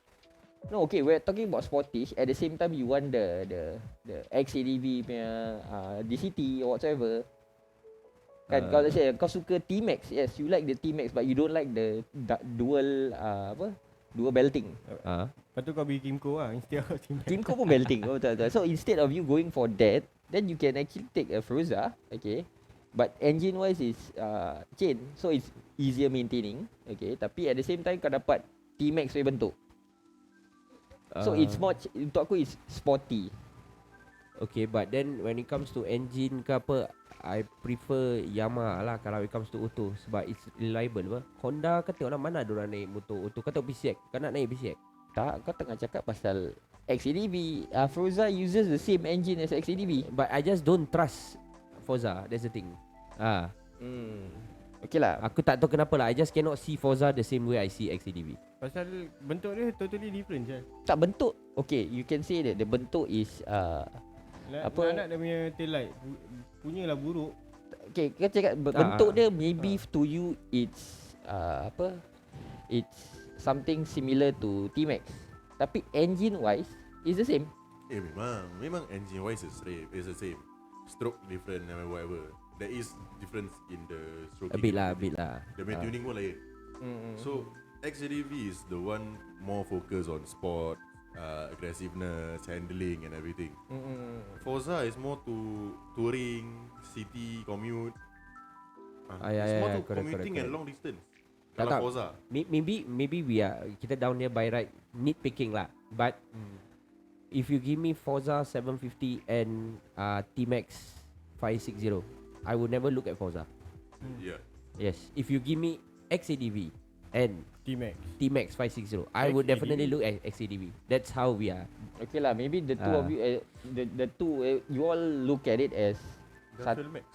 no, okay, we're talking about sportish. At the same time, you want the XADV punya DCT or whatsoever. Kan, kalau let's say kau suka T-Max, yes, you like the T-Max, but you don't like the dual dual belting. Lepas tu kau beli Kimco lah instead of T-Max. Kimco pun belting. Betul. So instead of you going for that, then you can actually take a Froza, okay. But engine wise is chain, so it's easier maintaining, okay. Tapi at the same time kau dapat T-Max punya bentuk. So it's much, untuk aku it's sporty. okay, but then when it comes to engine ke apa, I prefer Yamaha lah kalau it comes to auto sebab it's reliable apa. Honda kau tengok lah mana ada orang naik motor auto. Kau tahu PCX, kau nak naik PCX. Tak, kau tengah cakap pasal XADV. Froza uses the same engine as XADV. But I just don't trust Forza, that's the thing. Okay lah. Aku tak tahu kenapa lah. I just cannot see Forza the same way I see XCDV. Pasal bentuk dia totally different je. Tak bentuk. Okay, you can say that the bentuk is apa? Nak dia punya tail light punyalah buruk. Okay, kau cakap bentuk dia maybe to you it's apa? It's something similar to T-Max. Tapi engine wise is the same. Memang engine wise is the same. Stroke different and whatever. There is difference in the stroke. A bit lah. The tuning pun lain. So XCDV is the one more focused on sport, aggressiveness, handling and everything. Forza is more to touring, city, commute. It's more to commuting and long distance. Kalau Forza, Maybe we are kita down here by right nitpicking lah. But if you give me Forza 750 and T-Max 560, I would never look at Forza. yeah. Yes. If you give me XCDV and T-Max 560, I would definitely look at XCDV. That's how we are. Okay lah, maybe the two of you, the two, you all look at it as Duffel Max.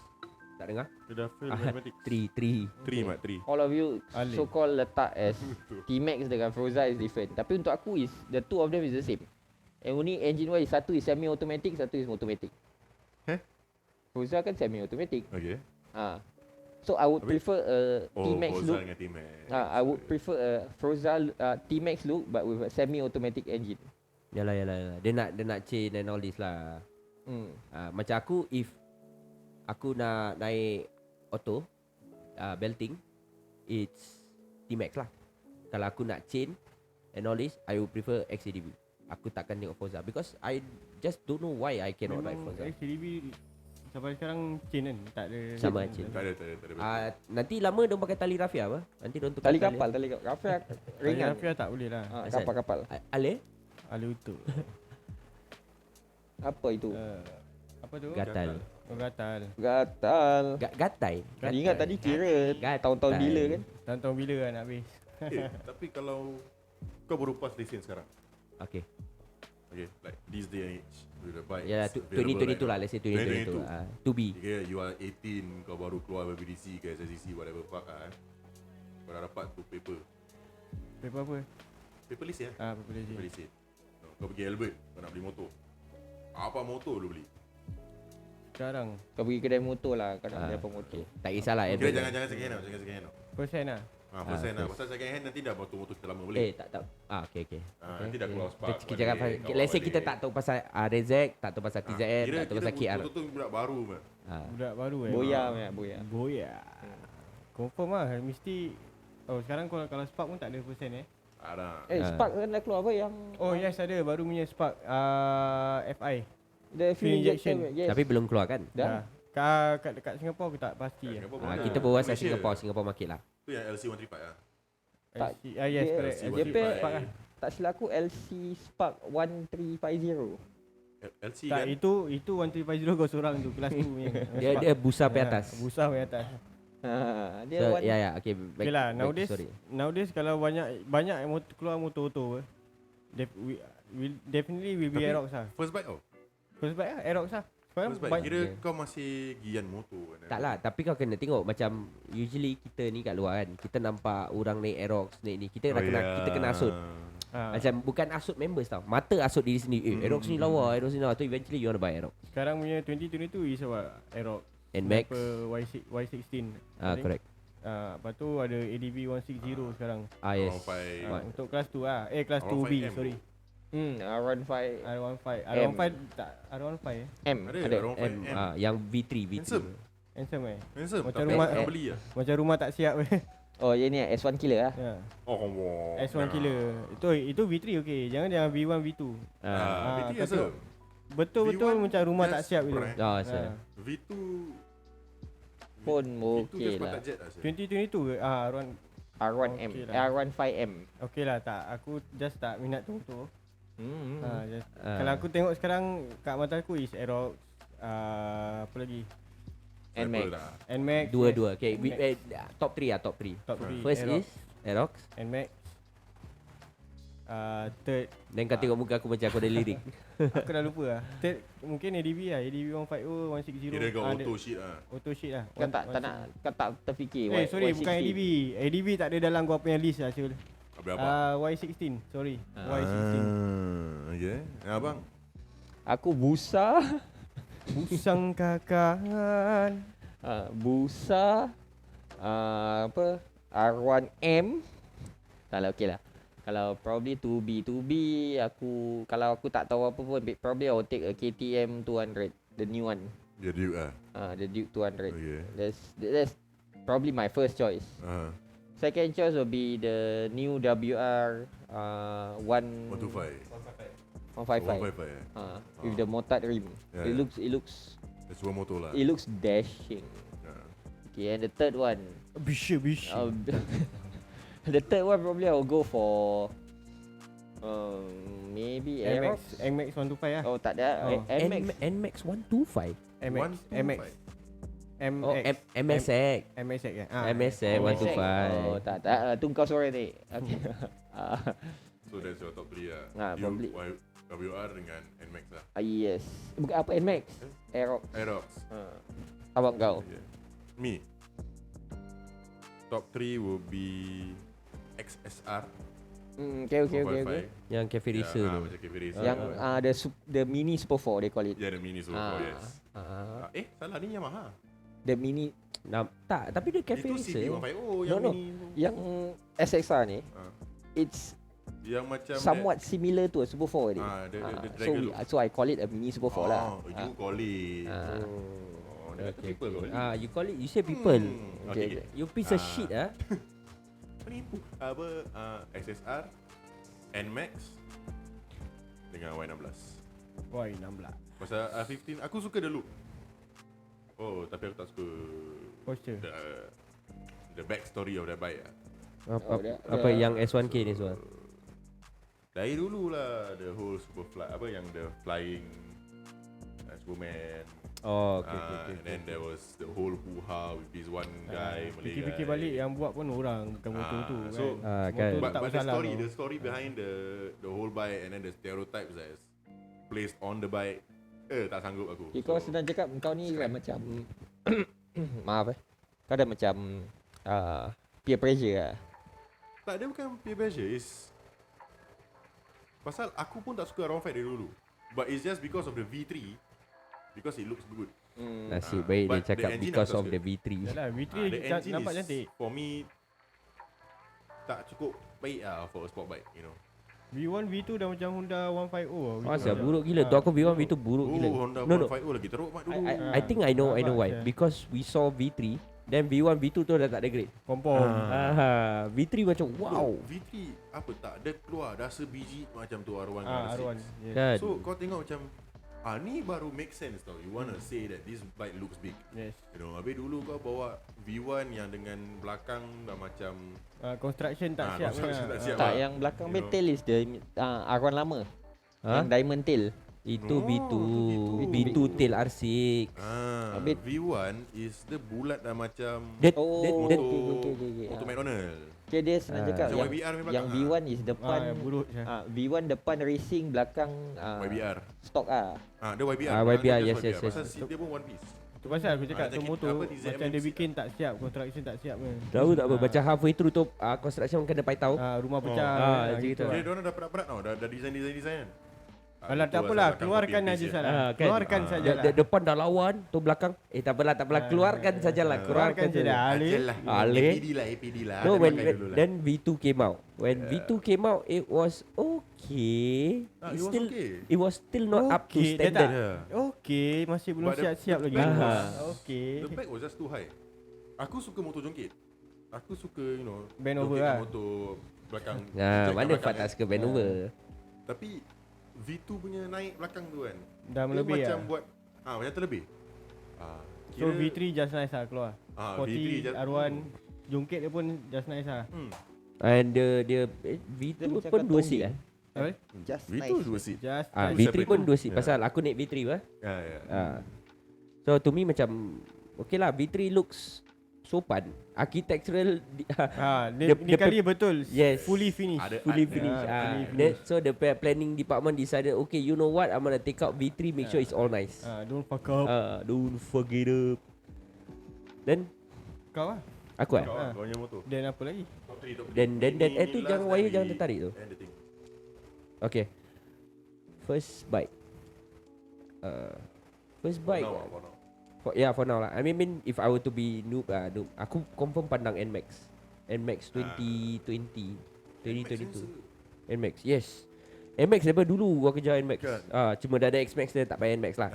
Tak dengar? Duffel Mathematics. 3 Mat 3. all of you Alif. so called letak as T-Max dengan Forza is different. Tapi untuk aku is the two of them is the same. And only engine wise satu is semi automatic, satu is automatic. Forza kan semi automatic. Okay. So I would prefer a T-Max Forza look. dengan T-Max. I would prefer a Forza T-Max look but with a semi automatic engine. Yalah. Dia nak chain and all this lah. Macam aku, if aku nak naik auto belting, it's T-Max lah. Kalau aku nak chain and all this, I would prefer XCDV. Aku takkan tengok Forza because I just don't know why I cannot ride Forza. XCDV sampai sekarang chain kan? Tak ada. Sama chain. Tak ada. Nanti lama dia pakai tali rafia apa? Nanti dia tukar Tali kapal ringan. Rafia tak boleh lah. Asal? Kapal. Ale? Ala utuh. Apa itu? Apa tu? Gatal. Oh, gatal. Gatai. Ingat tadi kira tahun-tahun bila kan? Tahun-tahun bila kan nak habis. Tapi kalau kau baru pass lesen sekarang, Okay. like this day and age with the bike. Ya, 2022 lah. Let's say 2022. To be. Jika you are 18, kau baru keluar BDC ke SSCC whatever fuck kan. Kau dah dapat tu paper. Paper apa? Paper lesen Paper Paper lesen. lesen. Kau pergi Albert, kau nak beli motor. Apa motor lu beli? Sekarang Kau pergi kedai motor lah. Kau nak beli apa motor. Tak kisahlah. Kira jangan second hand tau. persen lah. Persen lah. Pasal second hand nanti dah motor kita lama boleh. Tak. Okay. Nanti dah keluar spark. Kita cakap pasal, let's say kita tak tahu pasal Rezek, tak tahu pasal TZN, tak tahu pasal KR. Motor tu budak baru mah. Budak baru Boya. Confirm lah mesti. Oh sekarang kalau Spark pun tak ada persen Ada. Spark kan dah keluar apa yang Oh yes ada baru punya Spark FI. the fuel injection. Yes. Tapi belum keluar kan? Dah. Dekat Singapura aku tak pasti lah. Kita berbual pasal Singapore market lah. Tu yang LC135 lah. Tak. Yes correct. Dia Spark pay, tak silap aku LC Spark 1350. LC Tak kan. itu 1350 kau seorang tu kelas tu punya. Dia busa pergi atas. Busa pergi atas. Dia So, one, okay. Okay lah nowadays kalau banyak keluar motor definitely will be Tapi Aerox lah. First bike tau. First bike lah Aerox lah. First bike kira kau masih gian motor kan. Tak lah, tapi kau kena tengok macam usually kita ni kat luar kan, kita nampak orang naik Aerox, naik ni, kita kena asut. Macam bukan asut members tau. Mata asut diri sendiri. Aerox ni lawa, Aerox ni lawa. Tu eventually you want to buy Aerox. Sekarang punya 2022 is what? Aerox. NMAX. Y16. Correct. Lepas tu ada ADV 160 sekarang. Yes. Untuk kelas tu lah. Kelas 2B sorry. R15 R15 tak R15 M. Ada M. Yang V3 Handsome Handsome. Macam Tapi rumah nak beli lah. Macam rumah tak siap. Oh yang ni S1 killer lah. Ya. Oh, S1 killer. Itu V3 okey. Jangan V1 V2. V3 kata- asal. Betul-betul V1 macam rumah tak just siap gitu. brand. V2 Pun V2 okey just lah. patah jet lah. 2022 around R1M, Okey lah. R15M. okey lah tak. Aku just tak minat tu. Hmm. Kalau aku tengok sekarang kat mata aku is Aerox apa lagi? NMAX. NMAX. Dua. Okay, NMAX. top 3 lah, top 3. Top 3. First is Aerox. NMAX. Third Dan kau tengok muka aku macam aku ada lirik. aku dah lupa lah. Third mungkin ADB lah. ADB 150 160. Kira kau auto shit lah. Auto shit lah. Kau tak terfikir Sorry, bukan Y16. ADB. ADB tak ada dalam gua punya list lah, Syul. Berapa? Y16, sorry. Ah. Y16. Okay. Abang? Aku busa. Busang kakan. Busa. Apa? R1M. Tak lah, okey lah. Kalau probably 2B aku, kalau aku tak tahu apa pun, probably I will take a KTM 200, the new one. Dia Duke lah. The Duke 200. Okay. That's probably my first choice. Second choice will be the new WR 125. 155. 155 With the motard rim. Yeah, It looks That's one motor lah. it looks dashing. Okay, and the third one, Bisha. the third one probably I will go for maybe Aerox. NMAX 125 lah. Oh tak ada. Oh. NMAX. NMAX 125. MX. Oh, MSX. MSX kan? MSX 125. Oh tak. Tu kau sorang ni. Okay. So that's your top 3 lah. Probably. WR dengan NMAX lah. Yes. Bukan apa NMAX? Aerox. Aerox. Abang kau. Okay. Me. Top 3 will be XSR. Okay. Yang cafe racer tu. Macam cafe racer. Yang the mini Super 4 they call it. Yeah, the mini Super 4, yes. Salah ni Yamaha. The mini Tak, tapi dia cafe Itu racer. CB150 yang No. mini tu. Yang SXR ni it's Yang macam somewhat similar to a Super 4 ni. the Dragon. So I call it a mini Super 4 lah. You call it. Dia kata people kau ni. You call it, you say people. Okay. You piece of shit ah. Penipu. XSR, NMAX dengan Y16. Y16. Pasal 15 aku suka the look. Oh, tapi aku tak suka Posture. the back story of that bike lah. Apa yang S1K ni semua. Dari dulu lah the whole Superfly, apa yang the flying Superman. Oh, okay. And then there was the whole hoo-ha with this one guy Malay Fikir-fikir guy. balik yang buat pun orang, bukan motor tu kan. So, kan. Motor but tak the masalah story, tu. the story behind the whole bike and then the stereotypes that is placed on the bike, tak sanggup aku. Okay, kau senang cakap kau ni kan macam maaf kau dah macam peer pressure lah. Tak, dia bukan peer pressure, is pasal aku pun tak suka round fight dari dulu. But it's just because of the V3, because it looks good. Nasib baik dia but the cakap engine because aku tak of suka. the V3. Yalah, V3 The engine nampak is cantik. for me tak cukup baik lah for a sport bike, you know. V1, V2 dah macam Honda 150 lah. Masa buruk gila. Tu aku V1 V2 buruk gila. Honda No. 150 lagi teruk mak dulu. I think I know why. Nampak je. Because we saw V3, then V1 V2 tu dah tak ada grade. Kompom. V3 macam wow. V3 apa tak dia keluar dah sebiji macam tu R1 dengan R6. R1. Yes. Kan? So kau tengok macam ni baru make sense tau. You wanna say that this bike looks big. Yes. You know, habis dulu kau bawa V1 yang dengan belakang dah macam Construction tak siap. construction tak siap. Tak, lah. yang belakang You know. betel is the R1 lama. Ha? Yang diamond tail. Itu No, V2. V2. V2 tail R6. Habis- V1 is the bulat dah macam Dia motor, okay. motor McDonald. Okay, dia senang cakap Macam yang, YBR punya yang belakang, V1 is depan buruk je. V1 depan racing, belakang YBR. stock Dia YBR. YBR, Dia yes, just yes, YBR. yes. Pasal seat dia pun one piece. Tu pasal aku cakap tu macam motor apa, DZM macam dia seat bikin tak siap, construction tak siap kan. tahu tak apa macam halfway through tu construction kena paitau. Rumah pecah. macam gitu gitu. lah. Dia diorang dah perat-perat tau. Dah design kan. Kalau tak apalah, keluarkan aja salah. kan? Keluarkan sajalah. Depan dah lawan, tu belakang. Tak apalah, keluarkan sajalah. Keluarkan je dah. Alih. APD lah. No, Ada when pakai dulu lah. then V2 came out. When V2 came out, it was okay. It was okay. It was still not up to Okey, dia standard. Yeah. Okey, masih belum But the- siap-siap the lagi. back was- Okey. The back was just too high. Aku suka motor jongkit. Aku suka, you know, Bend over jongkit lah. motor belakang. Nah, jongkit mana belakang Fat tak kan. suka bend over? Tapi V2 punya naik belakang tu kan. Dah dia melebih macam lah. buat macam terlebih. So V3 just nice lah keluar. V3 40 just- R1 jongkit dia pun just nice lah. And dia V2 Dia macam pun 2 kantong seat ni. lah. Apa? Just V2 nice. dua seat. Just Itu V3 separate pun tu. 2 seat Ya. pasal aku naik V3 lah. Ya. So to me macam okay lah, V3 looks sopan. Architectural Ni kali betul. Yes. Fully finished. fully finished. fully So the planning department decided, okay, you know what, I'm gonna take out V3, make sure it's all nice. Don't fuck up. Don't fuck it up. Then Kau lah. aku Kau kau punya motor. Dan apa lagi? Top 3, top 3. then tu jangan wire jangan tertarik tu. And the thing. Okay. First bike. First bike. For now. For now lah. I mean if I were to be noob, aku confirm pandang NMAX. NMAX 2022. NMAX, yes. NMAX daripada dulu gua kejar NMAX. Kan? Cuma dah ada XMAX dia tak payah NMAX lah.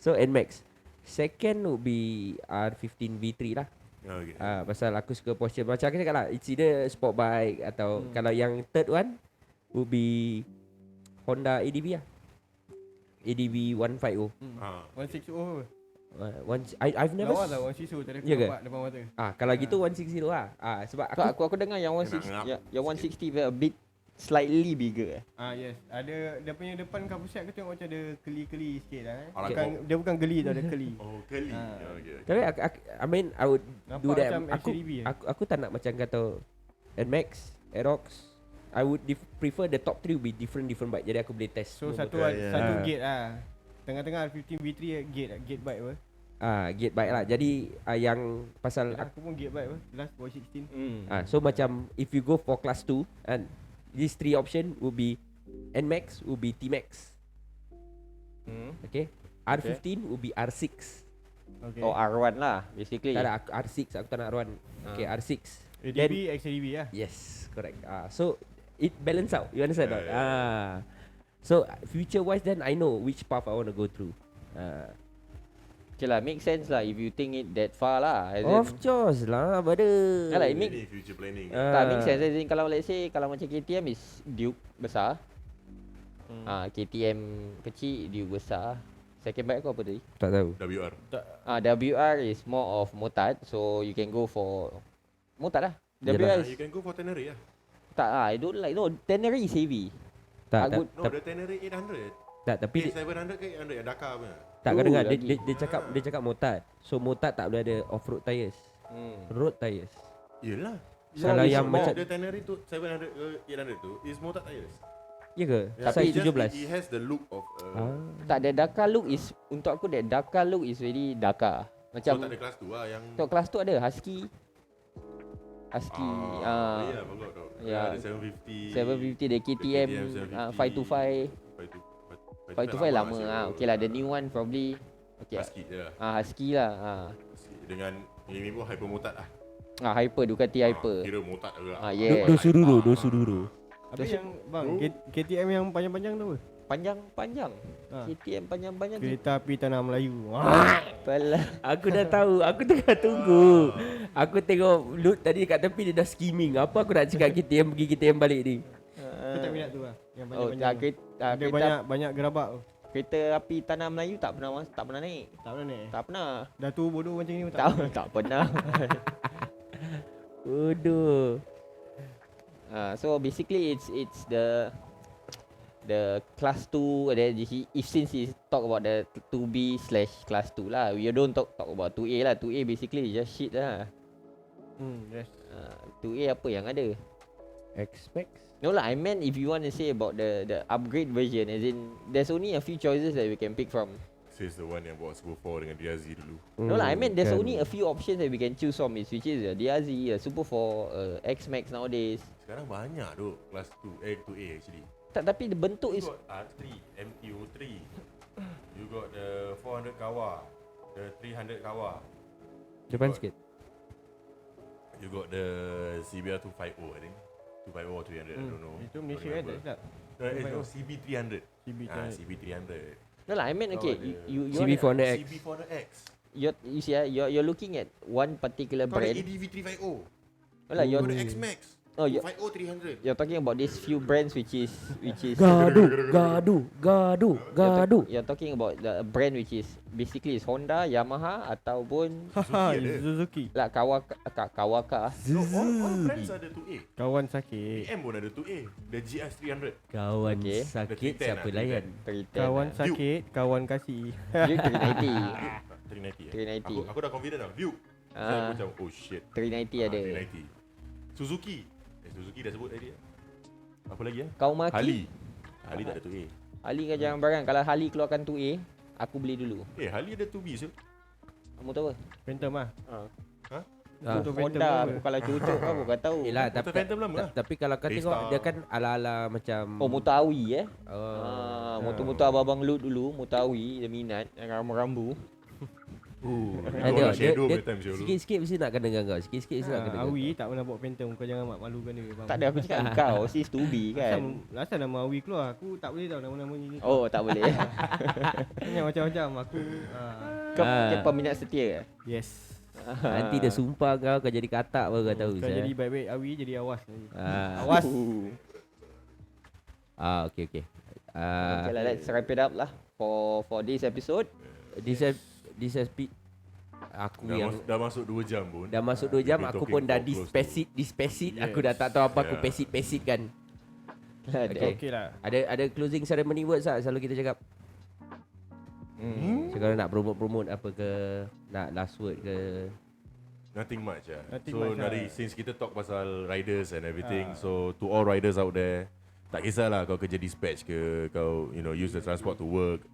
So NMAX. Second would be R15 V3 lah. Okay. Pasal aku suka Porsche. Macam aku cakap lah, it's either sport bike atau kalau yang third one would be Honda ADV lah. ADV 150. 160 I've never lawa lah 160 tadi aku Ya ke? nampak depan mata. kalau gitu 160 lah. Sebab Aku dengar yang 160 yang 160 a bit slightly bigger. Yes. Ada dia punya depan cover set aku tengok macam ada keli-keli sikit lah. Alah, Bukan, dia bukan geli tau, dia keli. Oh, keli. Okay. tapi I mean I would Nampak do that. macam Aku XCDB aku tak nak macam kata NMAX, Aerox. I would prefer the top 3 with different bike. Jadi aku boleh test. So semua satu motor. satu gate lah. Tengah-tengah R15 V3 gate bike apa. Gate bike lah. Jadi yang pasal Aku pun gate bike apa. Last 116. so macam if you go for class 2 and these 3 option would be NMAX, would be T-Max. Okay. R15 would be R6. Okay. Oh, R1 lah basically. Tak ada R6, aku tak nak R1. Okay, R6. ADB, XADB lah. Yes, correct. So it balance out. You understand not? So future wise then I know which path I want to go through. Okay lah, make sense lah if you think it that far lah. Of course lah, brother. Yeah, like, Ini future planning. Tak make sense. As in, kalau let's say kalau macam KTM is Duke besar. KTM kecil, Duke besar. Second bike aku apa tadi? Tak tahu. WR. WR is more of motard, so you can go for motard lah. Yalah. WR You is can go for Tenere lah. tak I don't like. No, Tenere is heavy. Tak, Aku- No, the Tenere 800. tapi 700 ke 800 yang Dakar punya. tak kau dengar lagi. dia cakap motard. So motard tak boleh ada off-road tires. Road tires. Yelah. Kalau yang Macam macam the Tenere tu 700 ke 800 tu is motor tires. ya ke? Yeah, Size it just- 17. It has the look of Tak ada Dakar look is untuk aku that Dakar look is really Dakar. so Macam tak ada kelas tu lah yang untuk kelas tu ada Husky. ya bagus tau. Ya. Ada 750. 750 the KTM 525. 525 lama okey lah the new one probably okey. Sikit je lah. Husky lah. Sikit. Dengan ini pun hyper motard lah. Hyper Ducati Hyper. Kira motard juga. Yeah. Dosururu. Habis yang bang KTM yang panjang-panjang tu apa? Panjang-panjang. KTM panjang-panjang tu. Kereta api tanah Melayu. Pala. Aku dah tahu. Aku tengah tunggu. Aku tengok Lut tadi kat tepi dia dah skimming. Apa aku nak cakap KTM pergi KTM balik ni? Aku tak minat tu lah. Yang Oh, panjang-panjang. tu. Dia kereta banyak gerabak tu. kereta api tanah Melayu tak pernah naik. Tak pernah ni. Tak pernah. Dah tu bodoh macam ni pun tak. Tak pernah. Bodoh. So basically it's the class 2 and then if since he talk about the 2B / class 2 lah, we don't talk about 2A lah. 2A basically is just shit lah. Yes. 2A apa yang ada? X-Max. No lah, I meant if you want to say about the upgrade version, as in there's only a few choices that we can pick from. Says the one yang bawa Super 4 dengan DRZ dulu. No lah, I meant there's only a few options that we can choose from, which is DRZ, Super 4, X-Max nowadays. Sekarang banyak tu kelas 2A actually. Tapi the bentuk You is got R3, MTO3. You got the 400 Kawa, the 300 Kawa. Depan sikit. You got the CBR 250 I think. 250 or 300, I don't know. Itu Malaysia kan tak silap. No, CB300. CB300. CB300. no lah, I meant okay, you CB400X. CB400X. you see you're looking at one particular Kau ada brand. ADV 350. No lah, Kau ada X-Max. Oh, 250 300. you're talking about these few brands which is Gaduh. you're talking about the brand which is basically is Honda, Yamaha ataupun Haha, ada. Suzuki. lah Kawaka. No, all brands ada 2A. Kawan sakit. BM pun ada 2A. The GS 300. Kawan Okay. sakit The siapa 310 layan? 310 Kawan lah. sakit, kawan kasih. Duke 390. 390 390. Aku dah confident tau. Duke. Aku macam oh shit. 390 ada. 390. Suzuki. Suzuki dah sebut tadi. Apa lagi ya? Kawasaki. Harley tak ada 2A. Harley kan jangan barang. Kalau Harley keluarkan 2A, aku beli dulu. Harley ada 2B so. Kamu tahu apa? Phantom lah. Ha? Motor Phantom Honda. apa? Aku kalau cucuk aku kan tahu. Yelah, Motor Phantom lama lah. tapi kalau kau tengok A-Star. dia kan ala-ala macam Oh, motor Awi Oh. motor-motor abang-abang loot dulu, motor Awi dia minat yang rambu-rambu. Tengok, shadow dia by time selalu. sikit-sikit mesti nak kena dengan kau. Sikit-sikit mesti nak kena dengan Awi tak pernah bawa Phantom. Kau jangan malukan dia. Bang. Tak ada aku cakap kau, sis to be kan. Asal nama Awi keluar. Aku tak boleh tahu nama-nama ni. Oh, tak boleh. Banyak macam-macam. Aku Kau peminat setia ke? yes. Nanti dia sumpah kau jadi katak baru kau tahu. Kau jadi baik-baik Awi jadi awas. Awas. Awas. Okay. Okay lah, let's wrap it up lah for this episode. This SP aku yang Dah masuk 2 jam pun. dah masuk 2 jam We've been aku pun talking dah for close to- dispesit aku dah tak tahu apa aku pesit kan. Okay. Okey lah. Ada closing ceremony words tak selalu kita cakap. So kalau nak promote apa ke, nak last word ke. Nothing much lah. Nothing So much dari lah. since kita talk pasal riders and everything, so to all riders out there, tak kisahlah kau kerja dispatch ke, kau use the transport to work,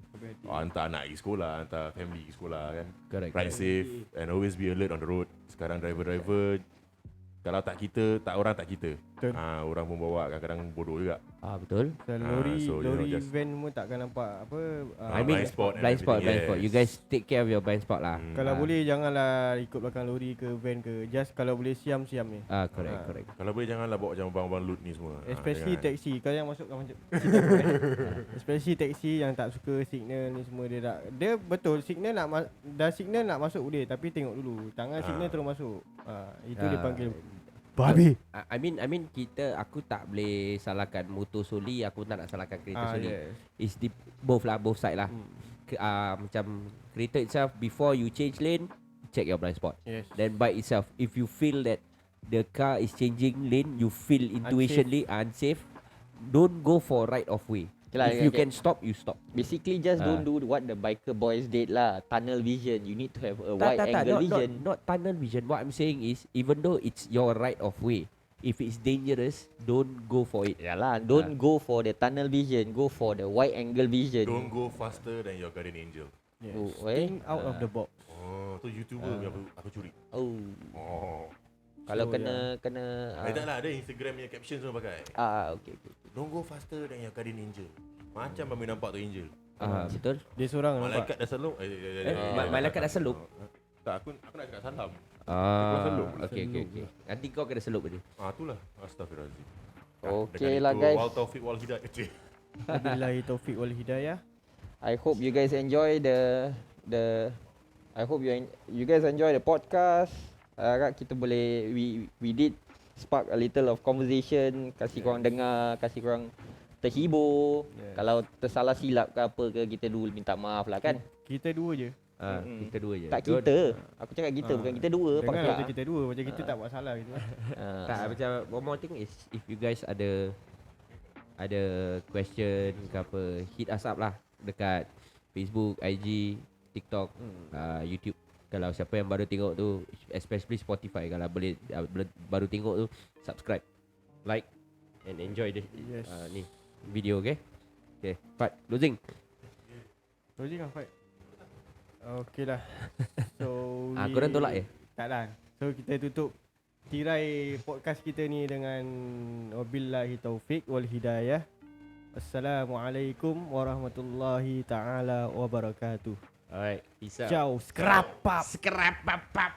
hantar anak pergi sekolah, hantar family pergi sekolah kan. Correct. Ride safe and always be alert on the road. Sekarang driver kalau tak kita, tak orang tak kita. Betul. Orang pun bawa kadang-kadang bodoh juga. Betul. Lori so, just- van pun takkan nampak apa. I mean blind spot and blind spot. everything, You guys take care of your blind spot lah. Kalau boleh janganlah ikut belakang lori ke van ke. Just kalau boleh siam-siam ni. Correct. Kalau boleh janganlah bawa macam abang-abang loot ni semua. Especially jangan. taxi. Kau yang masuk kau macam especially taxi yang tak suka signal ni semua dia betul signal dah signal nak masuk boleh tapi tengok dulu. Tangan signal terus masuk. Itu dia panggil babi. I mean aku tak boleh salahkan motor Soli, aku tak nak salahkan kereta Soli. Yes. It's both side lah. Macam kereta itself, before you change lane, check your blind spot. Yes. Then by itself, if you feel that the car is changing lane, you feel intuitionally unsafe, don't go for right of way. If you can stop, you stop. Basically just don't do what the biker boys did lah. Tunnel vision. You need to have a wide angle vision. Not tunnel vision. What I'm saying is, even though it's your right of way, if it's dangerous, don't go for it. Yalah, don't go for the tunnel vision. Go for the wide angle vision. Don't go faster than your guardian angel. Yes. Oh, Think out of the box. Oh, tu YouTuber punya aku curi. Oh, Oh. kalau So, kena Tak lah, ada Instagram punya caption semua pakai. okay. Don't go faster than your guardian angel. Macam Mami nampak tu angel. Betul. Dia seorang nampak. Malaikat dah seluk. Malaikat dah selup. Tak, aku nak cakap salam. selup. Okay. Nanti kau kena selup dia. Itulah. Astaghfirullahaladzim. Okay lah guys. Wal taufiq wal hidayah. Wabillahi taufiq wal hidayah. I hope you guys enjoy I hope you guys enjoy the podcast. Harap kita boleh we did spark a little of conversation, kasih korang dengar, kasih korang terhibur. Kalau tersalah silap ke apa ke, kita dulu minta maaf lah kan. Kita dua je. Kita dua je. Tak kita. Aku cakap kita bukan kita dua. Dengar Pak. macam kita dua. Macam kita tak buat salah gitu. Tak, macam one more thing is, if you guys ada question ke apa, hit us up lah dekat Facebook, IG, TikTok, YouTube. Kalau siapa yang baru tengok tu, especially Spotify, kalau boleh baru tengok tu, subscribe, like and enjoy the ni video, okay? Okay, Fat, closing. Closing lah Fat. Okay lah. So Korang tolak je? Tak lah. So kita tutup tirai podcast kita ni dengan wabillahi taufik wal hidayah. Assalamualaikum warahmatullahi taala wabarakatuh. Alright, peace out. Ciao. Scrap up. Scrap up.